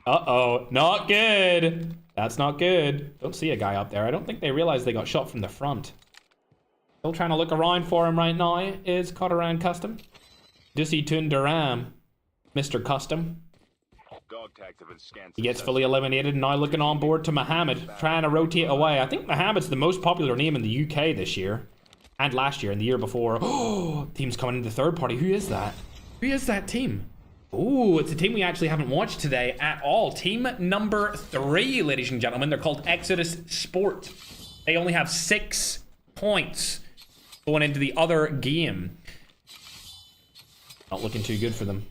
Uh-oh, not good. That's not good. Don't see a guy up there. I don't think they realized they got shot from the front. Still trying to look around for him right now is Kodaran Custom. Dusi Tundaram, Mr. Custom. Dog tags have been scanned. He gets fully eliminated, and now looking on board to Mohammed, trying to rotate away. I think Mohammed's the most popular name in the UK this year. And last year, and the year before. Oh, team's coming into third party. Who is that? Who is that team? Ooh, it's a team we actually haven't watched today at all. Team number 3, ladies and gentlemen. They're called Exodus Sport. They only have 6 points going into the other game. Not looking too good for them.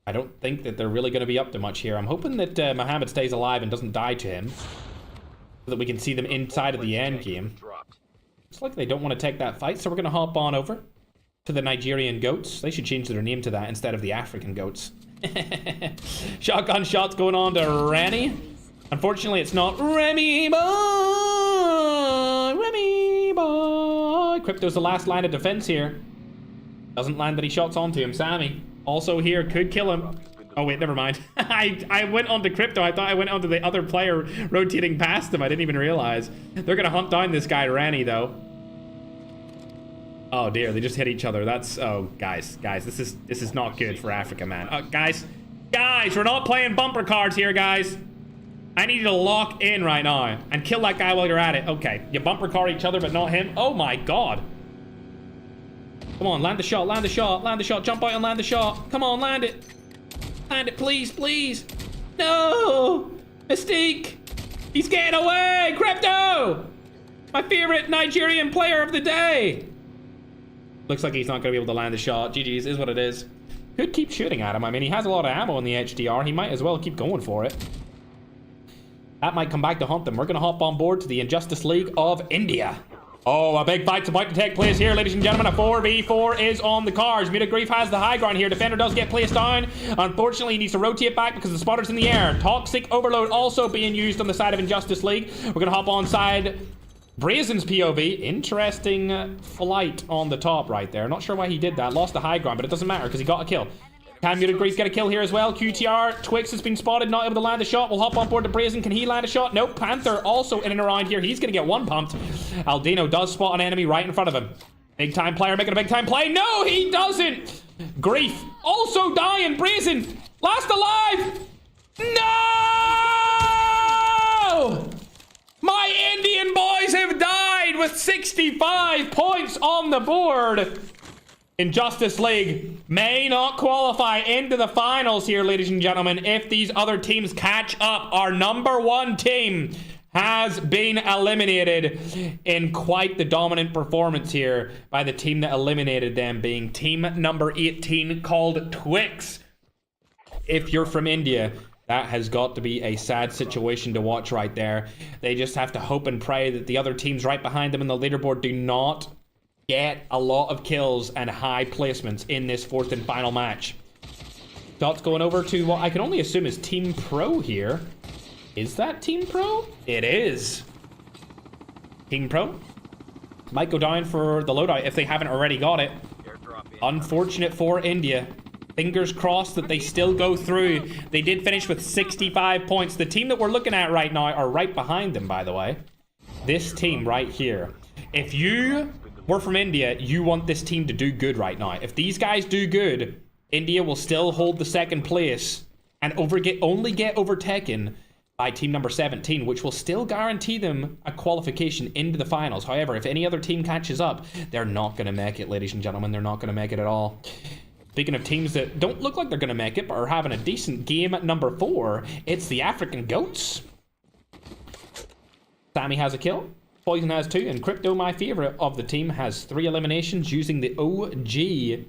I don't think that they're really going to be up to much here. I'm hoping that Mohammed stays alive and doesn't die to him, so that we can see them inside of the end game. Looks like they don't want to take that fight, so we're going to hop on over to the Nigerian Goats. They should change their name to that instead of the African Goats. Shotgun shots going on to Rani. Unfortunately, it's not Remy boy. Remy boy. Crypto's the last line of defense here. Doesn't land any shots onto him. Sammy also here, could kill him. Oh wait, never mind. I went onto Crypto. I thought I went onto the other player rotating past him. I didn't even realize. They're gonna hunt down this guy Rani though. Oh dear, they just hit each other. That's, oh guys, this is not good for Africa, man. Guys, we're not playing bumper cards here, guys. I need you to lock in right now and kill that guy while you're at it. Okay, you bumper card each other, but not him. Oh my god. Come on, land the shot, land the shot, land the shot. Jump out and land the shot. Come on, land it. Land it, please, please. No! Mystique! He's getting away! Crypto! My favorite Nigerian player of the day! Looks like he's not going to be able to land the shot. GG's is what it is. Could keep shooting at him. I mean, he has a lot of ammo in the HDR. He might as well keep going for it. That might come back to haunt them. We're going to hop on board to the Injustice League of India. Oh, a big fight's about to take place here, ladies and gentlemen. A 4v4 is on the cards. Muted Grief has the high ground here. Defender does get placed down. Unfortunately, he needs to rotate back because the spotter's in the air. Toxic Overload also being used on the side of Injustice League. We're going to hop on side Brazen's POV. Interesting flight on the top right there. Not sure why he did that. Lost the high ground, but it doesn't matter because he got a kill. Can Muted Grief get a kill here as well? QTR, Twix has been spotted, not able to land a shot. We'll hop on board to Brazen. Can he land a shot? Nope. Panther also in and around here. He's going to get one pumped. Aldino does spot an enemy right in front of him. Big time player making a big time play. No, he doesn't. Grief also dying. Brazen, last alive. No! My Indian boys have died with 65 points on the board. Injustice League may not qualify into the finals here, ladies and gentlemen, if these other teams catch up. Our number 1 team has been eliminated in quite the dominant performance here by the team that eliminated them, being team number 18 called Twix. If you're from India, that has got to be a sad situation to watch right there. They just have to hope and pray that the other teams right behind them in the leaderboard do not get a lot of kills and high placements in this 4th and final match. Shots going over to what I can only assume is Team Pro here. Is that Team Pro? It is. Team Pro might go down for the loadout if they haven't already got it. Unfortunate for India. Fingers crossed that they still go through. They did finish with 65 points. The team that we're looking at right now are right behind them, by the way. This team right here. If you were from India, you want this team to do good right now. If these guys do good, India will still hold the second place and only get overtaken by team number 17, which will still guarantee them a qualification into the finals. However, if any other team catches up, they're not going to make it, ladies and gentlemen. They're not going to make it at all. Speaking of teams that don't look like they're going to make it, but are having a decent game at number 4, it's the African Goats. Sammy has a kill. Poison has 2. And Crypto, my favorite of the team, has 3 eliminations using the OG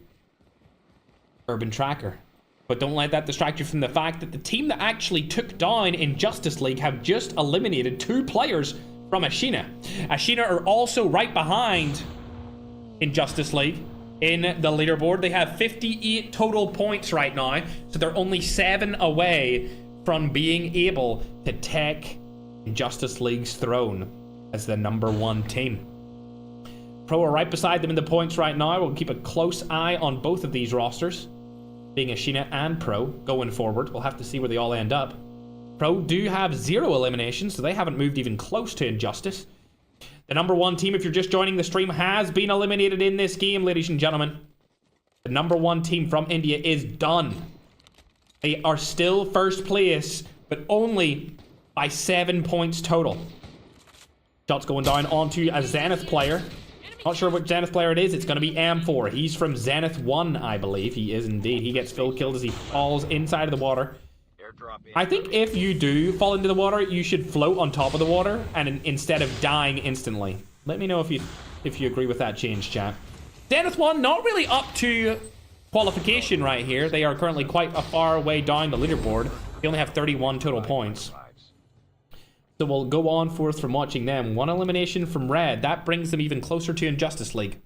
Urban Tracker. But don't let that distract you from the fact that the team that actually took down Injustice League have just eliminated 2 players from Ashina. Ashina are also right behind Injustice League in the leaderboard. They have 58 total points right now, so they're only 7 away from being able to take Injustice League's throne as the number 1 team. Pro are right beside them in the points right now. We'll keep a close eye on both of these rosters, being Ashina and Pro going forward. We'll have to see where they all end up. Pro do have 0 eliminations, so they haven't moved even close to Injustice. The number 1 team, if you're just joining the stream, has been eliminated in this game, ladies and gentlemen. The number 1 team from India is done. They are still first place, but only by 7 points total. Shots going down onto a Zenith player. Not sure which Zenith player it is. It's going to be M4. He's from Zenith 1, I believe. He is indeed. He gets full killed as he falls inside of the water. I think if you do fall into the water, you should float on top of the water and instead of dying instantly. Let me know if you agree with that change, chat. Zenith 1, not really up to qualification right here. They are currently quite a far way down the leaderboard. They only have 31 total points. So we'll go on forth from watching them. 1 elimination from Red. That brings them even closer to Injustice League.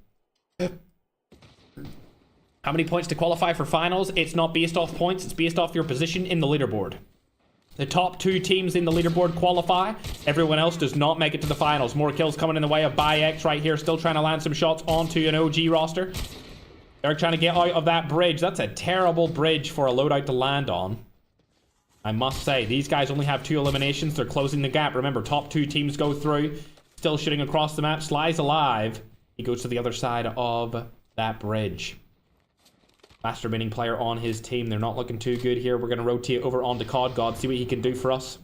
How many points to qualify for finals? It's not based off points. It's based off your position in the leaderboard. The top 2 teams in the leaderboard qualify. Everyone else does not make it to the finals. More kills coming in the way of ByX right here. Still trying to land some shots onto an OG roster. They're trying to get out of that bridge. That's a terrible bridge for a loadout to land on. I must say, these guys only have 2 eliminations. They're closing the gap. Remember, top 2 teams go through. Still shooting across the map. Sly's alive. He goes to the other side of that bridge. Masturbating player on his team. They're not looking too good here. We're going to rotate over onto COD God. See what he can do for us.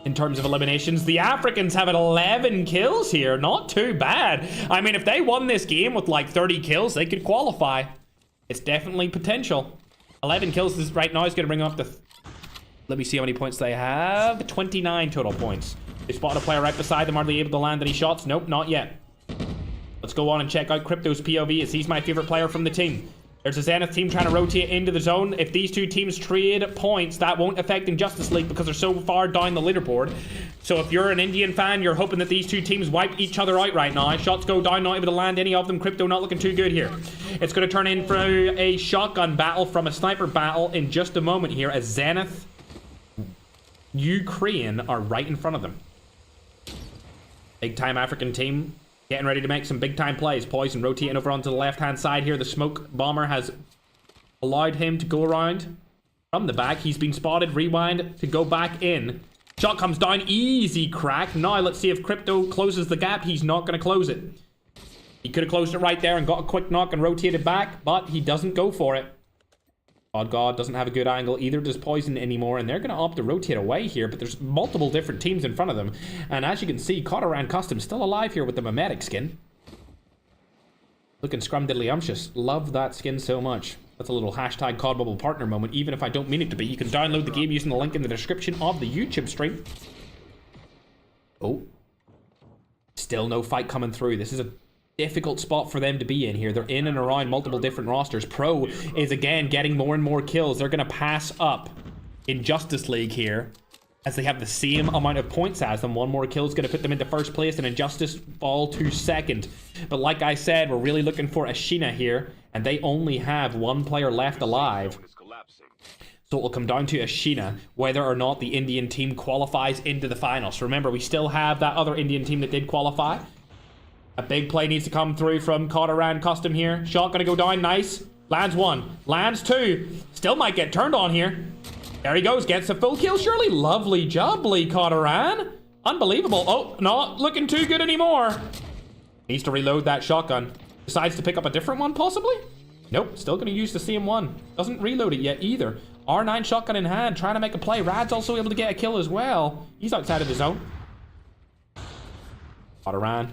In terms of eliminations, the Africans have 11 kills here. Not too bad. I mean, if they won this game with like 30 kills, they could qualify. It's definitely potential. 11 kills right now is going to bring them up to... Let me see how many points they have. 29 total points. They spotted a player right beside them. Are they able to land any shots? Nope, not yet. Let's go on and check out Crypto's POV, as he's my favorite player from the team. There's a Zenith team trying to rotate into the zone. If these 2 teams trade points, that won't affect Injustice League because they're so far down the leaderboard. So if you're an Indian fan, you're hoping that these 2 teams wipe each other out right now. Shots go down, not able to land any of them. Crypto not looking too good here. It's going to turn in for a shotgun battle from a sniper battle in just a moment here, as Zenith Ukraine are right in front of them. Big time African team getting ready to make some big time plays. Poison rotating over onto the left hand side here. The smoke bomber has allowed him to go around from the back. He's been spotted. Rewind to go back in. Shot comes down. Easy crack. Now let's see if Crypto closes the gap. He's not going to close it. He could have closed it right there and got a quick knock and rotated back, but he doesn't go for it. God doesn't have a good angle, either does Poison anymore, and they're going to opt to rotate away here, but there's multiple different teams in front of them. And as you can see, Codaran Custom still alive here with the Mimetic skin. Looking scrumdiddlyumptious. Love that skin so much. That's a little hashtag COD Mobile partner moment, even if I don't mean it to be. You can download the game using the link in the description of the YouTube stream. Oh. Still no fight coming through. This is a difficult spot for them to be in here. They're in and around multiple different rosters. Pro is again getting more and more kills. They're going to pass up Injustice League here, as they have the same amount of points as them. 1 more kill is going to put them into first place, and Injustice fall to second. But like I said, we're really looking for Ashina here, and they only have 1 player left alive. So it will come down to Ashina whether or not the Indian team qualifies into the finals. Remember, we still have that other Indian team that did qualify. A big play needs to come through from COD Custom here. Shot gonna go down, nice. Lands one, lands two. Still might get turned on here. There he goes, gets a full kill, surely. Lovely jubbly, COD. Unbelievable. Oh, not looking too good anymore. Needs to reload that shotgun. Decides to pick up a different one, possibly? Nope, still gonna use the same one. Doesn't reload it yet either. R9 shotgun in hand, trying to make a play. Rad's also able to get a kill as well. He's outside of the zone. COD.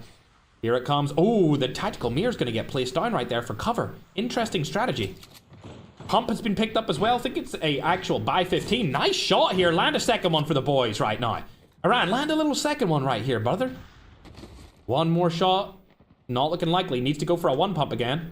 Here it comes. Oh, the tactical mirror's gonna get placed down right there for cover. Interesting strategy. Pump has been picked up as well. I think it's a actual buy 15. Nice shot here. Land a second one for the boys right now. Iran, land a little second one right here, brother. One more shot. Not looking likely. Needs to go for a one pump again.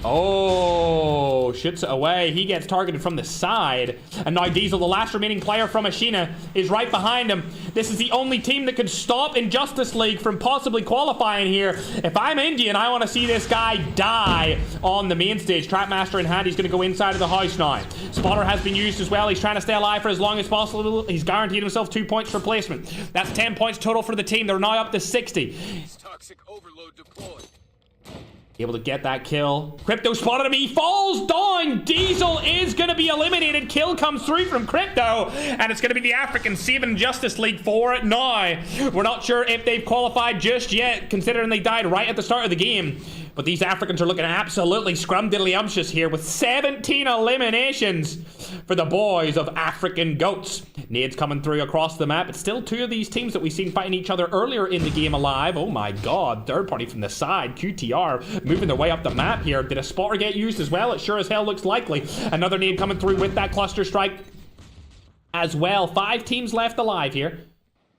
Oh, shoots it away. He gets targeted from the side. And now Diesel, the last remaining player from Ashina, is right behind him. This is the only team that could stop Injustice League from possibly qualifying here. If I'm Indian, I want to see this guy die on the main stage. Trapmaster in hand, he's going to go inside of the house now. Spotter has been used as well. He's trying to stay alive for as long as possible. He's guaranteed himself 2 points for placement. That's 10 points total for the team. They're now up to 60. Toxic overload deployed. Able to get that kill. Crypto spotted him. He falls down. Diesel is going to be eliminated. Kill comes through from Crypto. And it's going to be the African saving Justice League for it now. We're not sure if they've qualified just yet, considering they died right at the start of the game. But these Africans are looking absolutely scrumdiddly-umptious here with 17 eliminations for the boys of African Goats. Nades coming through across the map. It's still two of these teams that we've seen fighting each other earlier in the game alive. Oh my god. Third party from the side. QTR moving their way up the map here. Did a spotter get used as well? It sure as hell looks likely. Another nade coming through with that cluster strike as well. 5 teams left alive here.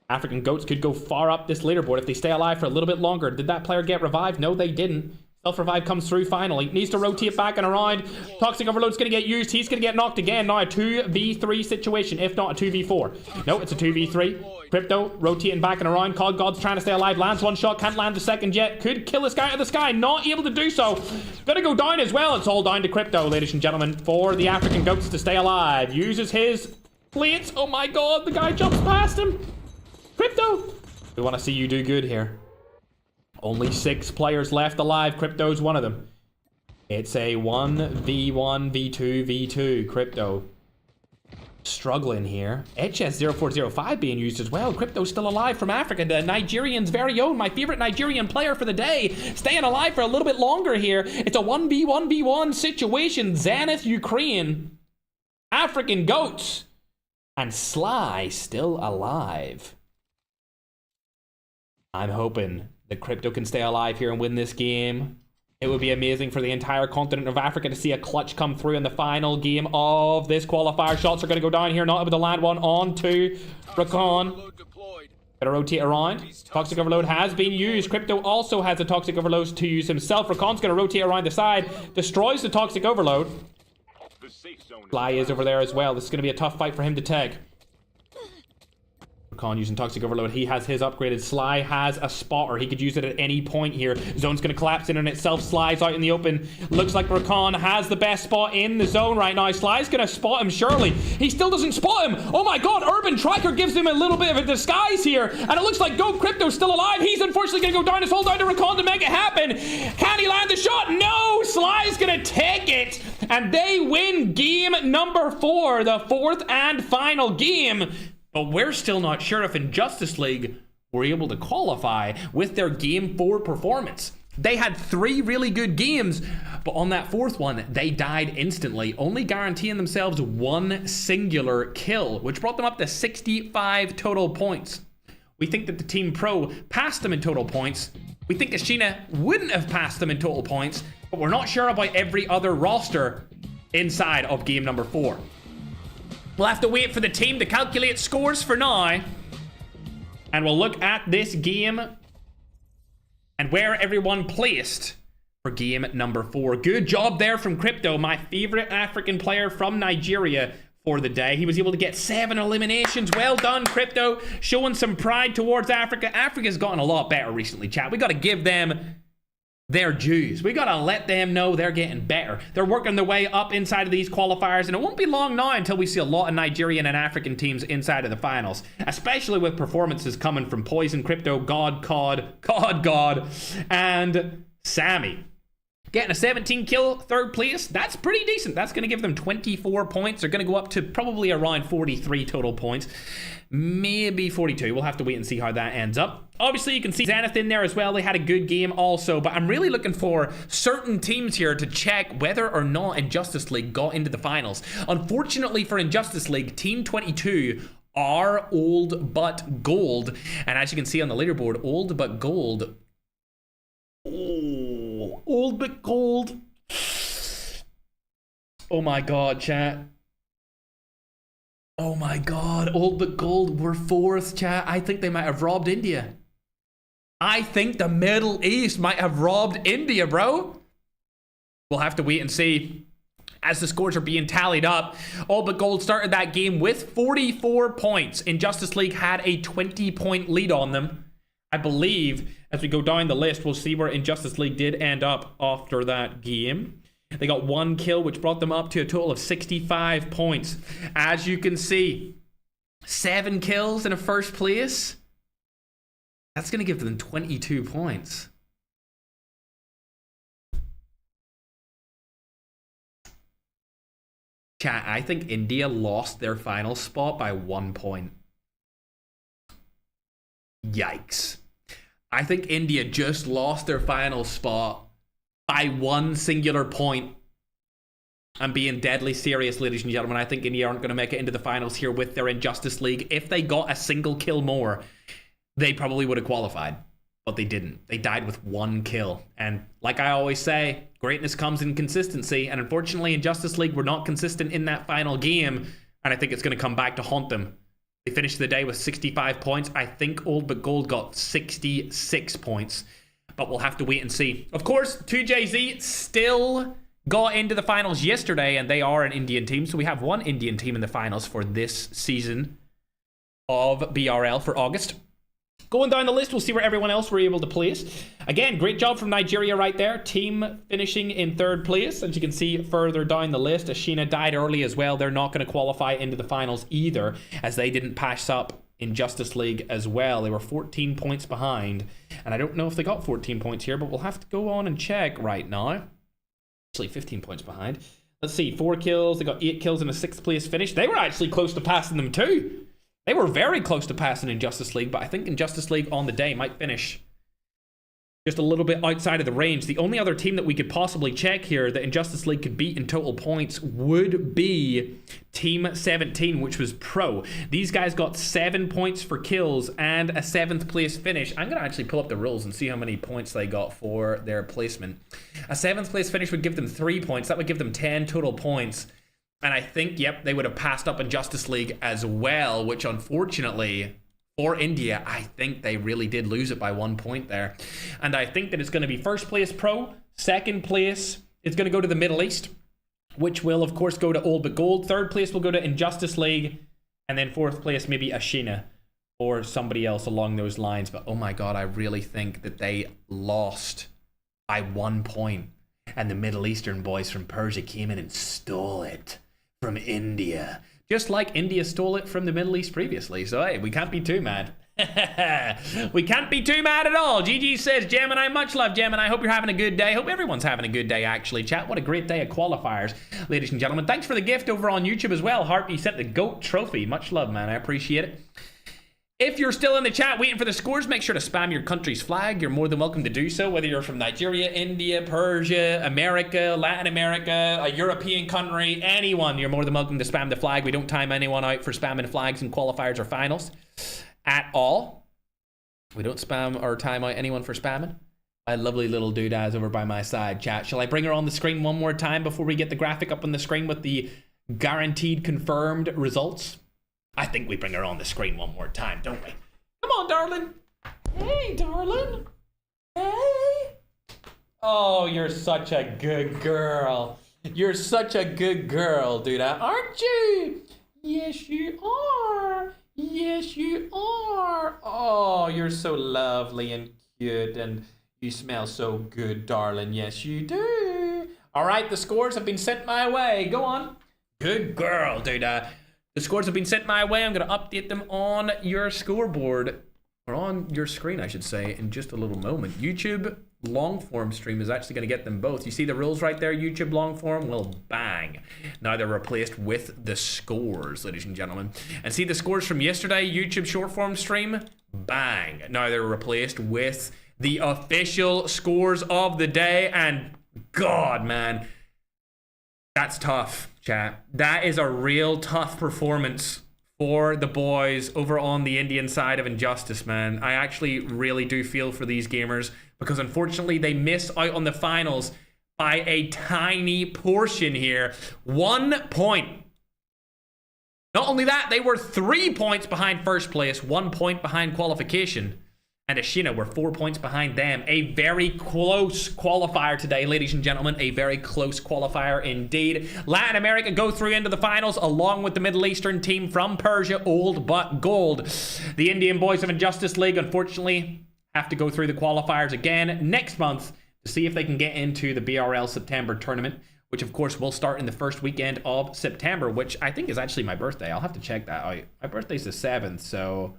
African Goats could go far up this leaderboard if they stay alive for a little bit longer. Did that player get revived? No, they didn't. Self-revive comes through finally. Needs to rotate back and around. Toxic Overload's going to get used. He's going to get knocked again. Now a 2v3 situation, if not a 2v4. No, it's a 2v3. Crypto rotating back and around. COD God's trying to stay alive. Lands one shot. Can't land the second yet. Could kill this guy out of the sky. Not able to do so. Gonna go down as well. It's all down to Crypto, ladies and gentlemen, for the African Goats to stay alive. Uses his plates. Oh my god, the guy jumps past him. Crypto, we want to see you do good here. Only 6 players left alive. Crypto's one of them. It's a 1v1, v2, v2. Crypto struggling here. HS0405 being used as well. Crypto's still alive from Africa. The Nigerian's very own, my favorite Nigerian player for the day, staying alive for a little bit longer here. It's a 1v1v1 situation. Zenith, Ukraine, African Goats, and Sly still alive. I'm hoping that Crypto can stay alive here and win this game. It would be amazing for the entire continent of Africa to see a clutch come through in the final game of this qualifier. Shots are going to go down here, not able to land one on to Rakan. Gotta rotate around. Toxic Overload has been used. Crypto also has a Toxic Overload to use himself. Rakan's going to rotate around the side, destroys the Toxic Overload. Fly is over there as well. This is going to be a tough fight for him to take. Rakan using Toxic Overload. He has his upgraded. Sly has a spotter. He could use it at any point here. Zone's going to collapse in on itself. Sly's out in the open. Looks like Rakan has the best spot in the zone right now. Sly's going to spot him, surely. He still doesn't spot him. Oh my god, Urban Tracker gives him a little bit of a disguise here. And it looks like Go Crypto's still alive. He's unfortunately going to go down. His hold down to Rakan to make it happen. Can he land the shot? No! Sly's going to take it. And they win game number 4, the 4th and final game. But we're still not sure if Injustice League were able to qualify with their Game 4 performance. They had 3 really good games, but on that 4th one, they died instantly, only guaranteeing themselves 1 singular kill, which brought them up to 65 total points. We think that the Team Pro passed them in total points. We think Ashina wouldn't have passed them in total points, but we're not sure about every other roster inside of game number 4. We'll have to wait for the team to calculate scores for now. And we'll look at this game and where everyone placed for game number 4. Good job there from Crypto, my favorite African player from Nigeria for the day. He was able to get 7 eliminations. Well done, Crypto. Showing some pride towards Africa. Africa's gotten a lot better recently, chat. We got to give them their dues. We gotta let them know they're getting better. They're working their way up inside of these qualifiers, and it won't be long now until we see a lot of Nigerian and African teams inside of the finals, especially with performances coming from Poison, Crypto, God, COD, and Sammy. Getting a 17 kill third place, that's pretty decent. That's going to give them 24 points. They're going to go up to probably around 43 total points. Maybe 42. We'll have to wait and see how that ends up. Obviously, you can see Zenith in there as well. They had a good game also, but I'm really looking for certain teams here to check whether or not Injustice League got into the finals. Unfortunately for Injustice League, Team 22 are old but gold. And as you can see on the leaderboard, old but gold. Oh, old but gold. Oh my god, chat. Oh my god, old but gold were fourth, chat. I think they might have robbed India. I think the Middle East might have robbed India, bro. We'll have to wait and see as the scores are being tallied up. Old but gold started that game with 44 points. Injustice League had a 20-point lead on them. I believe as we go down the list, we'll see where Injustice League did end up after that game. They got 1 kill, which brought them up to a total of 65 points. As you can see, 7 kills in a first place. That's going to give them 22 points. Chat, I think India lost their final spot by 1 point. Yikes. I think India just lost their final spot by 1 singular point. I'm being deadly serious, ladies and gentlemen. I think India aren't going to make it into the finals here with their Injustice League. If they got a single kill more, they probably would have qualified. But they didn't. They died with 1 kill. And like I always say, greatness comes in consistency. And unfortunately, Injustice League were not consistent in that final game. And I think it's going to come back to haunt them. They finished the day with 65 points. I think Old But Gold got 66 points. But we'll have to wait and see. Of course, 2JZ still got into the finals yesterday, and they are an Indian team. So we have 1 Indian team in the finals for this season of BRL for August. Going down the list, we'll see where everyone else were able to place. Again, great job from Nigeria right there. Team finishing in 3rd place. As you can see further down the list, Ashina died early as well. They're not going to qualify into the finals either, as they didn't pass up Injustice League as well. They were 14 points behind. And I don't know if they got 14 points here, but we'll have to go on and check right now. Actually, 15 points behind. Let's see, 4 kills. They got 8 kills in a 6th place finish. They were actually close to passing them too. They were very close to passing Injustice League, but I think Injustice League on the day might finish just a little bit outside of the range. The only other team that we could possibly check here that Injustice League could beat in total points would be Team 17, which was Pro. These guys got 7 points for kills and a 7th place finish. I'm going to actually pull up the rules and see how many points they got for their placement. A 7th place finish would give them 3 points. That would give them 10 total points. And I think, yep, they would have passed up Injustice League as well, which unfortunately for India, I think they really did lose it by 1 point there. And I think that it's going to be 1st place Pro, 2nd place, it's going to go to the Middle East, which will, of course, go to Old But Gold. 3rd place will go to Injustice League. And then 4th place, maybe Ashina or somebody else along those lines. But oh my god, I really think that they lost by 1 point. And the Middle Eastern boys from Persia came in and stole it from India. Just like India stole it from the Middle East previously. So, hey, we can't be too mad. We can't be too mad at all. GG says, Gemini, much love, Gemini. Hope you're having a good day. Hope everyone's having a good day, actually. Chat, what a great day of qualifiers, ladies and gentlemen. Thanks for the gift over on YouTube as well. Harp, you sent the GOAT trophy. Much love, man. I appreciate it. If you're still in the chat waiting for the scores, make sure to spam your country's flag. You're more than welcome to do so, whether you're from Nigeria, India, Persia, America, Latin America, a European country, anyone. You're more than welcome to spam the flag. We don't time anyone out for spamming flags in qualifiers or finals at all. We don't spam or time out anyone for spamming. My lovely little doodah is over by my side, chat. Shall I bring her on the screen one more time before we get the graphic up on the screen with the guaranteed confirmed results? I think we bring her on the screen one more time, don't we? Come on, darling. Hey, darling. Hey. Oh, you're such a good girl. You're such a good girl, dude, aren't you? Yes, you are. Yes, you are. Oh, you're so lovely and cute, and You smell so good, darling. Yes, you do. All right, the scores have been sent my way. Go on. Good girl, dude. The scores have been sent my way. I'm going to update them on your scoreboard, or on your screen, I should say, in just a little moment. YouTube long form stream is actually going to get them both. You see the rules right there, YouTube long form? Well, bang. Now they're replaced with the scores, ladies and gentlemen. And see the scores from yesterday, YouTube short form stream? Bang. Now they're replaced with the official scores of the day. And God, man, that's tough, chat. That is a real tough performance for the boys over on the Indian side of Injustice, man. I actually really do feel for these gamers because unfortunately they miss out on the finals by a tiny portion here. 1 point. Not only that, they were 3 points behind first place, 1 point behind qualification. And Ashina were 4 points behind them. A very close qualifier today, ladies and gentlemen. A very close qualifier indeed. Latin America go through into the finals along with the Middle Eastern team from Persia, Old But Gold. The Indian boys of Injustice League, unfortunately, have to go through the qualifiers again next month to see if they can get into the BRL September tournament, which of course will start in the first weekend of September, which I think is actually my birthday. I'll have to check that out. My birthday's the 7th, so...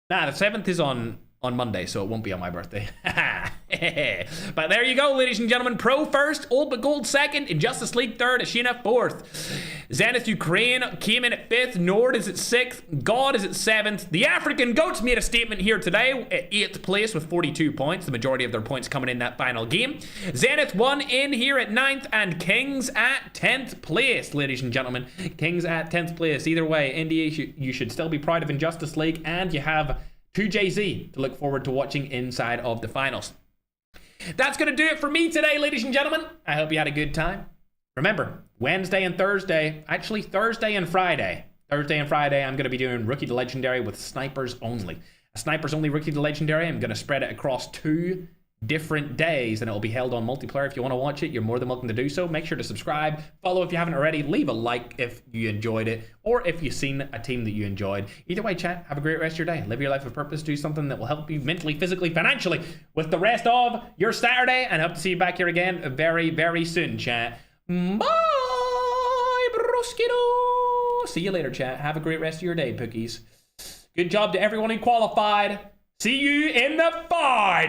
Nah, the 7th is on Monday, so it won't be on my birthday. But there you go, ladies and gentlemen. Pro first, Old But Gold second, Injustice League third, Ashina fourth. Zenith Ukraine came in at 5th, Nord is at 6th, God is at 7th. The African Goats made a statement here today at 8th place with 42 points, the majority of their points coming in that final game. Zenith won in here at 9th, and Kings at 10th place, ladies and gentlemen. Kings at 10th place. Either way, India, you should still be proud of Injustice League, and you have 2JZ to look forward to watching inside of the finals. That's going to do it for me today, ladies and gentlemen. I hope you had a good time. Remember, Wednesday and Thursday, actually Thursday and Friday, I'm going to be doing Rookie to Legendary with Snipers Only. A Snipers Only Rookie to Legendary, I'm going to spread it across 2 different days, and it will be held on multiplayer. If you want to watch it, you're more than welcome to do so. Make sure to subscribe, follow if you haven't already, leave a like if you enjoyed it, or if you've seen a team that you enjoyed. Either way, chat, have a great rest of your day. Live your life with purpose. Do something that will help you mentally, physically, financially with the rest of your Saturday, and hope to see you back here again very, very soon, chat. Bye, broskido. See you later, chat. Have a great rest of your day, Pookies. Good job to everyone who qualified. See you in the final.